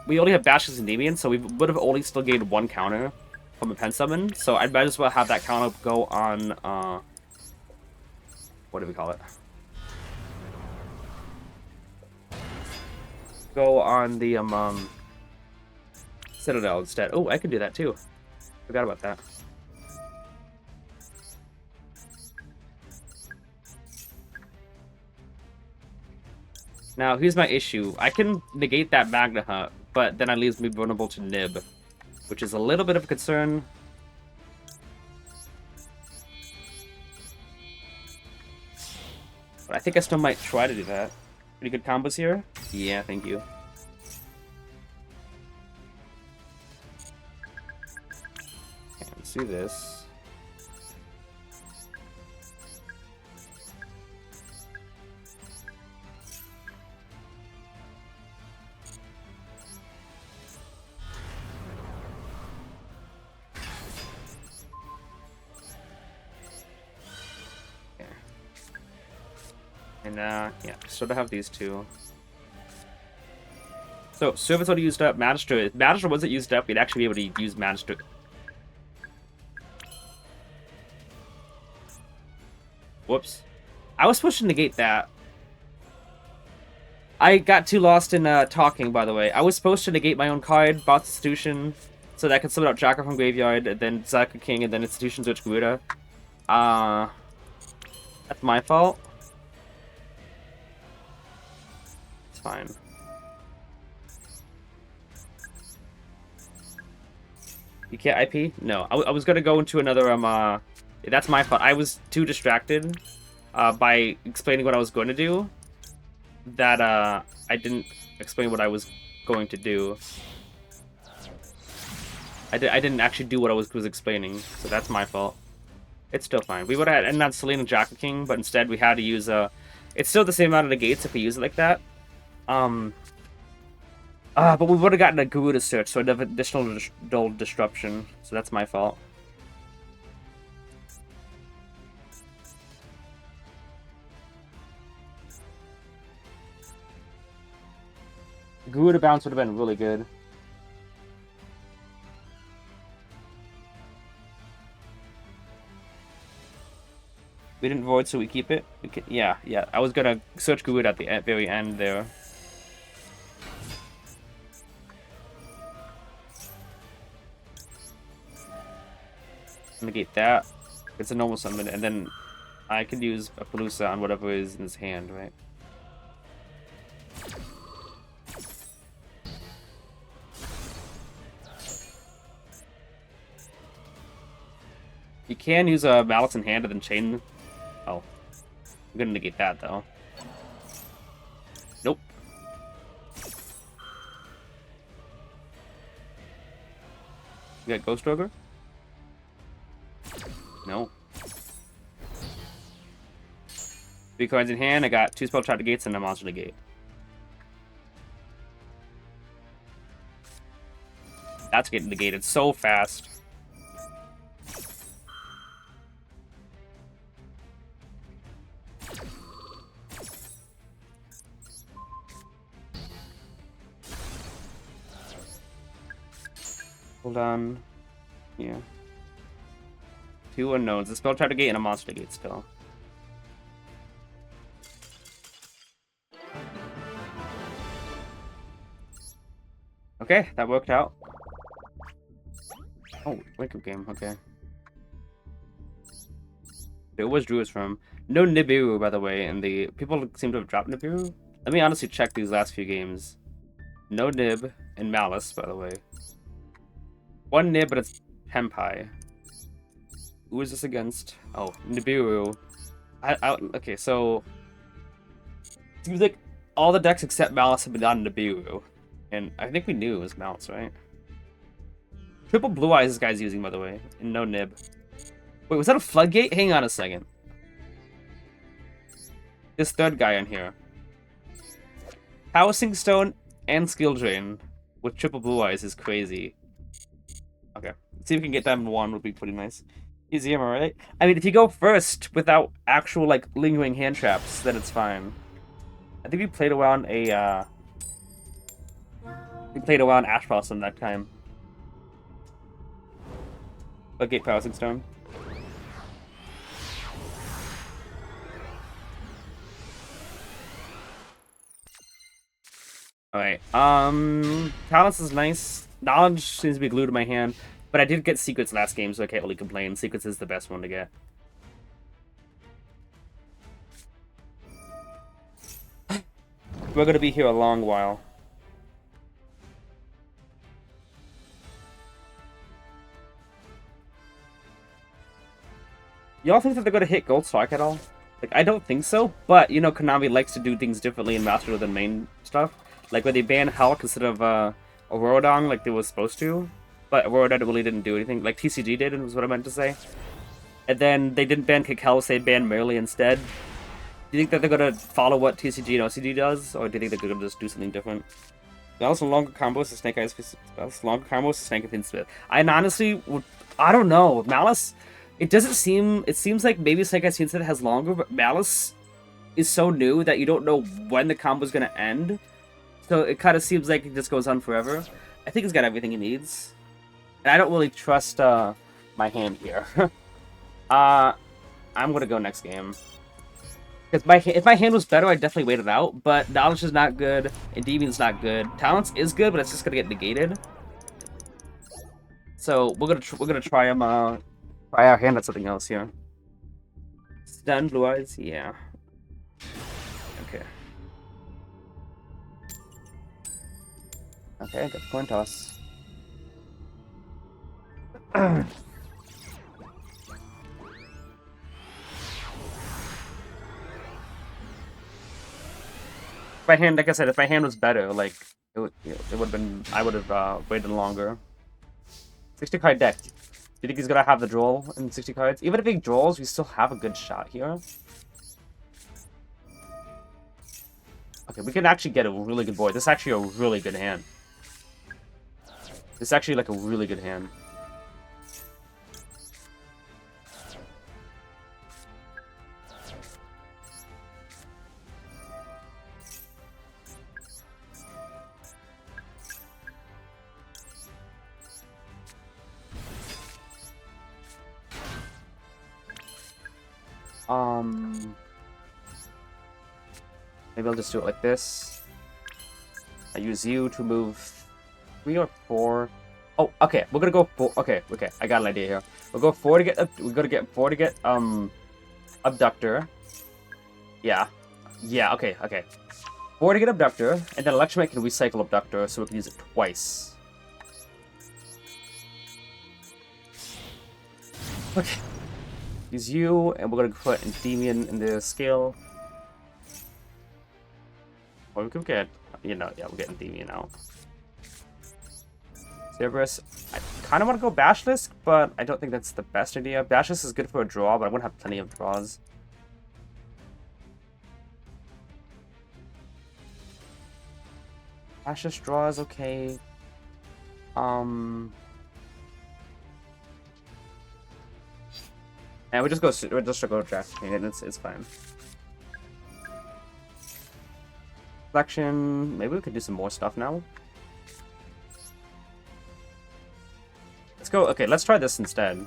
we only have Bashes and Endymion, so we would have only still gained 1 counter from a pen summon. So I'd might as well have that counter go on what do we call it? Go on the Citadel instead. Oh, I can do that too. Forgot about that. Now, here's my issue. I can negate that Magna Hut, but then it leaves me vulnerable to Nib, which is a little bit of a concern. But I think I still might try to do that. Pretty good combos here? Yeah, thank you. Okay, let's do this. And, yeah, sort of have these two. So, Service already used up. Magister. If Magister wasn't used up, we'd actually be able to use Magister. Whoops. I was supposed to negate that. I got too lost in talking, by the way. I was supposed to negate my own card, Boss Institution, so that I could summon out Jacker from Graveyard, and then Zaka King, and then Institution switch Garuda. That's my fault. It's fine. You can't IP? No. I was gonna go into another, that's my fault. I was too distracted, by explaining what I was going to do, that, I didn't explain what I was going to do. I didn't actually do what I was explaining, so that's my fault. It's still fine. We would have ended on Selene and Jacker King, but instead we had to use, it's still the same amount of negates if we use it like that. But we would have gotten a Garuda search, so I'd have additional dull disruption, so that's my fault. Garuda bounce would have been really good. We didn't void, so we keep it? Yeah. I was gonna search Garuda at the very end there. Negate that. It's a normal summon, and then I could use a Palooza on whatever is in his hand, right? You can use a Malice in hand and then chain. Oh. I'm gonna negate that, though. Nope. You got Ghost Ogre? No. 3 cards in hand, I got 2 spell trap negates and a monster negate. That's getting negated so fast. Hold on. Yeah. 2 unknowns. A spell trap negate and a monster negate still. Okay, that worked out. Oh, wake up game, okay. It was Druid's from. No Nibiru, by the way, and the people seem to have dropped Nibiru. Let me honestly check these last few games. No Nib and Malice, by the way. 1 Nib, but it's Tenpai. Who is this against? Oh, Nibiru. Okay, so seems like all the decks except Malice have been on Nibiru, and I think we knew it was Malice, right? Triple Blue Eyes this guy's using, by the way, and no Nib. Wait, was that a Floodgate? Hang on a second. This third guy in here. Housing Stone and Skill Drain with Triple Blue Eyes is crazy. Okay, let's see if we can get that in 1 would be pretty nice. Easy, am I right? I mean, if you go first without actual, like, lingering hand traps, then it's fine. I think we played around a, we played around Ash Blossom that time. Floodgate Housing Stone. Alright, Talents is nice. Knowledge seems to be glued to my hand. But I did get Secrets last game, so I can't really complain. Secrets is the best one to get. We're gonna be here a long while. Y'all think that they're gonna hit Gold Strike at all? Like, I don't think so, but, you know, Konami likes to do things differently in Master than main stuff. Like, when they ban Hulk instead of, Auroradon like they were supposed to. But Auroradon really didn't do anything. Like, TCG did, is what I meant to say. And then they didn't ban Kikels, they banned Merely instead. Do you think that they're gonna follow what TCG and OCG does? Or do you think they're gonna just do something different? Also, longer combos to Snake Eyes, longer combos to Snake and Smith. I honestly would, I don't know. Malice, it doesn't seem, it seems like maybe Snake Eyes Smith has longer, but Malice is so new that you don't know when the combo's gonna end. So it kind of seems like it just goes on forever. I think he's got everything he needs. And I don't really trust my hand here. I'm gonna go next game. Because if my hand was better, I'd definitely wait it out. But Knowledge is not good, Endymion's not good. Talents is good, but it's just gonna get negated. So we're gonna try him. Try our hand at something else here. Stun, Blue Eyes, yeah. Okay. Okay, good coin toss. If my hand, like I said, if my hand was better, like it would have been. I would have waited longer. 60 card deck. Do you think he's gonna have the draw in 60 cards? Even if he draws, we still have a good shot here. Okay, we can actually get a really good board. This is actually a really good hand. This is actually like a really good hand. Maybe I'll just do it like this. I use you to move 3 or 4. Oh, okay. We're gonna go 4. Okay. I got an idea here. We'll go 4 to get. We're gonna get 4 to get Abductor. Yeah. Okay. 4 to get Abductor, and then Electromagnet can recycle Abductor, so we can use it twice. Okay. Use you, and we're gonna put Endymion in the scale. Or we could get, you know, yeah, we'll get Endymion out. Cerberus, I kind of want to go Basilisk, but I don't think that's the best idea. Basilisk is good for a draw, but I wouldn't have plenty of draws. Basilisk draw is okay. And we just go draft and it's fine. Reflection. Maybe we could do some more stuff now. Let's go. Okay, let's try this instead.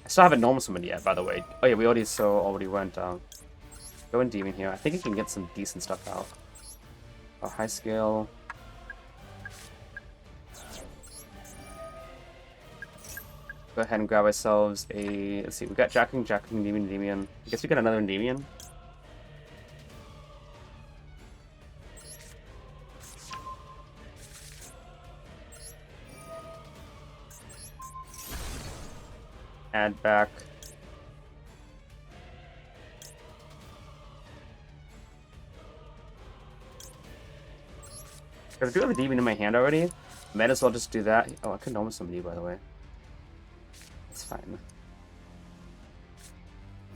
I still haven't normal summoned yet, by the way. Oh yeah, we already went. Go in Demon here. I think we can get some decent stuff out. A high scale. Go ahead and grab ourselves a. Let's see, we got Jacking, Endymion. I guess we got another Endymion. Add back. Because I do have a demon in my hand already. Might as well just do that. Oh, I could normal summon you, by the way. It's fine.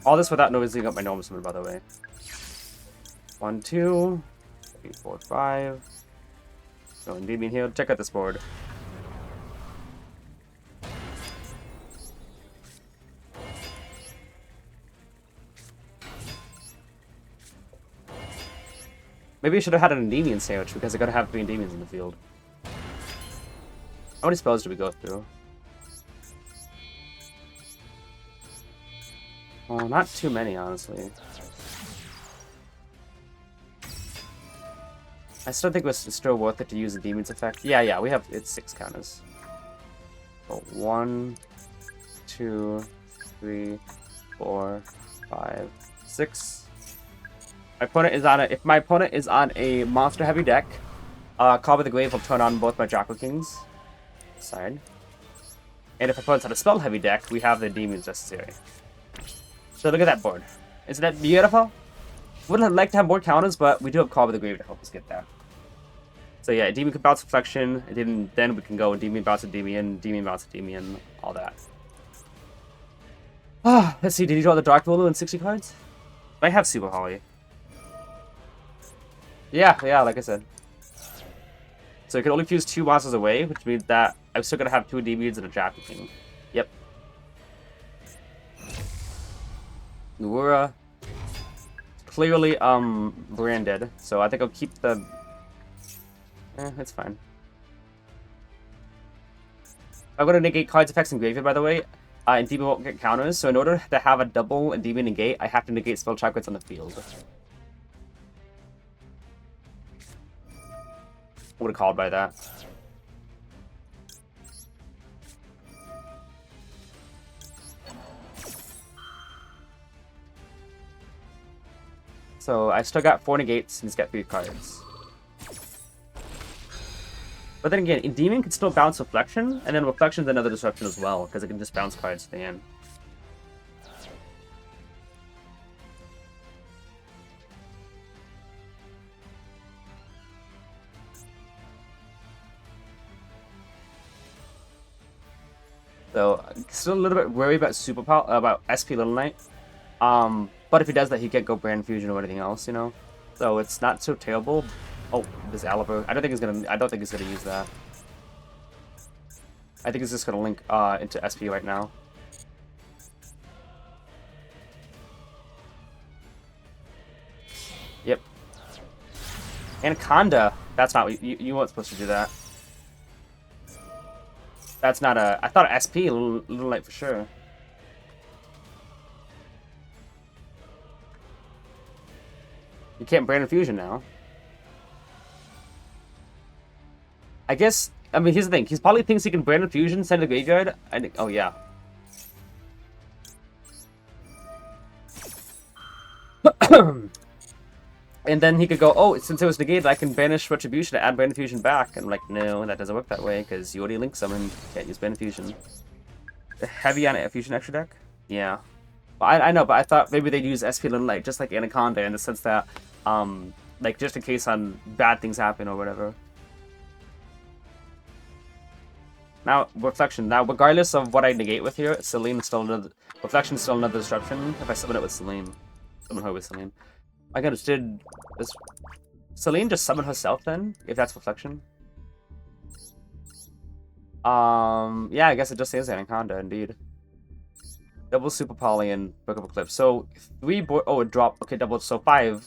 All this without noticing up my normal summon, by the way. 1, 2, 3, 4, 5. So Endymion here. Check out this board. Maybe I should have had an Endymion sandwich because I gotta have 3 Endymions in the field. How many spells do we go through? Oh, not too many, honestly. I still think it's still worth it to use the Demon's effect. Yeah, we have, it's 6 counters. So 1, 2, 3, 4, 5, 6. My opponent is on a, if my opponent is on a monster heavy deck, Call of the Grave will turn on both my Draco Kings. Side. And if my opponent's on a spell heavy deck, we have the Endymions necessary. So look at that board. Isn't that beautiful? Wouldn't like to have more counters, but we do have Call of the Grave to help us get there. So yeah, Endymion can bounce Reflection, and then we can go Endymion bounce Endymion, Endymion bounce Endymion, all that. Ah, let's see, did you draw the Dark Volu in 60 cards? I have Super Holly. Yeah, like I said. So you can only fuse 2 monsters away, which means that I'm still gonna have 2 Endymions and a Draco King. Yep. Nuura. Clearly, branded, so I think I'll keep the... it's fine. I'm gonna negate cards, effects, and graveyard, by the way. Endymion won't get counters, so in order to have a double Endymion negate, I have to negate spell checklist on the field. What would have called by that? So I still got 4 negates and he's got 3 cards. But then again, Endymion can still bounce Reflection, and then Reflection's another disruption as well, because it can just bounce cards at the end. So still a little bit worried about about SP Little Knight. But if he does that, he can't go Brand Fusion or anything else, you know. So it's not so terrible. Oh, this Aliber. I don't think he's gonna use that. I think he's just gonna link into SP right now. Yep. Anaconda. That's not you weren't supposed to do that. That's not a... I thought SP, Little Knight for sure. You can't Brand Fusion now. I guess... I mean, here's the thing. He probably thinks he can Brand Fusion, send a graveyard. I think... Oh, yeah. And then he could go, oh, since it was negated, I can banish Retribution to add Brand Fusion back. And I'm like, no, that doesn't work that way, because you already linked someone, you can't use Brand Fusion. Heavy on a Fusion extra deck? Yeah. But I know, but I thought maybe they'd use SP Little Knight, just like Anaconda, in the sense that, like, just in case on bad things happen or whatever. Now, Reflection. Now, regardless of what I negate with here, Selene is still another... Reflection is still another disruption if I summon it with Selene. Summon her with Selene. I gotta did this. Selene just summon herself then, if that's Reflection. Yeah, I guess it just says Anaconda indeed. Double Super Poly and Book of Eclipse. So 3 board. Oh, it dropped. Okay, double. So 5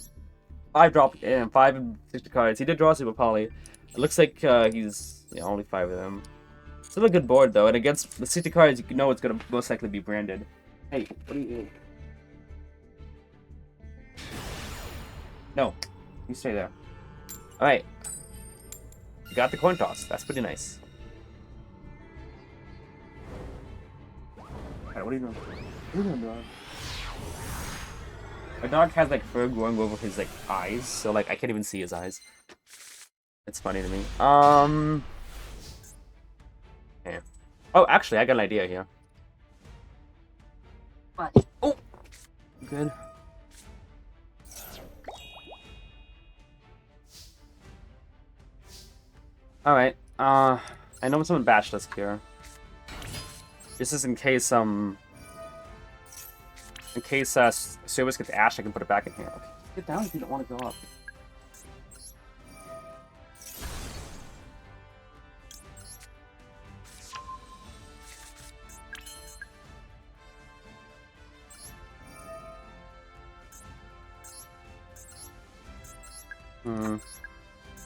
dropped in 5 and 60 cards. He did draw Super Poly. It looks like he's only 5 of them. Still a good board though, and against the 60 cards, you know it's gonna most likely be branded. Hey, what do you mean? No, you stay there. Alright. You got the coin toss. That's pretty nice. Alright, what are you doing? What are you doing, dog? My dog has like fur growing over his like eyes, so like I can't even see his eyes. It's funny to me. Yeah. Oh, actually, I got an idea here. What? Oh! Good. Alright, I know someone bashed us here. This is in case, Service gets Ash, I can put it back in here. Okay, get down if you don't want to go up.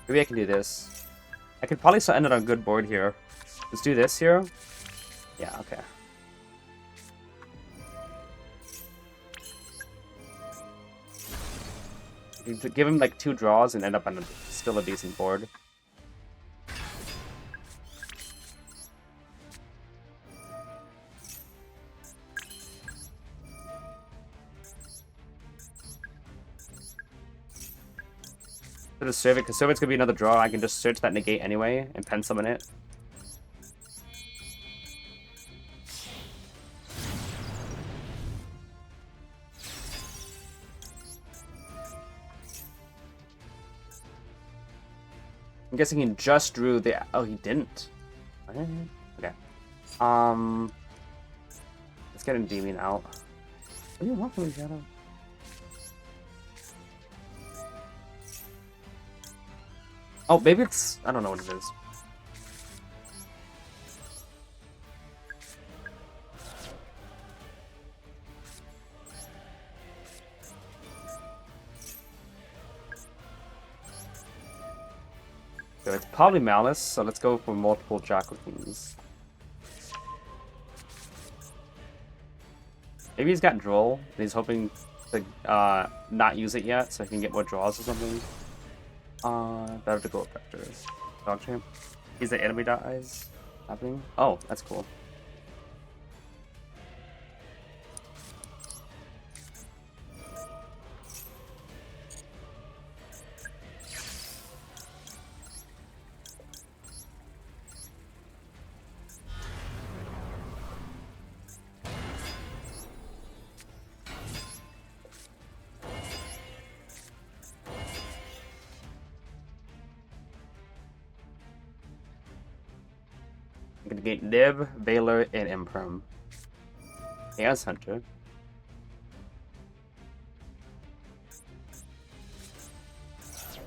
Maybe I can do this. I could probably still end it on a good board here. Let's do this here. Yeah, okay. You could give him like 2 draws and end up on still a decent board. To just serve it, because serve it's gonna be another draw. I can just search that negate anyway and pen summon it. I'm guessing he just drew the. Oh, he didn't. Okay. Let's get Endymion out. What do you want from me, Shadow? Oh, maybe it's... I don't know what it is. So it's probably Malice, so let's go for multiple Jackal Kings. Maybe he's got Duel, and he's hoping to not use it yet, so he can get more draws or something. Better to go with Vectors. Dog Champ. He's the enemy dies happening. Oh, that's cool. I'm gonna get Nib, Valor, and Imperm. Chaos Hunter.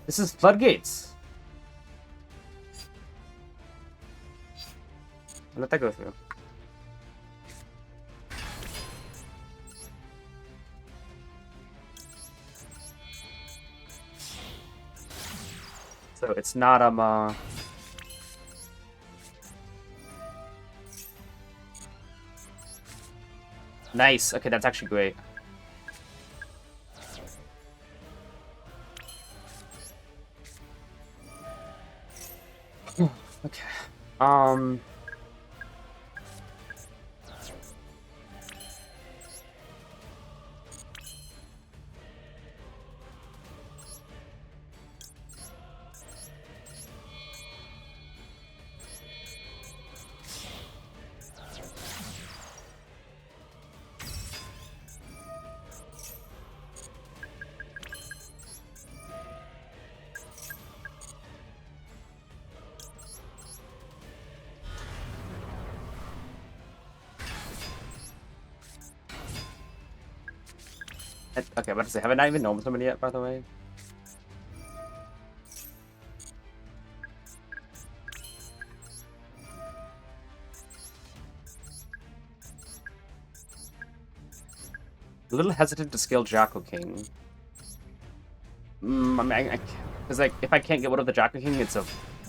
This is Floodgates. I'll let that go through. So it's not Nice. Okay, that's actually great. Okay. Okay, I'm about to say, have I not even known somebody yet, by the way? A little hesitant to scale Jackal King. I mean, because like, if I can't get rid of the Jackal King, it's a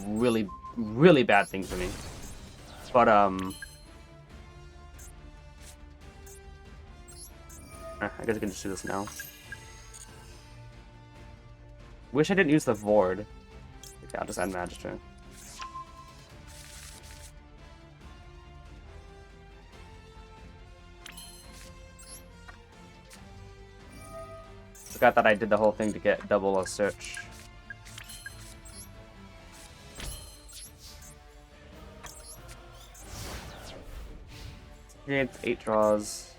really, really bad thing for me. But I guess I can just do this now. Wish I didn't use the Vord. Okay, I'll just add Magister. Forgot that I did the whole thing to get double a search. It's 8 draws.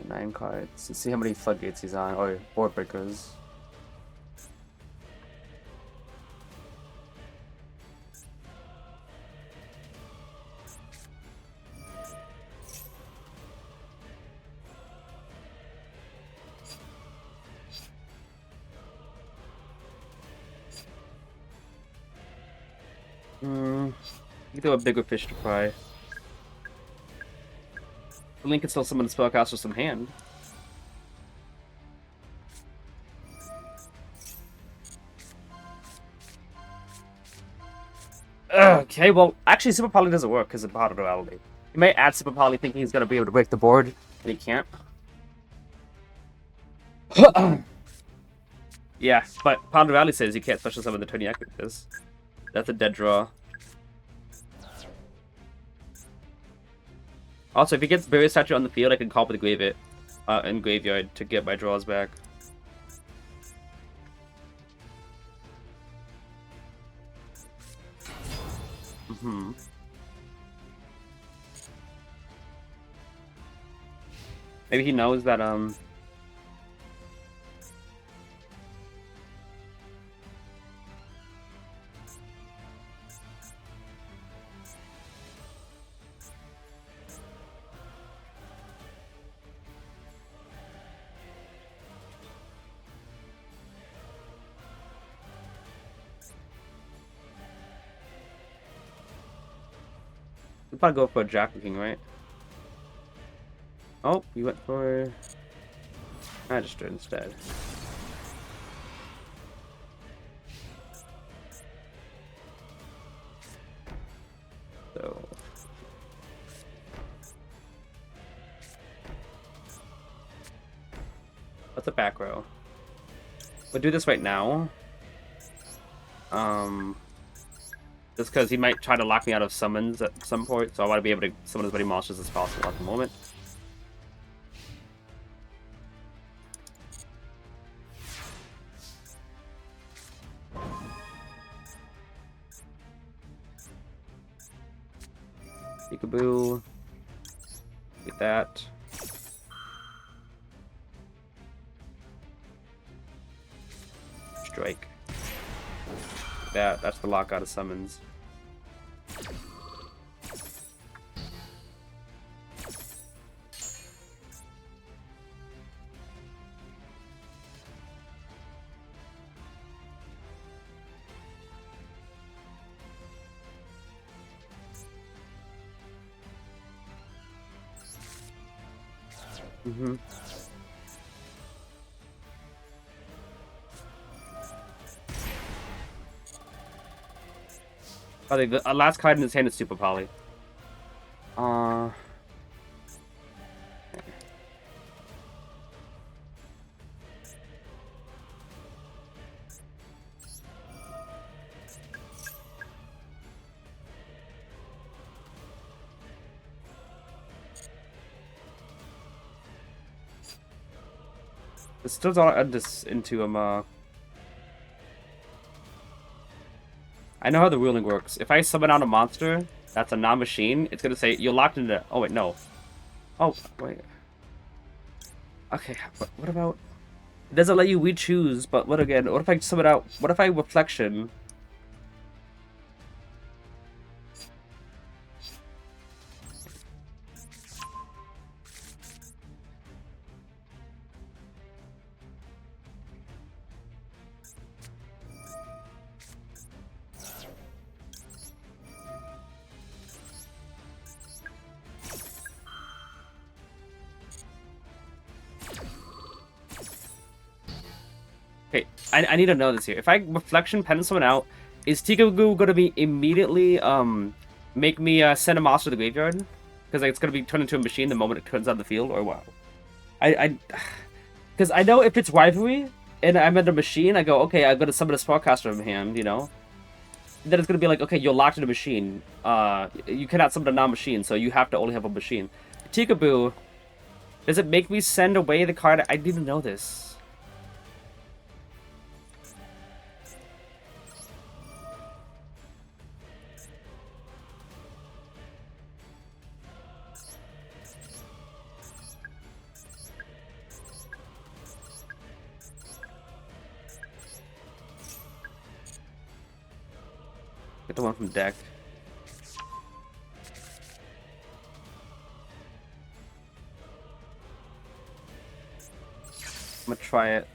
9 cards. Let's see how many floodgates he's on. Oh, board breakers. You throw a bigger fish to fry. Link can still summon the spellcaster some hand. Okay, well, actually, Super Poly doesn't work because of Power Duality. You may add Super Poly thinking he's going to be able to break the board, and he can't. Yeah, but Power Duality says you can't special summon the turn you activate this. That's a dead draw. Also, if he gets Burial Statue on the field, I can call up the Graveyard to get my draws back. Hmm. Maybe he knows that we'll probably go for a Jack King, right? Oh, you went for Magister instead. So what's a back row? We'll do this right now. Just because he might try to lock me out of summons at some point, so I want to be able to summon as many monsters as possible at the moment. Peekaboo. Get that. Strike. That's the lockout of summons. Mm-hmm. I think the last card in his hand is Super Poly. This still don't add this into him. I know how the ruling works. If I summon out a monster that's a non-machine, it's gonna say you're locked into. Oh wait, no. Oh wait. Okay, but what about? It doesn't let you re-choose. But what again? What if I summon out? What if I reflection? Okay, I need to know this here. If I reflection pen someone out, is Tikagoo gonna be immediately make me send a monster to the graveyard? Because like, it's gonna be turned into a machine the moment it turns on the field, or what? Because I know if it's rivalry and I'm at a machine, I go, okay, I'm gonna summon a spellcaster from hand, you know. Then it's gonna be like, okay, you're locked in a machine. You cannot summon a non-machine, so you have to only have a machine. Tikaboo, does it make me send away the card? I didn't know this. Get the one from deck. I'm gonna try it.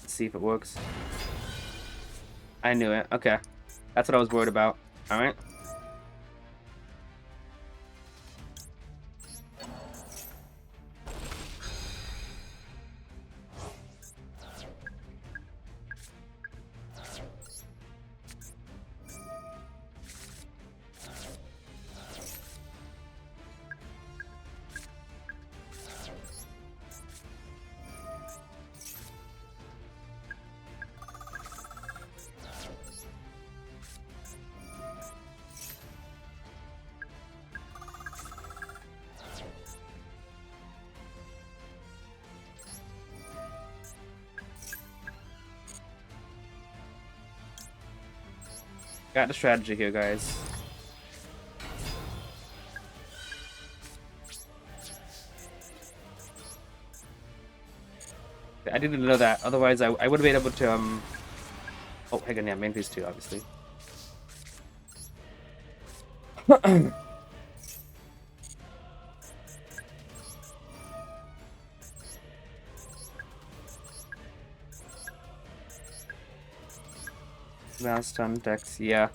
Let's see if it works. I knew it. Okay. That's what I was worried about. Alright. Got the strategy here, guys. I didn't know that. Otherwise, I would have been able to, Oh, hang on, yeah, main phase 2, obviously. Mouse stun decks, yeah.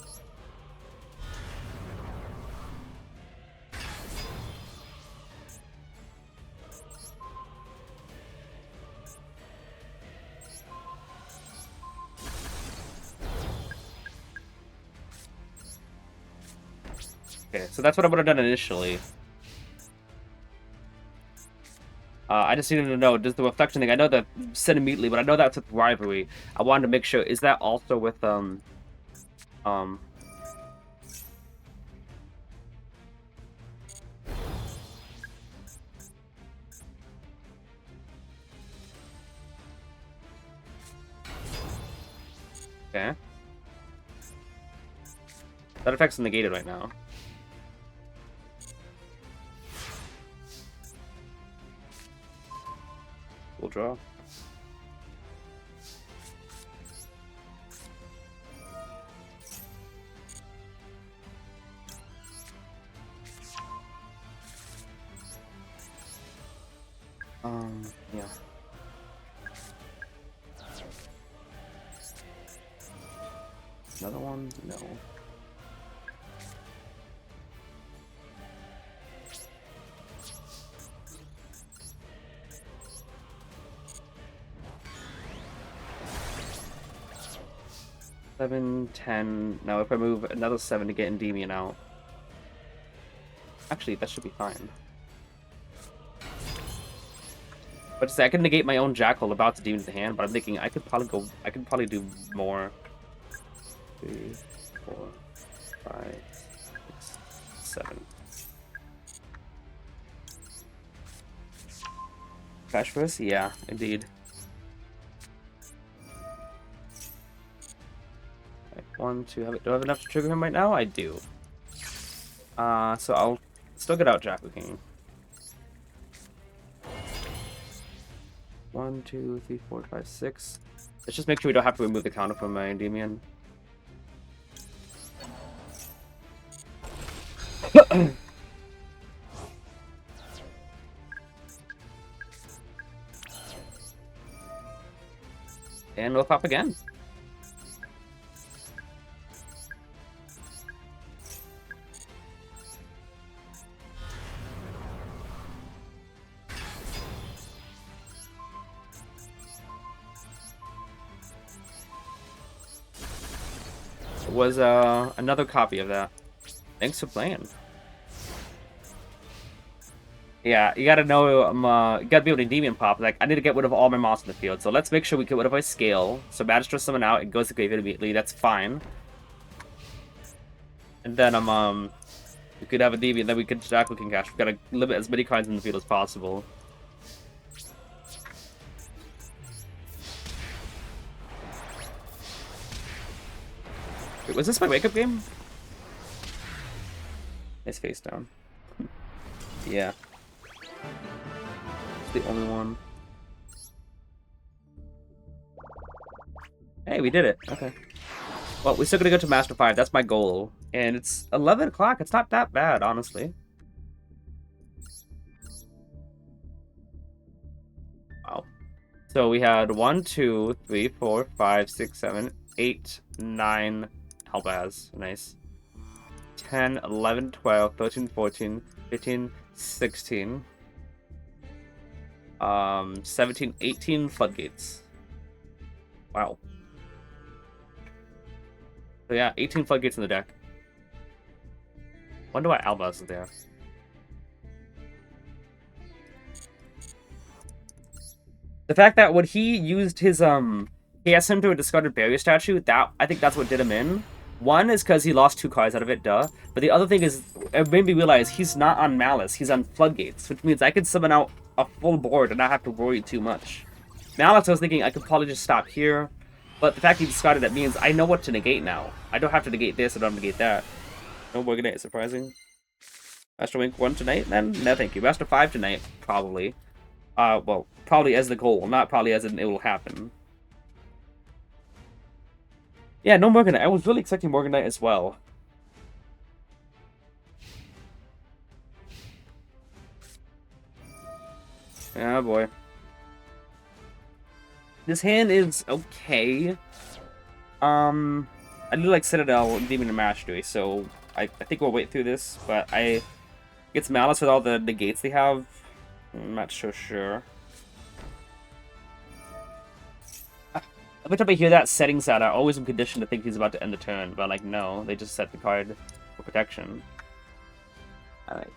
Okay, so that's what I would have done initially. I just needed to know, does the reflection thing, I know that said immediately, but I know that's with rivalry. I wanted to make sure, is that also with, Okay. That effect's negated right now. We'll draw. Yeah. Another one? No. Seven, 10. Now if I move another 7 to get Endymion out. Actually, that should be fine. But I can negate my own Jackal about to Demon to the hand, but I'm thinking I could probably do more. 3, 4, 5, 6, 7. Crash first? Yeah, indeed. Right, 1, 2. Do I have enough to trigger him right now? I do. So I'll still get out Jackal King. 1, 2, 3, 4, 5, 6. Let's just make sure we don't have to remove the counter from my Endymion. And we'll pop again. Was another copy of that. Thanks for playing. Yeah, you gotta know, you gotta be able to Endymion pop. Like, I need to get rid of all my monsters in the field. So let's make sure we get rid of our scale. So Magistrate summon out, it goes to graveyard immediately. That's fine. And then we could have a Endymion, then we could Jackal King Cash. We gotta limit as many cards in the field as possible. Wait, was this my wake-up game? It's face down. Yeah. It's the only one. Hey, we did it. Okay. Well, we're still gonna go to Master 5. That's my goal. And it's 11 o'clock. It's not that bad, honestly. Wow. So we had 1, 2, 3, 4, 5, 6, 7, 8, 9 Helbaz. Nice. 10, 11, 12, 13, 14, 15, 16. 17, 18 floodgates. Wow. So yeah, 18 floodgates in the deck. Wonder why Albaz is there. The fact that when he used his he asked him to a discarded barrier statue, that I think that's what did him in. One is because he lost 2 cards out of it, duh. But the other thing is, it made me realize he's not on Malice, he's on Floodgates, which means I could summon out a full board and not have to worry too much. Malice, I was thinking I could probably just stop here, But the fact he discarded that means I know what to negate now. I don't have to negate this, I don't have to negate that. No Morganite is surprising. Master Wink 1 tonight, then? No, thank you. Master 5 tonight, probably. Well, probably as the goal, not probably as in it will happen. Yeah, no Morganite. I was really expecting Morganite as well. Oh boy. This hand is okay. I do like Citadel, Demon, and Mastery, so I think we'll wait through this, but gets Malice with all the negates they have. I'm not so sure. Every time I hear that setting sound, I always am conditioned to think he's about to end the turn, but like, no, they just set the card for protection. Alright.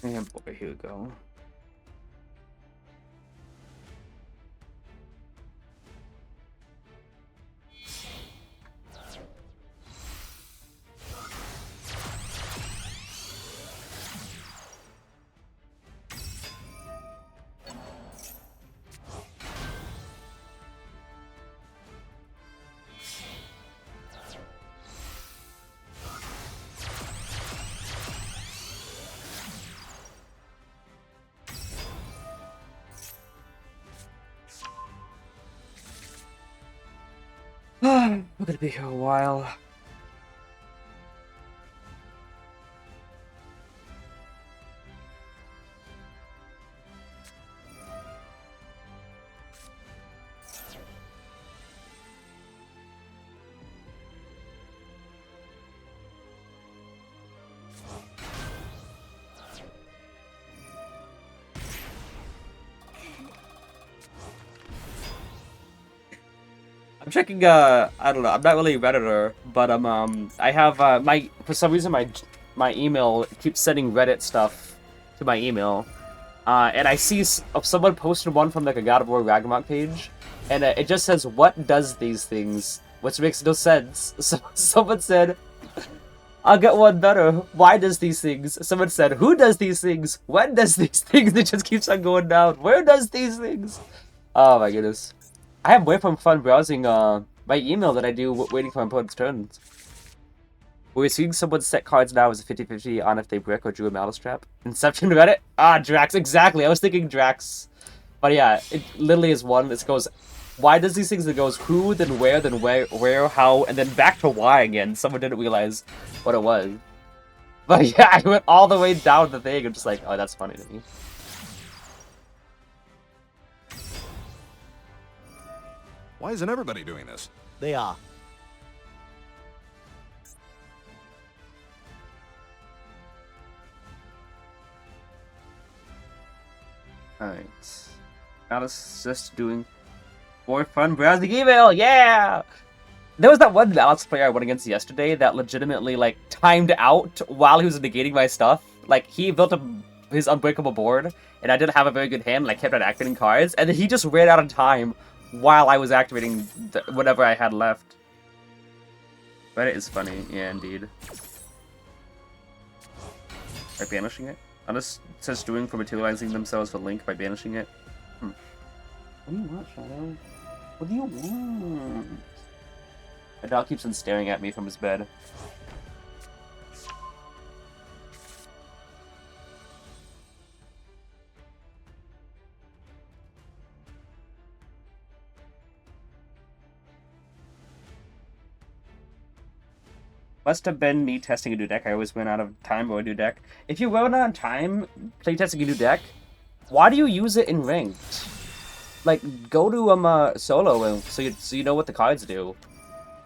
And boy, here we go. We're gonna be here a while. I'm checking, I don't know, I'm not really a Redditor, but I have, for some reason my email keeps sending Reddit stuff to my email, and I see someone posted one from, like, a God of War Ragnarok page, and it just says, what does these things, which makes no sense. So someone said, I'll get one better, why does these things? Someone said, who does these things? When does these things? It just keeps on going down. Where does these things? Oh my goodness. I have way more fun browsing my email than I do waiting for my opponent's turns. We're seeing someone set cards now as a 50-50 on if they brick or drew a Malice Trap. Inception Reddit? Ah, Drax, exactly. I was thinking Drax. But yeah, it literally is one. It goes, why does these things? It goes who, then where, how, and then back to why again. Someone didn't realize what it was. But yeah, I went all the way down the thing. I'm just like, oh, that's funny to me. Why isn't everybody doing this? They are. Alright. Alice just doing more fun browsing email, yeah! There was that one Alice player I went against yesterday that legitimately, like, timed out while he was negating my stuff. Like, he built his unbreakable board, and I didn't have a very good hand, and I kept on activating cards, and then he just ran out of time while I was activating whatever I had left. Reddit is funny, yeah, indeed. By banishing it? Unless it says doing for materializing themselves with Link by banishing it. What do you want, Shadow? What do you want? My dog keeps on staring at me from his bed. Must have been me testing a new deck. I always went out of time or a new deck. If you run out of time playtesting a new deck, why do you use it in ranked? like, go to solo, and so you know what the cards do.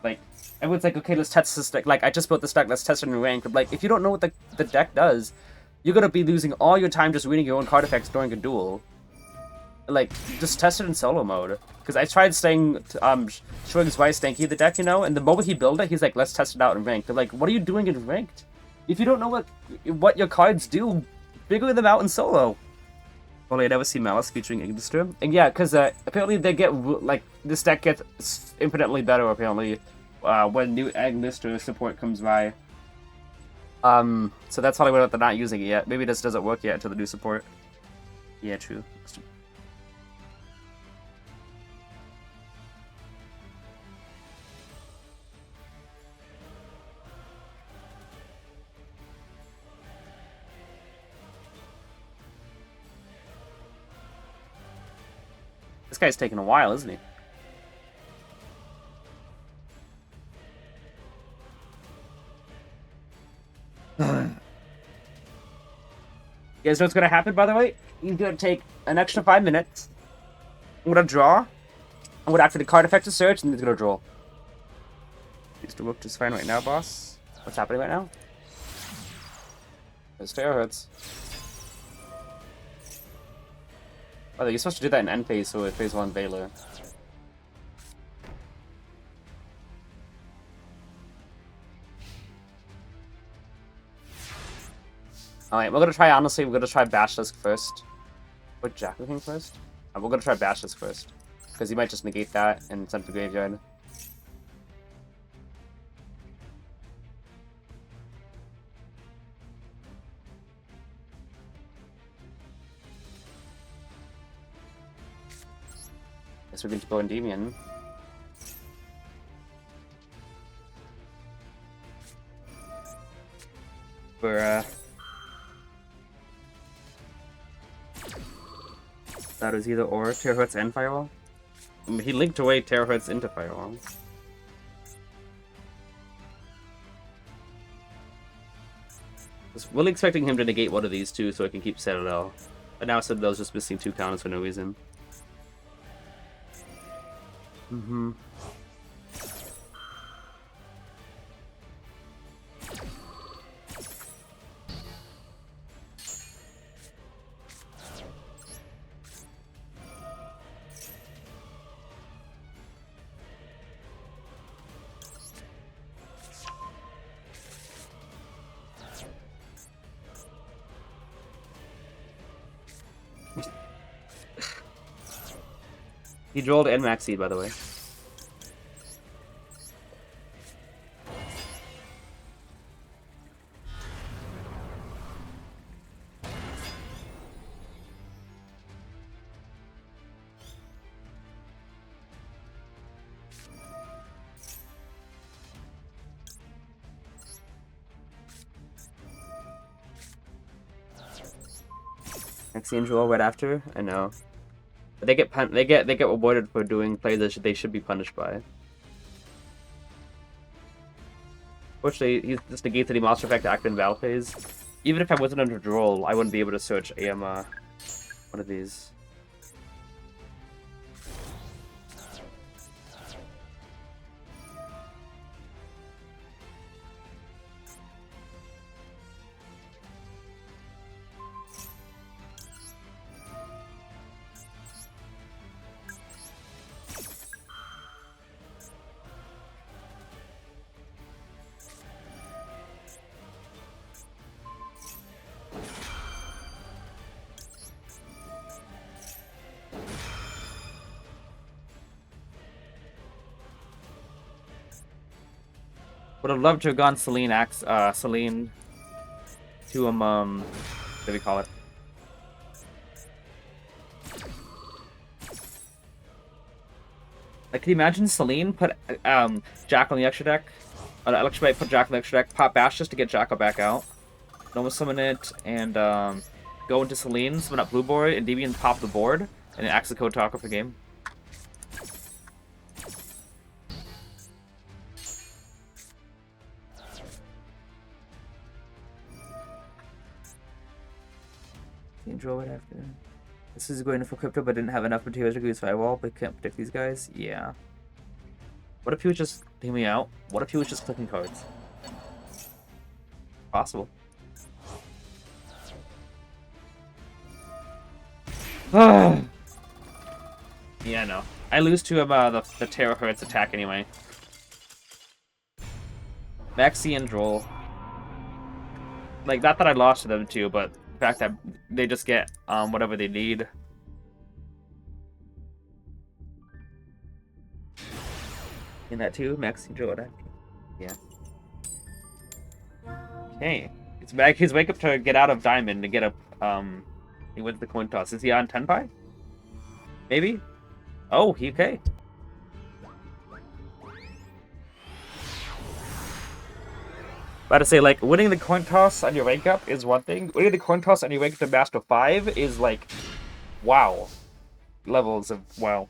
Like, everyone's like, okay, let's test this deck. Like, I just built this deck, let's test it in rank. But, like, if you don't know what the deck does, you're gonna be losing all your time just reading your own card effects during a duel. Like, just test it in solo mode. Because I tried showing why Stanky the deck, you know, and the moment he built it, he's like, let's test it out in ranked. They're like, what are you doing in ranked? If you don't know what your cards do, figure them out in solo. Well, I never see Malice featuring Ignister. And yeah, because apparently they get, like, this deck gets infinitely better, apparently, when new Ignister support comes by. So that's probably why they're not using it yet. Maybe this doesn't work yet until the new support. Yeah, true. This guy's taking a while, isn't he? You guys know what's gonna happen, by the way? He's gonna take an extra 5 minutes. I'm gonna draw. I'm gonna activate the card effect to search, and he's gonna draw. Seems to work just fine right now, boss. What's happening right now? His terahertz. Oh, you're supposed to do that in end phase, so it phase 1 Baylor. Alright, we're gonna try, honestly, we're gonna try Basilisk first. Put Jack with him first? We're gonna try Basilisk first. Because he might just negate that and send to graveyard. Guess we're going to go Endymion. For, that is either or Terahertz and Firewall. I mean, he linked away Terahertz into Firewall. I was really expecting him to negate one of these two so I can keep Citadel. But now Citadel's just missing 2 counters for no reason. Mm-hmm. He rolled and Max Seed, by the way. Max Seed and Duel right after? I know. But they get rewarded for doing plays that they should be punished by. Fortunately, he's just negates any monster effect active in battle phase. Even if I wasn't under Duel, I wouldn't be able to search one of these. Would have loved to have gone Celine to what do we call it? Like, can you imagine Celine put Jack on the extra deck? Electrobite put Jack on the extra deck, pop Bash just to get Jack back out. Nova summon it and go into Celine, summon up Blue Board, and Endymion pop the board, and it acts the code talker for game. Draw it after. This is going for crypto, but didn't have enough materials to use firewall, but can't predict these guys. Yeah. What if he was just hear me out? What if he was just clicking cards? Possible. Yeah, no. I lose to him the terahertz attack anyway. Maxi and Droll. Like, not that I lost to them too, but the fact that they just get whatever they need. In that too, Maxi Droll attack. Yeah. Okay. It's back his wake up to get out of Diamond to get a he wins the coin toss. Is he on Tenpai? Maybe? Oh, he okay. About to say, like, winning the coin toss on your rank up is one thing. Winning the coin toss on your rank up to Master 5 is like, wow. Levels of wow.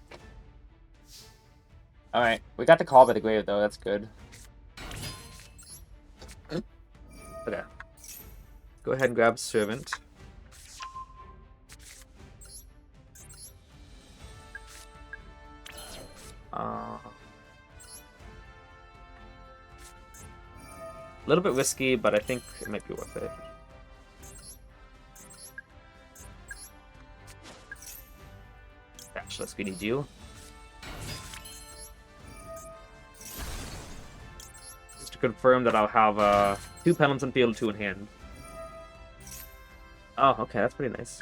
Alright, we got the call by the grave though, that's good. Okay. Go ahead and grab Servant. A little bit risky, but I think it might be worth it. Gosh, let's we need you. Just to confirm that I'll have 2 penalties on field, 2 in hand. Oh, okay, that's pretty nice.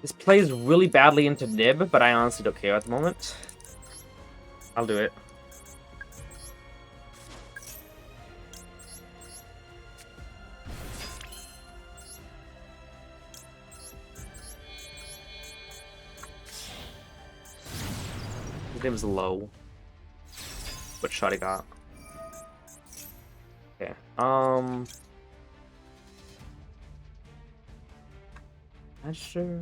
This plays really badly into Nib, but I honestly don't care at the moment. I'll do it. His name is Low. What shot he got? Okay. Not sure.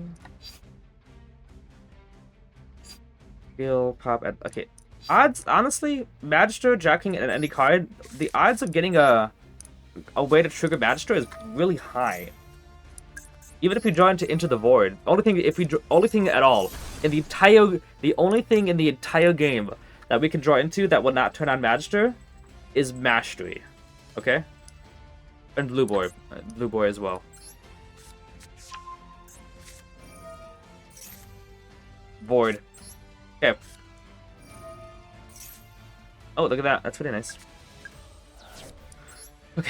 Skill pop at okay. Odds honestly, Magister jacking at any card, the odds of getting a way to trigger Magister is really high. Even if we draw into the void, only thing at all in the only thing in the entire game that we can draw into that will not turn on Magister is Mastery. Okay? And Blue Boy as well. Void. Okay. Oh, look at that. That's pretty nice. Okay.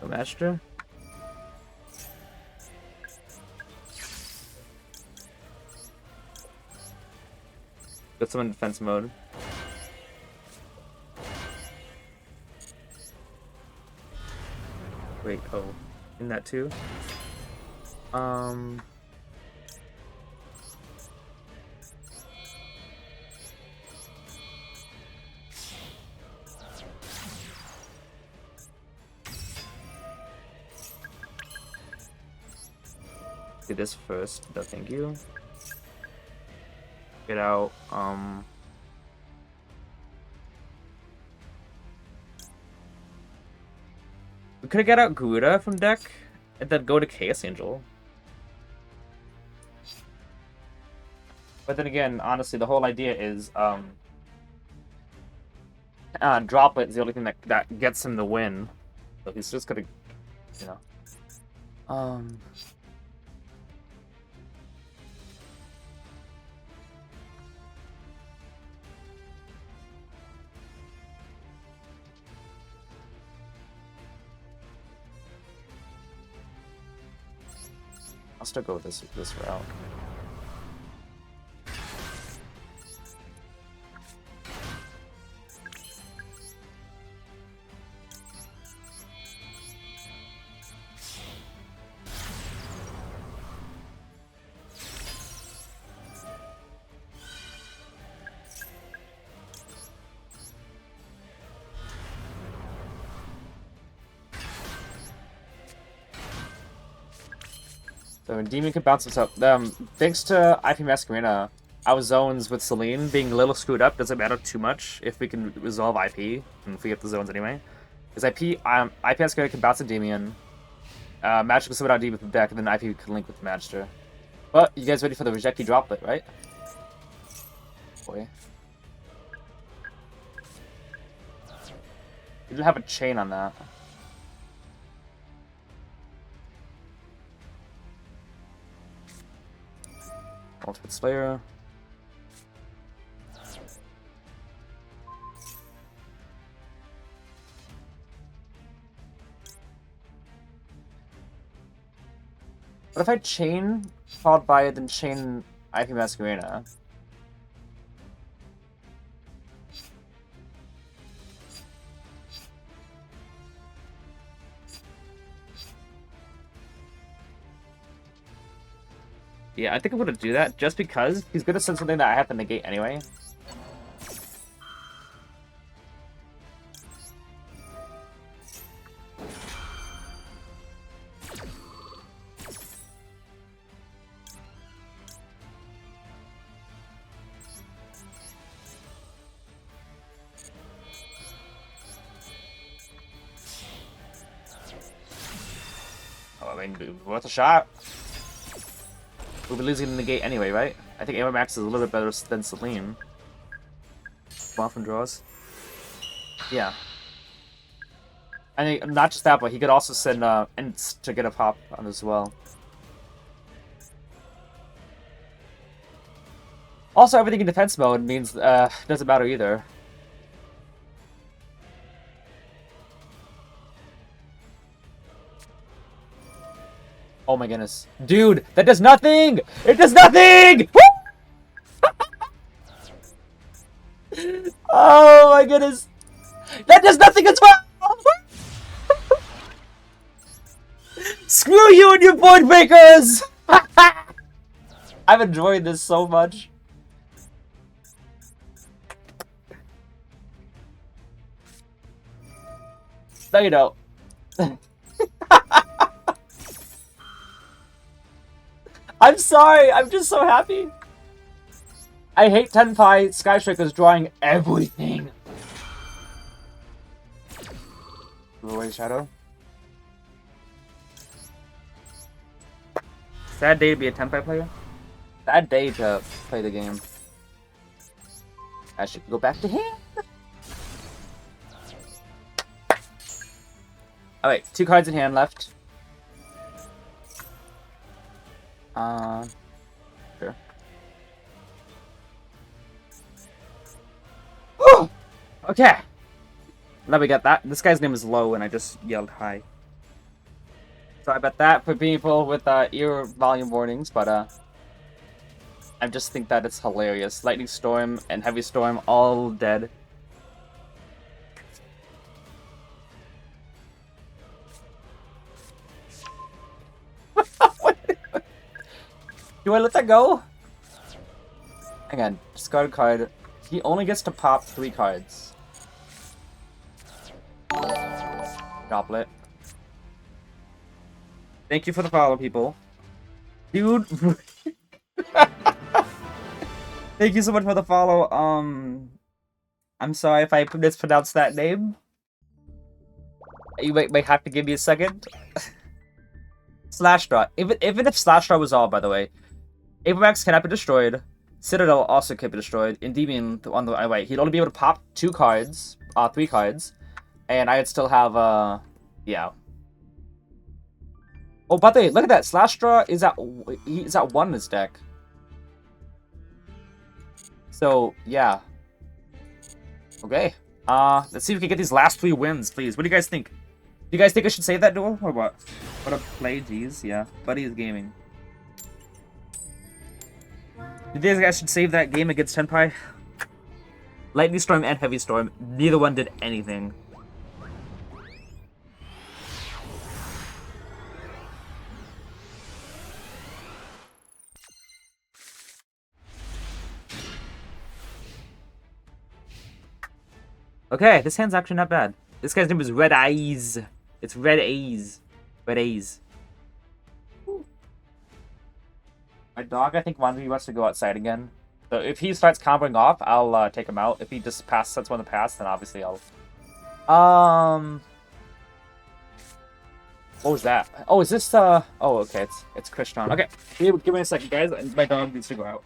Go Master. Got someone in defense mode. Wait, oh. In that too? Do this first. No, thank you. Get out. We could have got out Garuda from deck and then go to Chaos Angel. But then again, honestly, the whole idea is Droplet is the only thing that gets him the win. So he's just gonna, you know. I'll still go with this route. So Endymion can bounce himself. Thanks to IP Masquerena, our zones with Celine being a little screwed up doesn't matter too much if we can resolve IP and if we get the zones anyway. Because IP Masquerena can bounce Endymion, Magic can summon out Demon from deck, and then IP can link with the Magister. But you guys ready for the Rejecty Droplet, right? Boy. You didn't have a chain on that. Ultimate Slayer. What if I chain followed by then chain IP Masquerena? Yeah, I think I'm gonna do that just because He's gonna send something that I have to negate anyway. Oh, I mean, worth a shot. We'll be losing the negate anyway, right? I think Max is a little bit better than Celine. Often draws. Yeah. I think not just that, but he could also send Ents to get a pop on as well. Also, everything in defense mode means doesn't matter either. Oh my goodness. Dude, that does nothing! It does nothing! Oh my goodness. That does nothing as well! Screw you and your void breakers! I'm enjoying this so much. No, you don't. I'm sorry, I'm just so happy. I hate Tenpai Sky Strikers drawing everything. Move away, Shadow. sad day to be a Tenpai player. Bad day to play the game. I should go back to him. Alright, 2 cards in hand left. Sure. Okay. Now we got that. This guy's name is Low, and I just yelled hi. Sorry about that for people with ear volume warnings, but I just think that it's hilarious. Lightning Storm and Heavy Storm all dead. Do I let that go? Hang on, discard card. He only gets to pop 3 cards. Goblet. Thank you for the follow, people. Dude. Thank you so much for the follow. I'm sorry if I mispronounced that name. You might have to give me a second. Slash Draw. Even if Slash Draw was all, by the way. Apex cannot be destroyed. Citadel also can't be destroyed. Endymion on the right. He'd only be able to pop 2 cards. 3 cards. And I'd still have, yeah. Oh, by the way, look at that. Slash Draw is at 1 in his deck. So, yeah. Okay. Let's see if we can get these last 3 wins, please. What do you guys think? Do you guys think I should save that duel, or what? What a play, jeez. Yeah. Buddy is gaming. Do you think I should save that game against Tenpai? Lightning Storm and Heavy Storm. Neither one did anything. Okay, this hand's actually not bad. This guy's name is Red Eyes. It's Red Eyes. Red Eyes. My dog, I think, he wants to go outside again. So if he starts comboing off, I'll take him out. If he just sets one to pass, then obviously I'll... What was that? Oh, is this, Oh, okay, it's Christian. Okay, give me a second, guys. My dog needs to go out.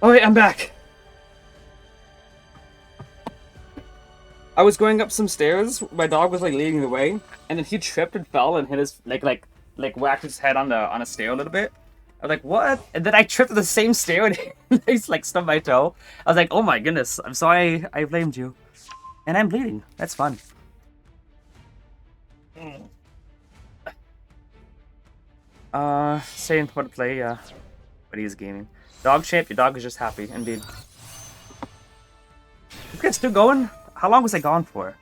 Oh wait, I'm back. I was going up some stairs. My dog was like leading the way, and then he tripped and fell and hit his like whacked his head on a stair a little bit. I was like, what? And then I tripped on the same stair and he's like stubbed my toe. I was like, oh my goodness, I'm sorry I blamed you. And I'm bleeding. That's fun. Saying what to play, yeah. But he is gaming. Dog shape, your dog is just happy, indeed. Okay, still going? How long was I gone for?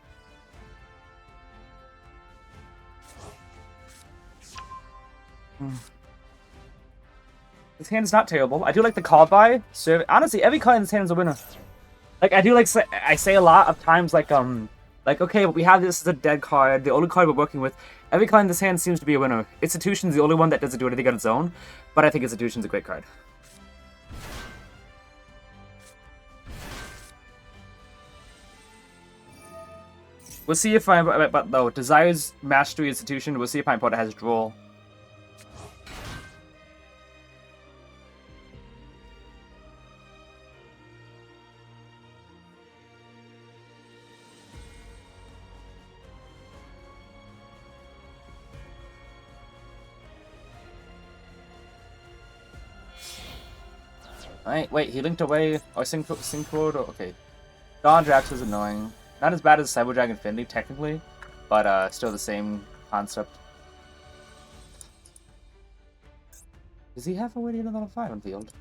This hand is not terrible. I do like the call by. So honestly, every card in this hand is a winner. Like I do like I say a lot of times like okay, but we have this as a dead card, the only card we're working with. Every card in this hand seems to be a winner. Institution's the only one that doesn't do anything on its own, but I think Institution's a great card. We'll see if but no, Desire's Mastery Institution, we'll see if my opponent has Duel. Alright, wait, he linked away. Oh, synchroed. Okay. Dawn Drax is annoying. Not as bad as Cyber Dragon Infinity, technically, but still the same concept. Does he have a way to get a level 5 on field?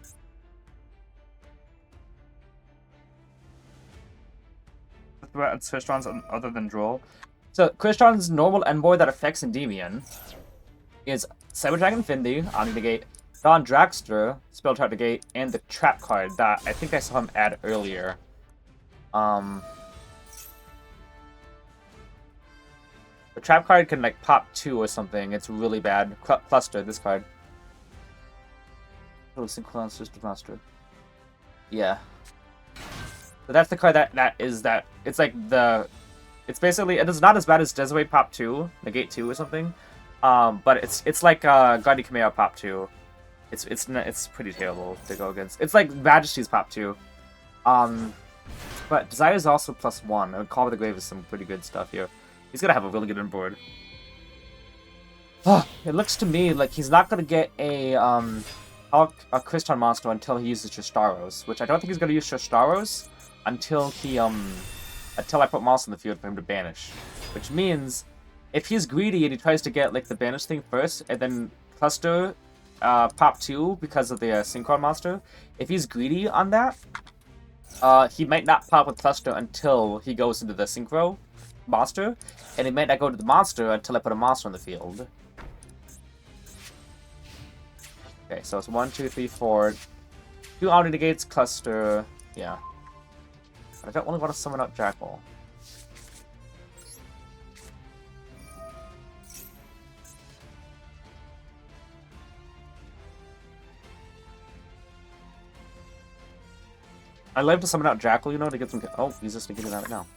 What's Crystron's other than Duel? So, Crystron's normal Envoy that affects Endymion is Cyber Dragon Infinity, Omni Negate, Dawn Dragster, Spell Trap Negate, and the Trap card that I think I saw him add earlier. The Trap card can like pop 2 or something. It's really bad. Cluster, this card. Oh, Synchron System Master. Yeah. So that's the card that is that. It's like the It's basically, it is not as bad as Desaway Pop 2, Negate 2 or something. But it's like Guardian Kameo Pop 2. It's pretty terrible to go against. It's like Majesty's Pop 2. But Desire is also +1, and Call of the Grave is some pretty good stuff here. He's gonna have a really good inboard. It looks to me like he's not gonna get a Kriston monster until he uses Tristaros, which I don't think he's gonna use Tristaros until he until I put monster in the field for him to banish. Which means if he's greedy and he tries to get like the banish thing first and then cluster pop 2 because of the synchron monster, if he's greedy on that, he might not pop with cluster until he goes into the synchro monster, and he might not go to the monster until I put a monster on the field. Okay, so it's 1, 2, 3, 4. 2 auto negates, cluster, yeah. But I don't really want to summon up Jackal. I'd like to summon out Jackal, you know, to get some... Oh, he's just getting out now.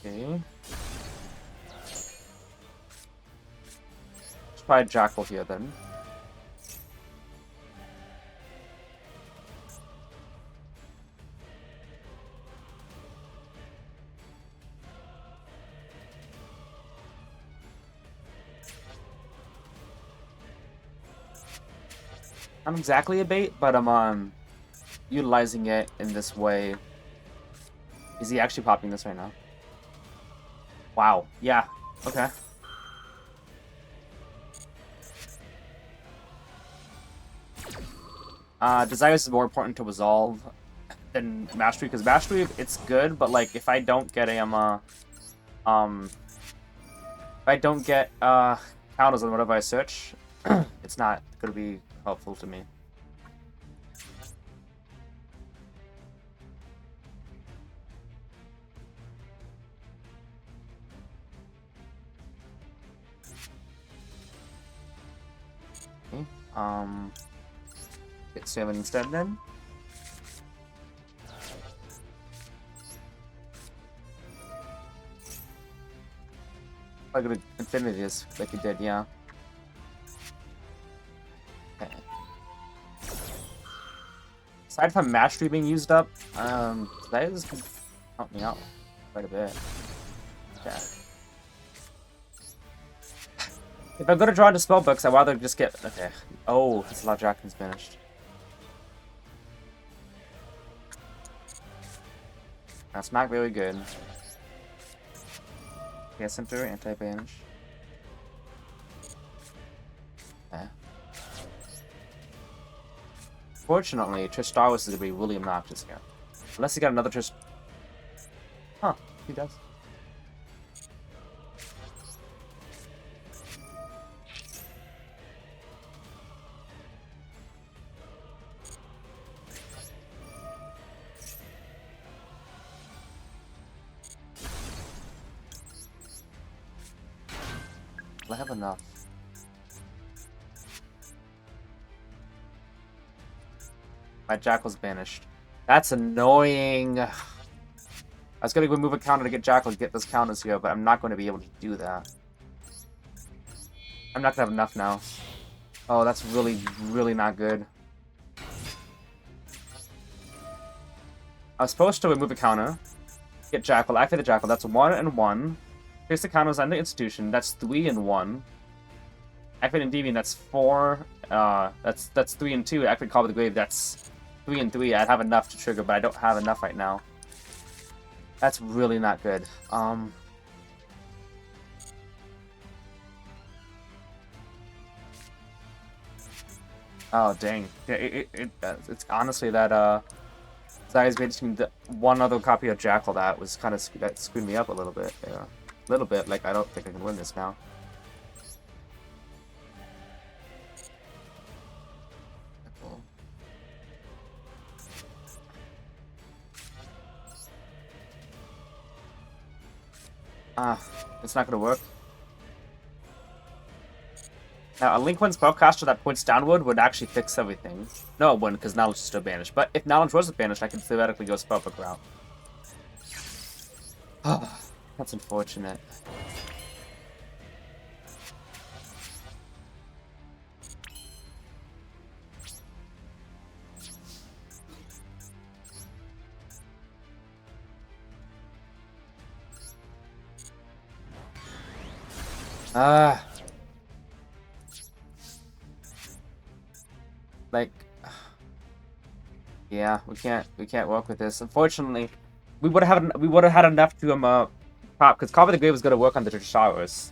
Okay. Let's try Jackal here, then. Not exactly a bait, but I'm utilizing it in this way. Is he actually popping this right now? Wow. Yeah. Okay. Desires is more important to resolve than Mastery, because Mastery, it's good, but like if I don't get if I don't get counters on whatever I search, it's not gonna be helpful to me. Okay. Get 7 instead then. I'm gonna infinity this like it did, yeah. Okay. Aside from Mastery being used up, that is gonna help me out quite a bit. Okay. If I'm gonna draw into spellbooks, I'd rather just get... Okay. Oh, his Law Dragon's banished. That's not really good. Chaos Center, anti-banish. Okay. Fortunately, Tristaros is gonna be really obnoxious here. Unless he got another Trist... Huh, he does. I have enough. My Jackal's banished. That's annoying. I was gonna go move a counter to get Jackal to get those counters here, but I'm not going to be able to do that. I'm not gonna have enough now. Oh, that's really, really not good. I was supposed to remove a counter, get Jackal, activate the Jackal. That's 1 and 1. Place the counters on the institution. That's 3 and 1. Activate Endymion. That's 4. That's 3 and 2. Activate Call of the Grave. That's 3 and 3. I'd have enough to trigger, but I don't have enough right now. That's really not good. Oh dang! It's honestly that Zai's made the one other copy of Jackal that was kind of that screwed me up a little bit. Yeah. A little bit. Like I don't think I can win this now. It's not gonna work. Now, a Link 1 spellcaster that points downward would actually fix everything. No, it wouldn't, because knowledge is still banished. But if knowledge wasn't banished, I could theoretically go spellbook route. That's unfortunate. Like, yeah, we can't work with this. Unfortunately, we would have had enough to pop, because Carve the Grave was gonna work on the Drashowers.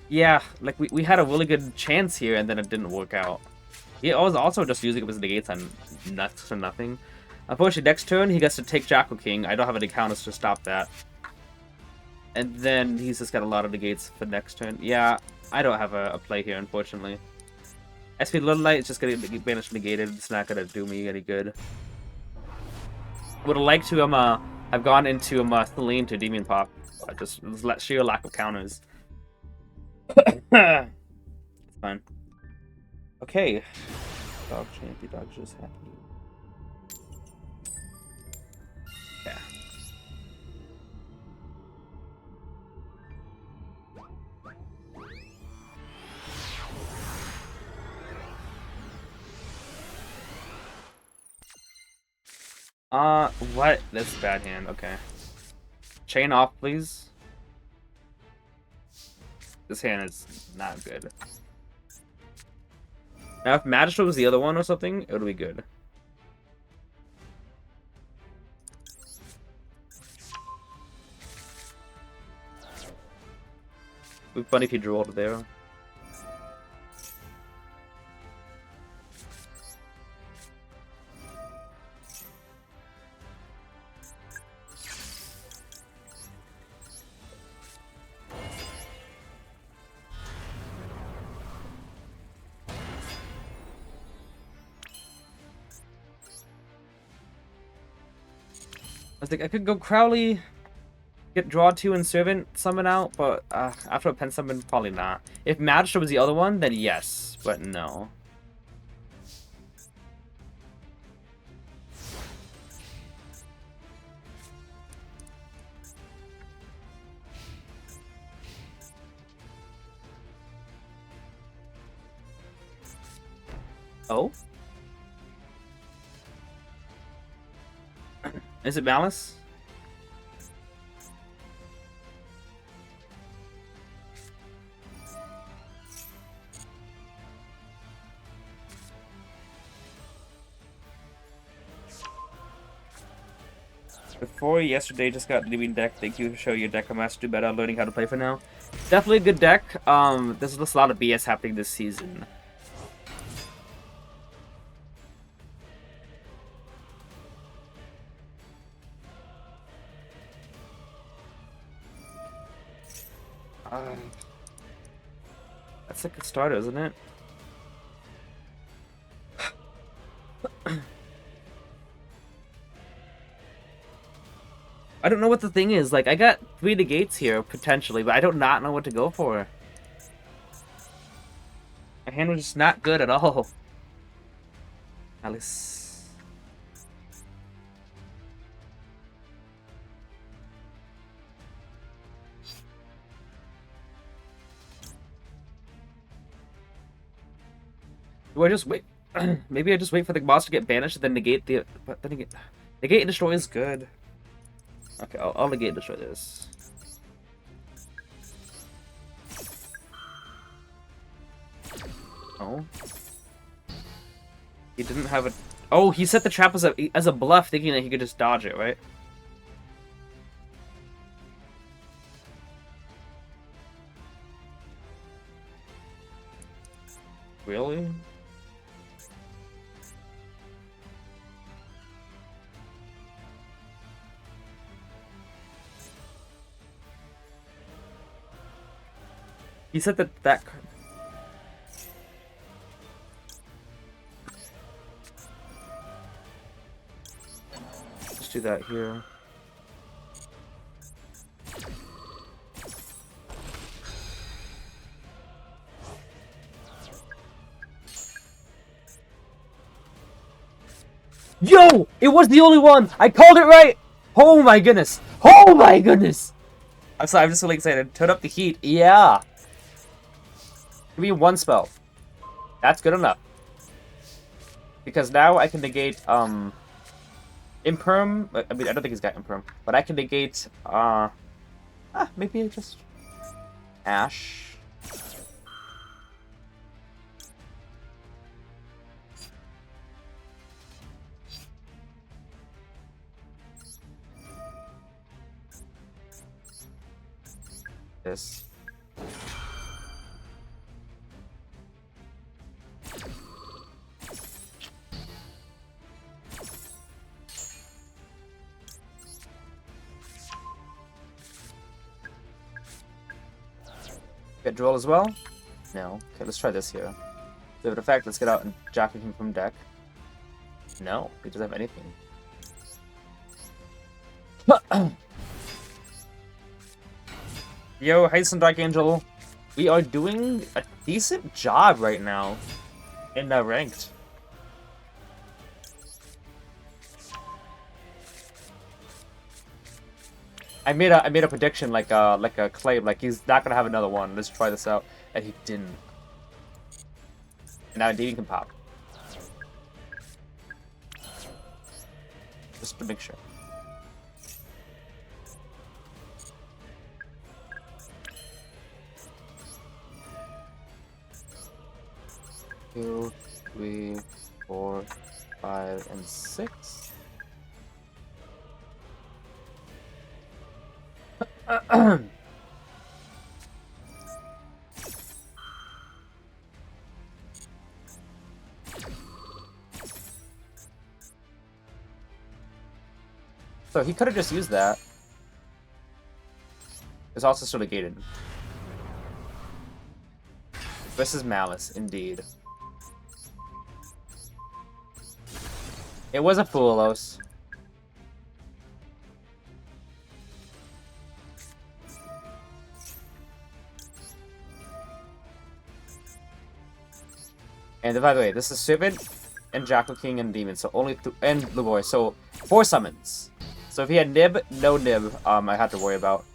Yeah, like we had a really good chance here, and then it didn't work out. He was also just using it as negates on nuts or nothing. Unfortunately, next turn he gets to take Jackal King. I don't have any counters to stop that. And then he's just got a lot of negates for next turn. Yeah, I don't have a play here, unfortunately. SP Little Light is just gonna get banished negated. It's not gonna do me any good. Would have liked to have gone into Celine to Endymion pop. Just sheer lack of counters. It's fine. Okay. Dog champion, dog just happy. Yeah. What? That's a bad hand. Okay. Chain off, please. This hand is not good. Now, if Magistrate was the other one or something, it would be good. It would be funny if he drew all there. I was like, I could go Crowley, get draw 2 and Servant summon out, but after a pen summon, probably not. If Magistrate was the other one, then yes, but no. Oh? Is it Malice? Before yesterday just got Endymion deck. Thank you for showing your deck. I'm asked to do better learning how to play for now. Definitely a good deck. There's just a lot of BS happening this season. That's like a starter, isn't it? I don't know what the thing is. Like, I got 3 negates here, potentially, but I do not know what to go for. My hand was just not good at all. Alice. Do I just wait? Maybe I just wait for the boss to get banished and then negate the... But then again, negate and destroy is good. Okay, I'll negate and destroy this. Oh. He didn't have a... Oh, he set the trap as a bluff, thinking that he could just dodge it, right? Really? He said that Let's do that here. Yo! It was the only one! I called it right! Oh my goodness! Oh my goodness! I'm sorry, I'm just really excited. Turn up the heat. Yeah! Give me one spell. That's good enough. Because now I can negate, Imperm. I mean, I don't think he's got Imperm. But I can negate, maybe just... Ash. This. Get Duel as well? No. Okay, let's try this here. Give it effect, let's get out and jockey him from deck. No, he doesn't have anything. Yo, Hasten Dark Angel. We are doing a decent job right now in ranked. I made a prediction like a claim, like he's not gonna have another one. Let's try this out, and he didn't. And now Endymion can pop, just to make sure. Two, 3, 4, 5, and 6. So he could have just used that. It's also still negated. This is Malice, indeed. It was a Foolos. And by the way, this is Servant and Jackal King and Demon, so only and Luboy, so 4 summons. So if he had Nib, no Nib, I had to worry about.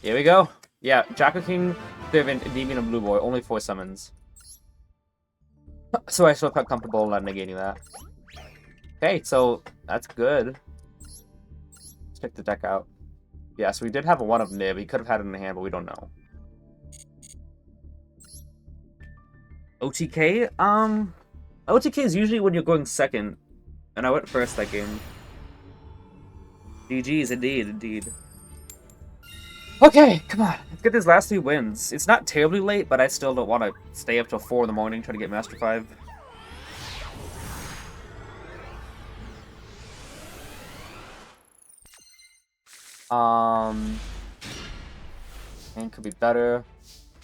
Here we go. Yeah, Jackal King, Servant, Endymion, and Blue Boy, only 4 summons. So I still felt comfortable not negating that. Okay, so that's good. Let's check the deck out. Yeah, so we did have a 1 of Nib. He could have had it in the hand, but we don't know. OTK? OTK is usually when you're going second. And I went first that game. GG's, indeed. Okay, come on. Let's get these last 3 wins. It's not terribly late, but I still don't want to stay up till 4 in the morning trying to get Master 5. And could be better.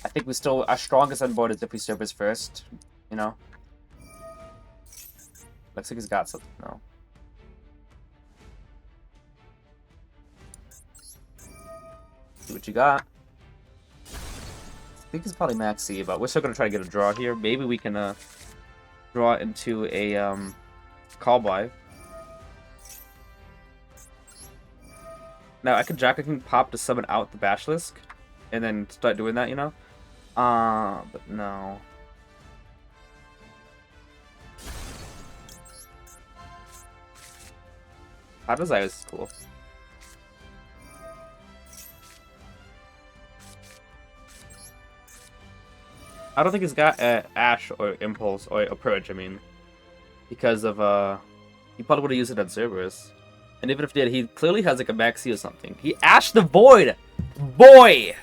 I think we still, our strongest on board is if we service first, you know? Looks like he's got something, no. See what you got. I think he's probably max C, but we're still gonna try to get a draw here. Maybe we can draw it into a call by. Now I could Jack King pop to summon out the Basilisk and then start doing that, you know? But no. How does Iris is cool. I don't think he's got Ash or Impulse or Purge, I mean. Because of, he probably would have used it at Cerberus. And even if he did, he clearly has like a maxi or something. He Ashed the Void! Boy!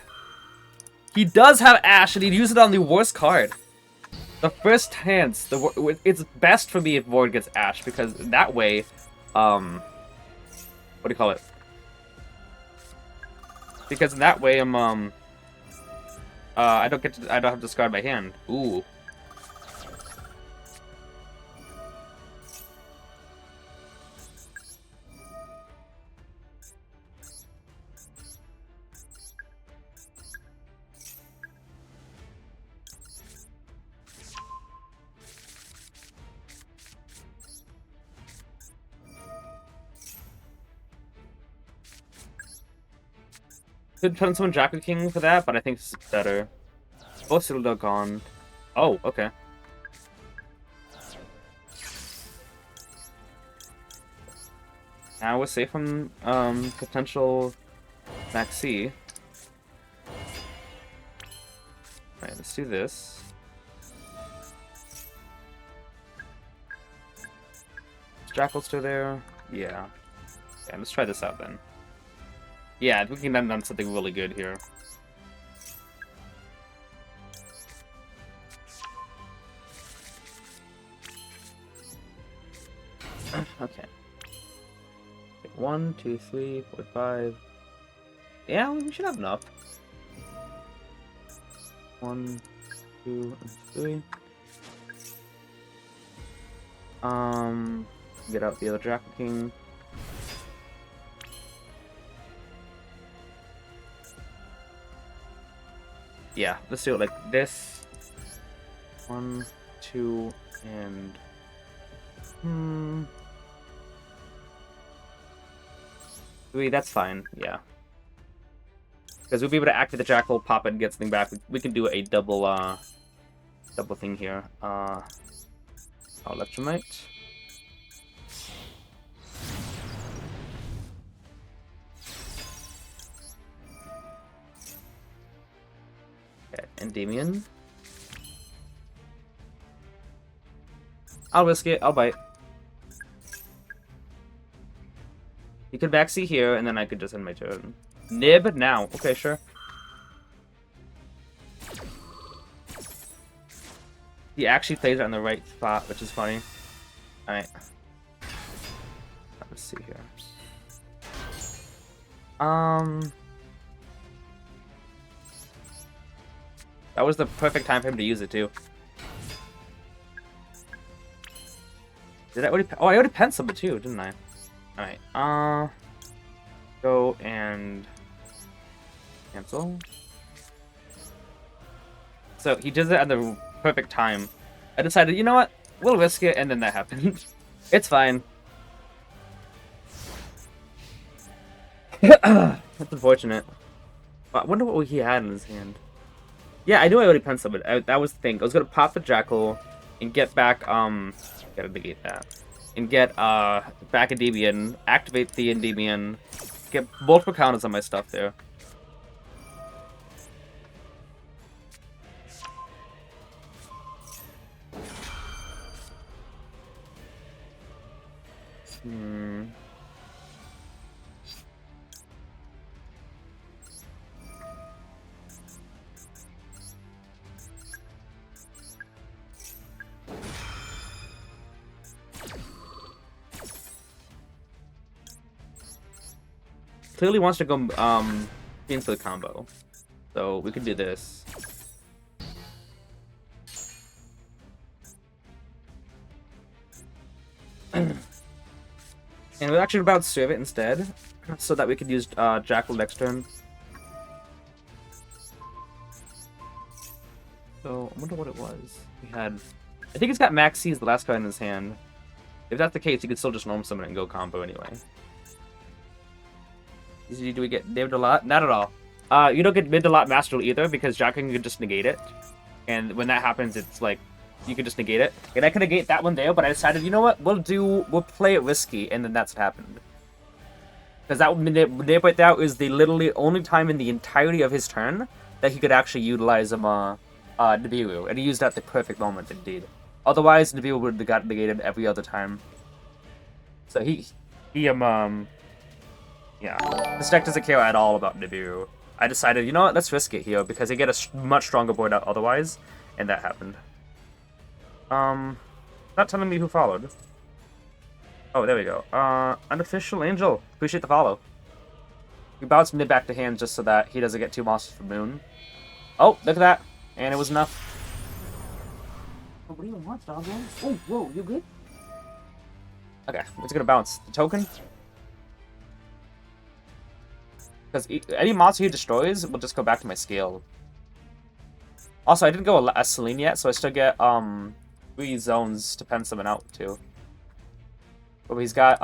He does have Ash and he'd use it on the worst card. The first hands, it's best for me if Void gets Ash because that way, what do you call it? Because in that way, I don't have to discard my hand. Ooh. Could turn someone Jackal King for that, but I think this is better. Both Citadel gone. Oh, okay. Now we're safe from potential Maxi. Alright, let's do this. Is Jackal still there? Yeah. Yeah, let's try this out then. Yeah, we can end on something really good here. Okay. 1, 2, 3, 4, 5. Yeah, we should have enough. 1, 2, and 3. Get out the other Jackal King. Yeah, let's do it like this. 1, 2, and 3, that's fine, yeah. Because we'll be able to activate the Jackal, pop it, and get something back. We can do a double thing here. Electromite. Okay, Endymion. I'll risk it, I'll bite. You could backseat here, and then I could just end my turn. Nib now. Okay, sure. He actually plays it on the right spot, which is funny. Alright. Let's see here. That was the perfect time for him to use it, too. Did I already... Oh, I already penciled it, too, didn't I? Alright, go and cancel. So he does it at the perfect time. I decided, you know what? We'll risk it, and then that happened. It's fine. That's unfortunate. I wonder what he had in his hand. Yeah, I knew I already penciled it. That was the thing. I was gonna pop the Jackal and get back, gotta negate that. And get, back Endymion, activate the Endymion, get multiple counters on my stuff there. Clearly wants to go into the combo, so we can do this. And we're actually about to save it instead, so that we could use Jackal next turn. So I wonder what it was. We had, I think it's got Maxi as the last card in his hand. If that's the case, you could still just normal summon it and go combo anyway. Do we get mid a lot? Not at all. You don't get mid a lot master either because Jackal can just negate it, and when that happens, it's like you can just negate it. And I could negate that one there, but I decided, you know what? We'll play it risky, and then that's what happened. Because that manip right there is the literally only time in the entirety of his turn that he could actually utilize Nibiru, and he used that at the perfect moment indeed. Otherwise, Nibiru would have got negated every other time. So yeah, this deck doesn't care at all about Nibiru. I decided, you know what, let's risk it here, because they get a much stronger board out otherwise, and that happened. Not telling me who followed. Oh, there we go. Unofficial Angel. Appreciate the follow. We bounced Nib back to hand just so that he doesn't get 2 monsters for Moon. Oh, look at that. And it was enough. Oh, what do you want, dog? Oh, whoa, you good? Okay, it's gonna bounce. The token? Because any monster he destroys will just go back to my scale. Also, I didn't go a Celine yet, so I still get 3 zones to pen someone out too. But he's got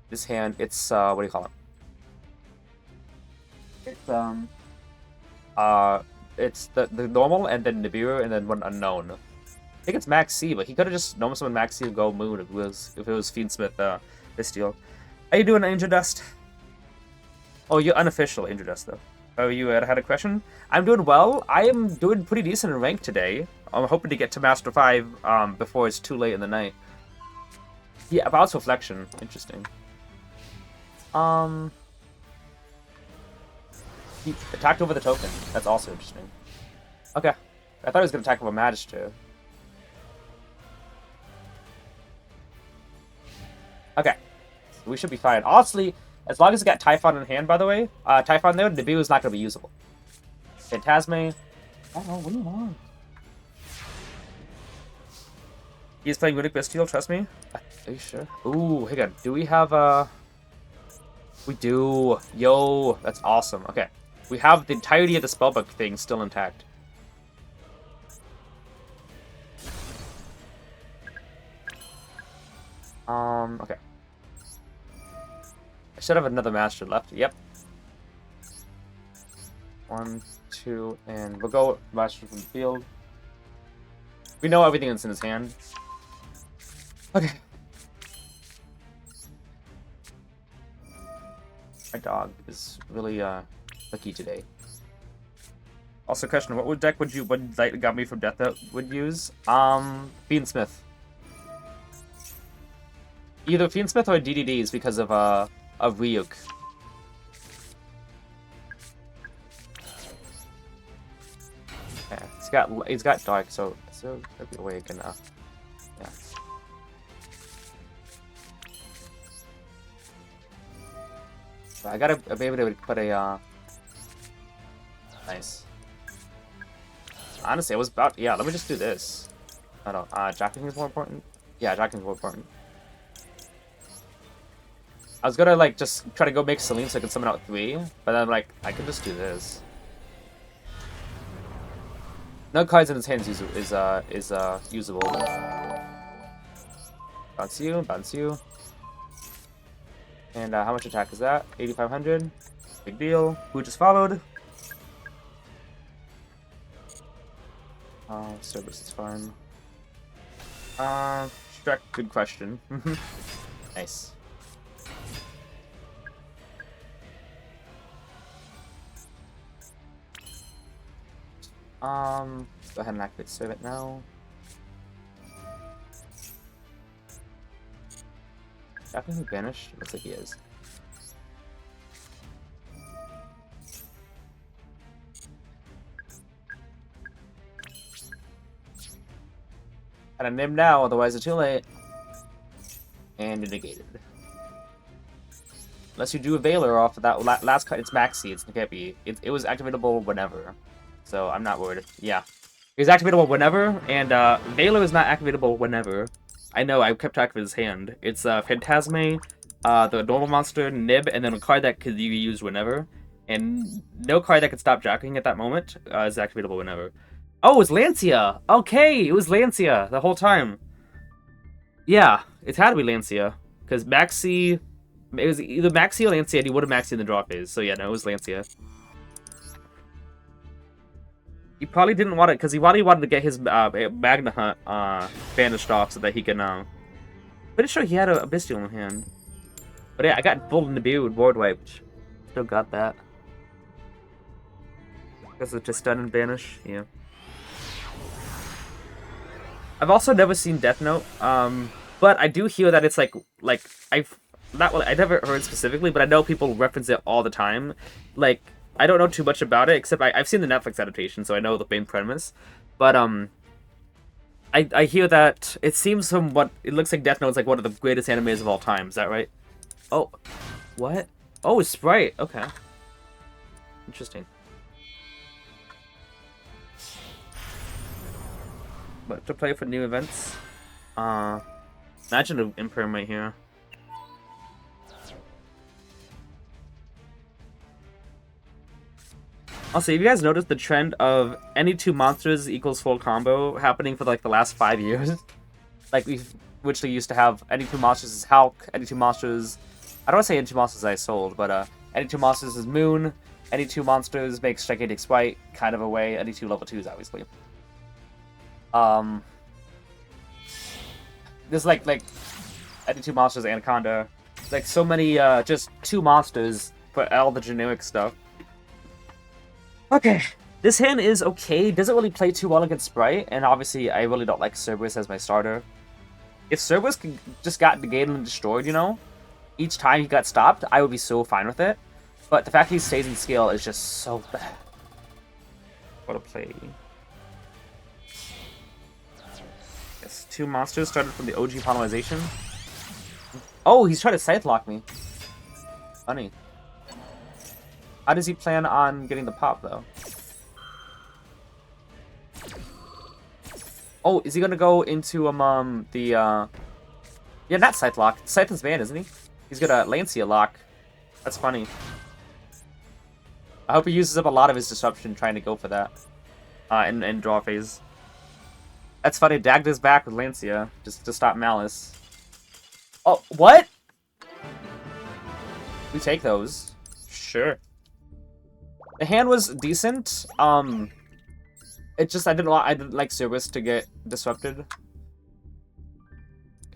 this hand. It's what do you call it? It's it's the normal and then Nibiru and then one unknown. I think it's Max C, but he could have just normal summoned Max C and go Moon if it was Fiendsmith Bestial. How you doing, Angel Dust? Oh, you're unofficial Angel Dust though. Oh, you had a question? I'm doing well. I am doing pretty decent in rank today. I'm hoping to get to Master 5 before it's too late in the night. Yeah, about Reflection. Interesting. He attacked over the token. That's also interesting. Okay. I thought he was going to attack over Magister. Okay. We should be fine. Honestly, as long as we got Typhon in hand, by the way, Typhon there, Nibiru is not going to be usable. Phantasme. I don't know, what do you want? He's playing Runic Bestial, trust me. Are you sure? Ooh, hang on. Do we have, We do. Yo, that's awesome. Okay. We have the entirety of the spellbook thing still intact. Okay. I should have another master left. Yep. 1, 2, and we'll go master from the field. We know everything that's in his hand. Okay. My dog is really lucky today. Also, question: what deck would Light got me from Death Note would use? Fiendsmith. Either Fiendsmith or DDDs because of Ryuk. Yeah, he's got Dark, so that'd be awake and yeah. So I gotta be able to put a nice. Honestly, I was about let me just do this. I don't Jacking is more important. Yeah, Jacking is more important. I was gonna like just try to go make Celine so I can summon out 3, but then like I could just do this. No cards in his hands is usable. Bounce you. And how much attack is that? 8,500. Big deal. Who just followed? Service is fine. Shrek, good question. Nice. Go ahead and activate Servant now. Definitely banished? Looks like he is. Gotta name now, otherwise it's too late. And you're negated. Unless you do a Veiler off of that last cut, it's Maxi, it can't be. It was activatable whenever. So I'm not worried. Yeah. It was activatable whenever, and Veiler is not activatable whenever. I know, I kept track of his hand. It's Phantasme, the normal monster, Nib, and then a card that could be used whenever. And no card that could stop jacking at that moment is activatable whenever. Oh, it was Lancia! Okay, it was Lancia the whole time. Yeah, it had to be Lancia. Because Maxi... It was either Maxi or Lancia, and he would have Maxi in the draw phase. So yeah, no, it was Lancia. He probably didn't want it, because he probably wanted to get his Magna Hunt banished off so that he can... Pretty sure he had a Bestial in hand. But yeah, I got full Nibiru with board wiped. Still got that. Because it's just stun and banish, yeah. I've also never seen Death Note, but I do hear that it's like I never heard specifically, but I know people reference it all the time. Like, I don't know too much about it, except I've seen the Netflix adaptation, so I know the main premise. But I hear that it seems from what it looks like Death Note is like one of the greatest animes of all time. Is that right? Oh, what? Oh, it's Sprite. Okay, interesting. But to play for new events, imagine an Imperm right here. Also, have you guys noticed the trend of any 2 monsters equals full combo happening for like the last 5 years? Like we literally used to have any 2 monsters is Hulk, any 2 monsters. I don't want to say any 2 monsters I sold, but any 2 monsters is Moon, Any two monsters makes gigantic spite kind of a way. Any two level 2s, obviously. There's like any two monsters, Anaconda. Like so many just two monsters for all the generic stuff. Okay. This hand is okay. Doesn't really play too well against Sprite, and obviously I really don't like Cerberus as my starter. If Cerberus just got negated and destroyed, you know, each time he got stopped, I would be so fine with it. But the fact he stays in scale is just so bad. What a play. Yes, two monsters started from the OG polymerization. Oh, he's trying to scythe lock me. Funny. How does he plan on getting the pop, though? Oh, is he gonna go into yeah, not Scythe Lock. Scythe is banned, isn't he? He's gonna Lancia Lock. That's funny. I hope he uses up a lot of his disruption trying to go for that. In draw phase. That's funny. Dagda's back with Lancia just to stop Malice. Oh, what? We take those. Sure. The hand was decent. It just I didn't like Cerberus to get disrupted.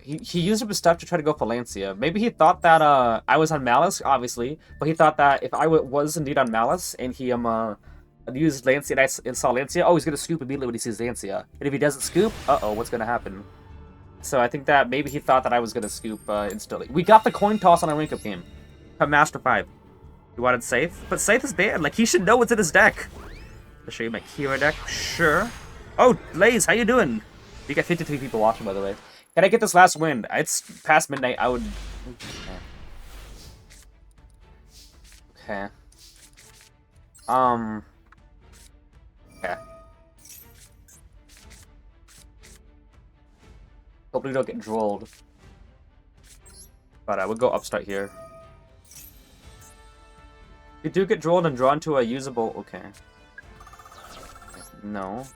He used up his stuff to try to go for Lancia. Maybe he thought that I was on Malice, obviously, but he thought that if I was indeed on Malice and he used Lancia and I saw Lancia, oh, he's gonna scoop immediately when he sees Lancia. And if he doesn't scoop, uh-oh, what's gonna happen? So I think that maybe he thought that I was gonna scoop instantly. We got the coin toss on a rank up game from Master 5. You wanted Scythe, but Scythe is banned. Like, he should know what's in his deck. I'll show you my hero deck. Sure. Oh, Laze, how you doing? You got 53 people watching, by the way. Can I get this last win? It's past midnight. I would... Okay. Okay. Hope we don't get drolled. But I would go upstart here. You do get drolled and drawn to a usable... Okay. No.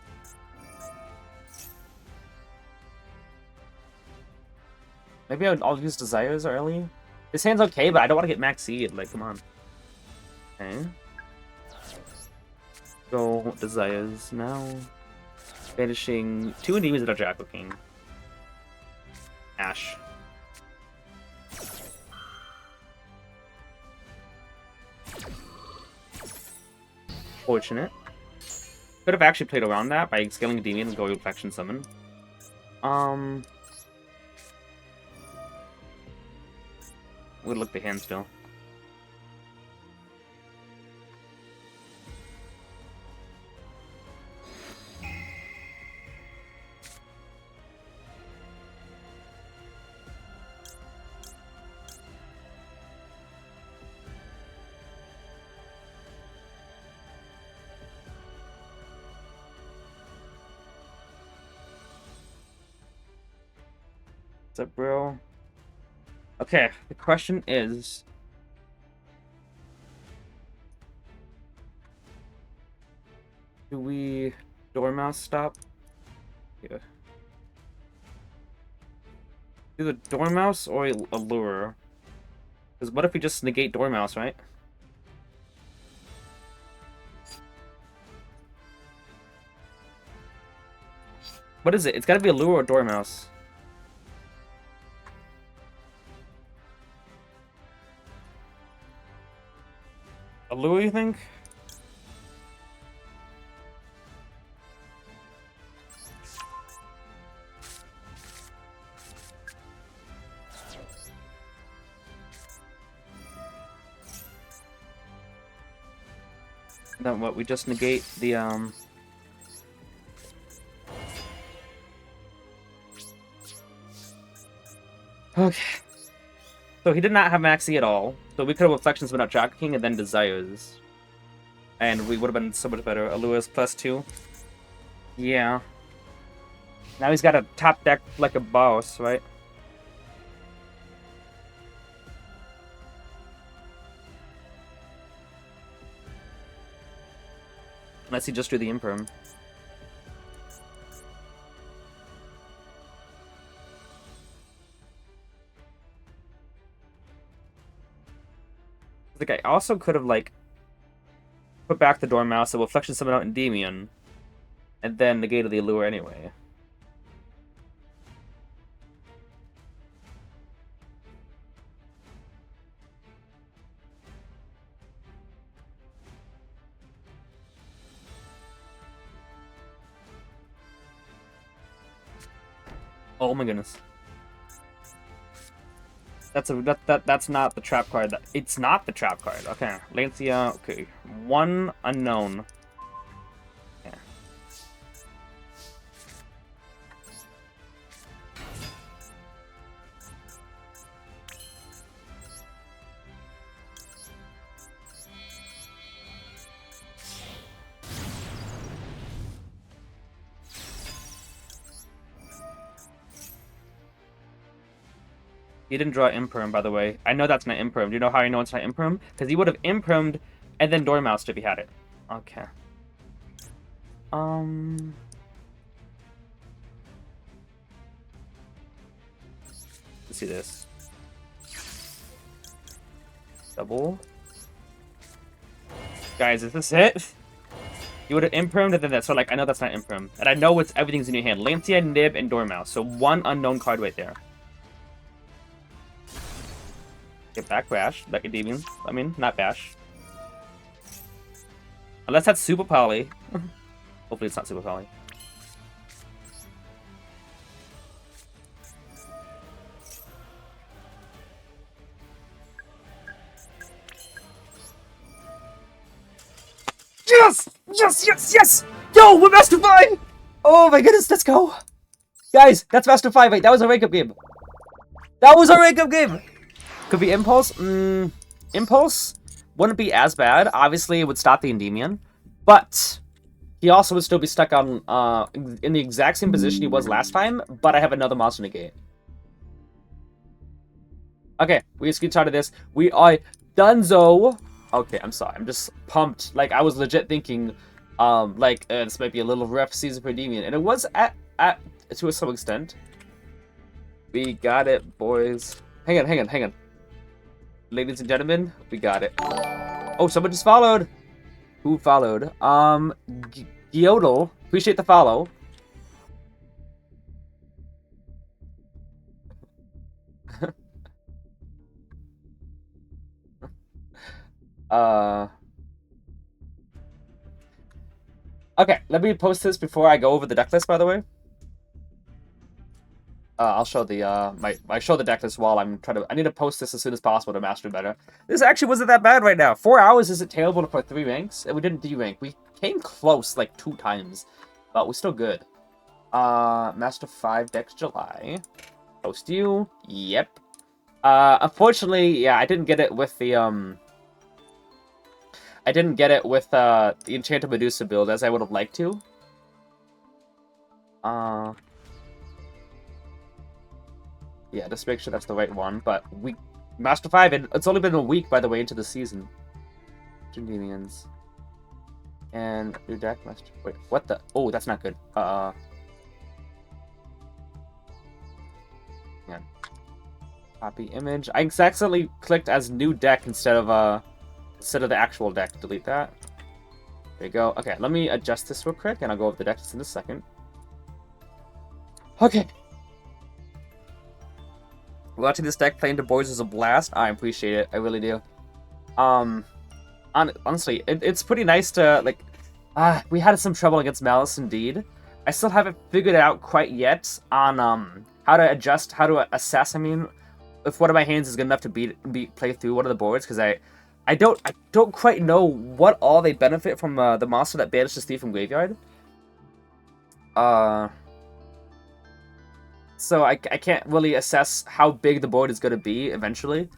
Maybe I'll use Desires early. This hand's okay, but I don't want to get max seed. Like, come on. Okay. Go Desires now. Banishing 2 Endymions that are Jackal King. Ash. Fortunate. Could have actually played around that by scaling Endymion and going Reflection Summon. We'll look the hand still. What's up, bro? Okay, the question is... Do we Dormouse stop? Yeah. Do the Dormouse or Allure? Because what if we just negate Dormouse, right? What is it? It's gotta be Allure or Dormouse. Allure, you think? Then what? We just negate the Okay. So he did not have Maxi at all. So we could have Reflections without Jack King and then Desires. And we would have been so much better. Allure's +2. Yeah. Now he's got a top deck like a boss, right? Unless he just do the Imperm. Like, I also could have, like... put back the Dormouse, so we'll Flexion Summon out Endymion, and then negate the Allure anyway. Oh my goodness. That's not the trap card. It's not the trap card. Okay. Lancia, okay. One unknown. Okay. He didn't draw Imperm, by the way. I know that's not Imperm. Do you know how I know it's not Imperm? Because he would have Impermed and then Dormoused if he had it. Okay. Let's see this. Double. Guys, is this it? You would have Impermed and then that. So, like, I know that's not Imperm. And I know everything's in your hand. Lancia, Nib, and Dormouse. So, one unknown card right there. Get back Bash, like Endymion. I mean, not Bash. Unless that's Super Poly. Hopefully it's not Super Poly. Yes! Yes, yes, yes! Yo, we're Master 5! Oh my goodness, let's go! Guys, that's Master 5. Wait, that was a rank-up game. That was a rank-up game! Could be Impulse. Impulse wouldn't be as bad. Obviously, it would stop the Endymion. But he also would still be stuck on in the exact same position he was last time, but I have another monster negate. Okay, we just get out of this. We are donezo. Okay, I'm sorry. I'm just pumped. Like, I was legit thinking, this might be a little rough season for Endymion. And it was at to some extent. We got it, boys. Hang on. Ladies and gentlemen, we got it. Oh, someone just followed. Who followed? Yugioh. Appreciate the follow. Okay, let me post this before I go over the deck list, by the way. I'll show the I show the deck list while I'm trying to. I need to post this as soon as possible to master better. This actually wasn't that bad right now. 4 hours isn't terrible for 3 ranks, and we didn't D-rank. We came close like 2 times, but we're still good. Master 5 decks July. Post you. Yep. Unfortunately, yeah, I didn't get it with the I didn't get it with the Enchanted Medusa build as I would have liked to. Yeah, just make sure that's the right one. But Master 5, and it's only been a week, by the way, into the season. Endymions. And new deck, Master. Wait, what the? Oh, that's not good. Yeah. Copy image. I accidentally clicked as new deck instead of the actual deck. Delete that. There you go. Okay, let me adjust this real quick, and I'll go over the deck just in a second. Okay. Watching this deck playing the boards is a blast. I appreciate it. I really do. Honestly, it's pretty nice to, like... we had some trouble against Malice, indeed. I still haven't figured it out quite yet on how to adjust, how to assess, I mean, if one of my hands is good enough to play through one of the boards, because I don't quite know what all they benefit from the monster that banishes Thief from Graveyard. So I can't really assess how big the board is going to be eventually.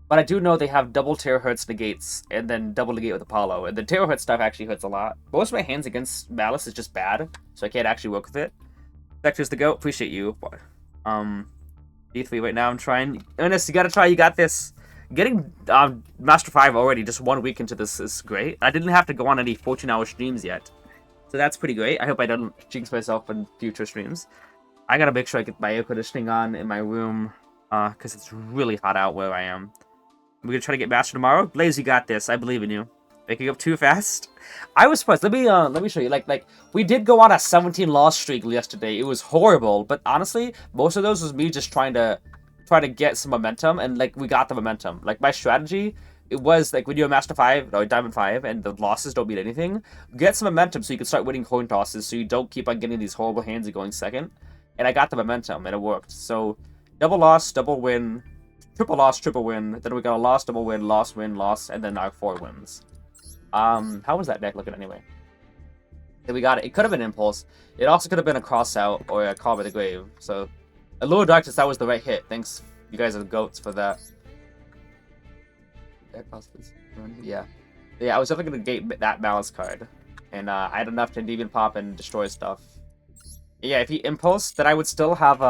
But I do know they have double Terahertz negates and then double negate with Apollo. And the Terahertz stuff actually hurts a lot. Most of my hands against Malice is just bad, so I can't actually work with it. Vectors to go. Appreciate you. D3 right now. I'm trying. Ernest, you gotta try. You got this. Getting Master 5 already just 1 week into this is great. I didn't have to go on any 14-hour streams yet. So that's pretty great. I hope I don't jinx myself in future streams. I gotta make sure I get my air conditioning on in my room, because it's really hot out where I am. We're gonna try to get Master tomorrow. Blaze, you got this. I believe in you. Making up too fast. I was surprised. Let me show you. Like we did go on a 17 loss streak yesterday. It was horrible, but honestly, most of those was me just trying to get some momentum, and like we got the momentum. Like my strategy, it was like when you're a Master 5 or Diamond 5 and the losses don't mean anything, get some momentum so you can start winning coin tosses so you don't keep on getting these horrible hands and going second. And I got the momentum and it worked. So double loss, double win, triple loss, triple win. Then we got a loss, double win, loss, win, loss, and then our 4 wins. How was that deck looking anyway? Then we got it. It could have been Impulse. It also could have been a Cross Out or a Call by the Grave. So, a Lure Darkness, that was the right hit. Thanks, you guys are the goats for that. Yeah. Yeah, I was definitely going to gate that Balance card. And I had enough to Endymion pop and destroy stuff. Yeah, if he Impulse, then I would still have,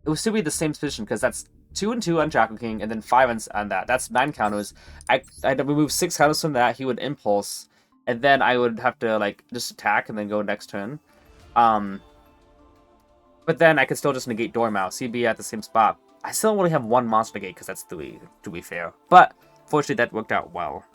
it would still be the same position, because that's 2 and 2 on Jackal King, and then 5 on that. That's 9 counters. I'd remove 6 counters from that. He would Impulse, and then I would have to like just attack and then go next turn. But then I could still just negate Dormouse. He'd be at the same spot. I still only have 1 monster negate because that's 3, to be fair. But fortunately, that worked out well.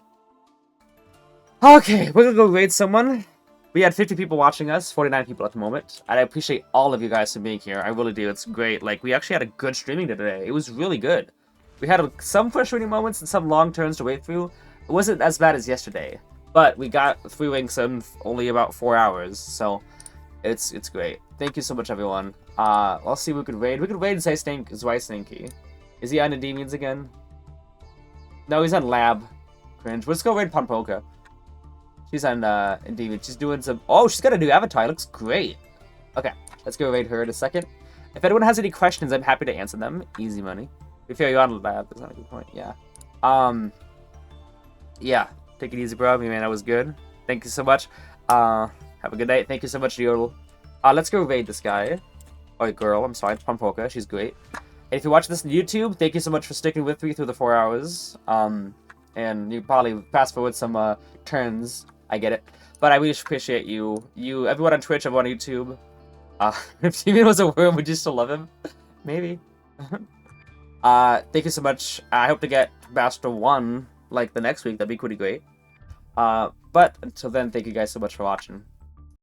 Okay, we're gonna go raid someone. We had 50 people watching us, 49 people at the moment, and I appreciate all of you guys for being here. I really do. It's great. Like, we actually had a good streaming today. It was really good. We had some frustrating moments and some long turns to wait through. It wasn't as bad as yesterday, but we got 3 wings in only about 4 hours, so it's great. Thank you so much, everyone. Let's see who we could raid. We could raid Stinky. Is he on Endymions again? No, he's on Lab. Cringe. Let's go raid Pampoka. She's on Endymion. She's doing some... Oh, she's got a new avatar. It looks great. Okay, let's go raid her in a second. If anyone has any questions, I'm happy to answer them. Easy money. If you're on Lab, that's not a good point. Yeah. Yeah. Take it easy, bro. Man, that was good. Thank you so much. Have a good night. Thank you so much, Yodel. Let's go raid this guy. Or girl, I'm sorry. It's Pampoka. She's great. And if you're watching this on YouTube, thank you so much for sticking with me through the 4 hours. And you probably fast forward some turns. I get it. But I really appreciate you. Everyone on Twitch, everyone on YouTube. If Steven was a worm, would you still love him? Maybe. Thank you so much. I hope to get Master 1, like, the next week. That'd be pretty great. But until then, thank you guys so much for watching.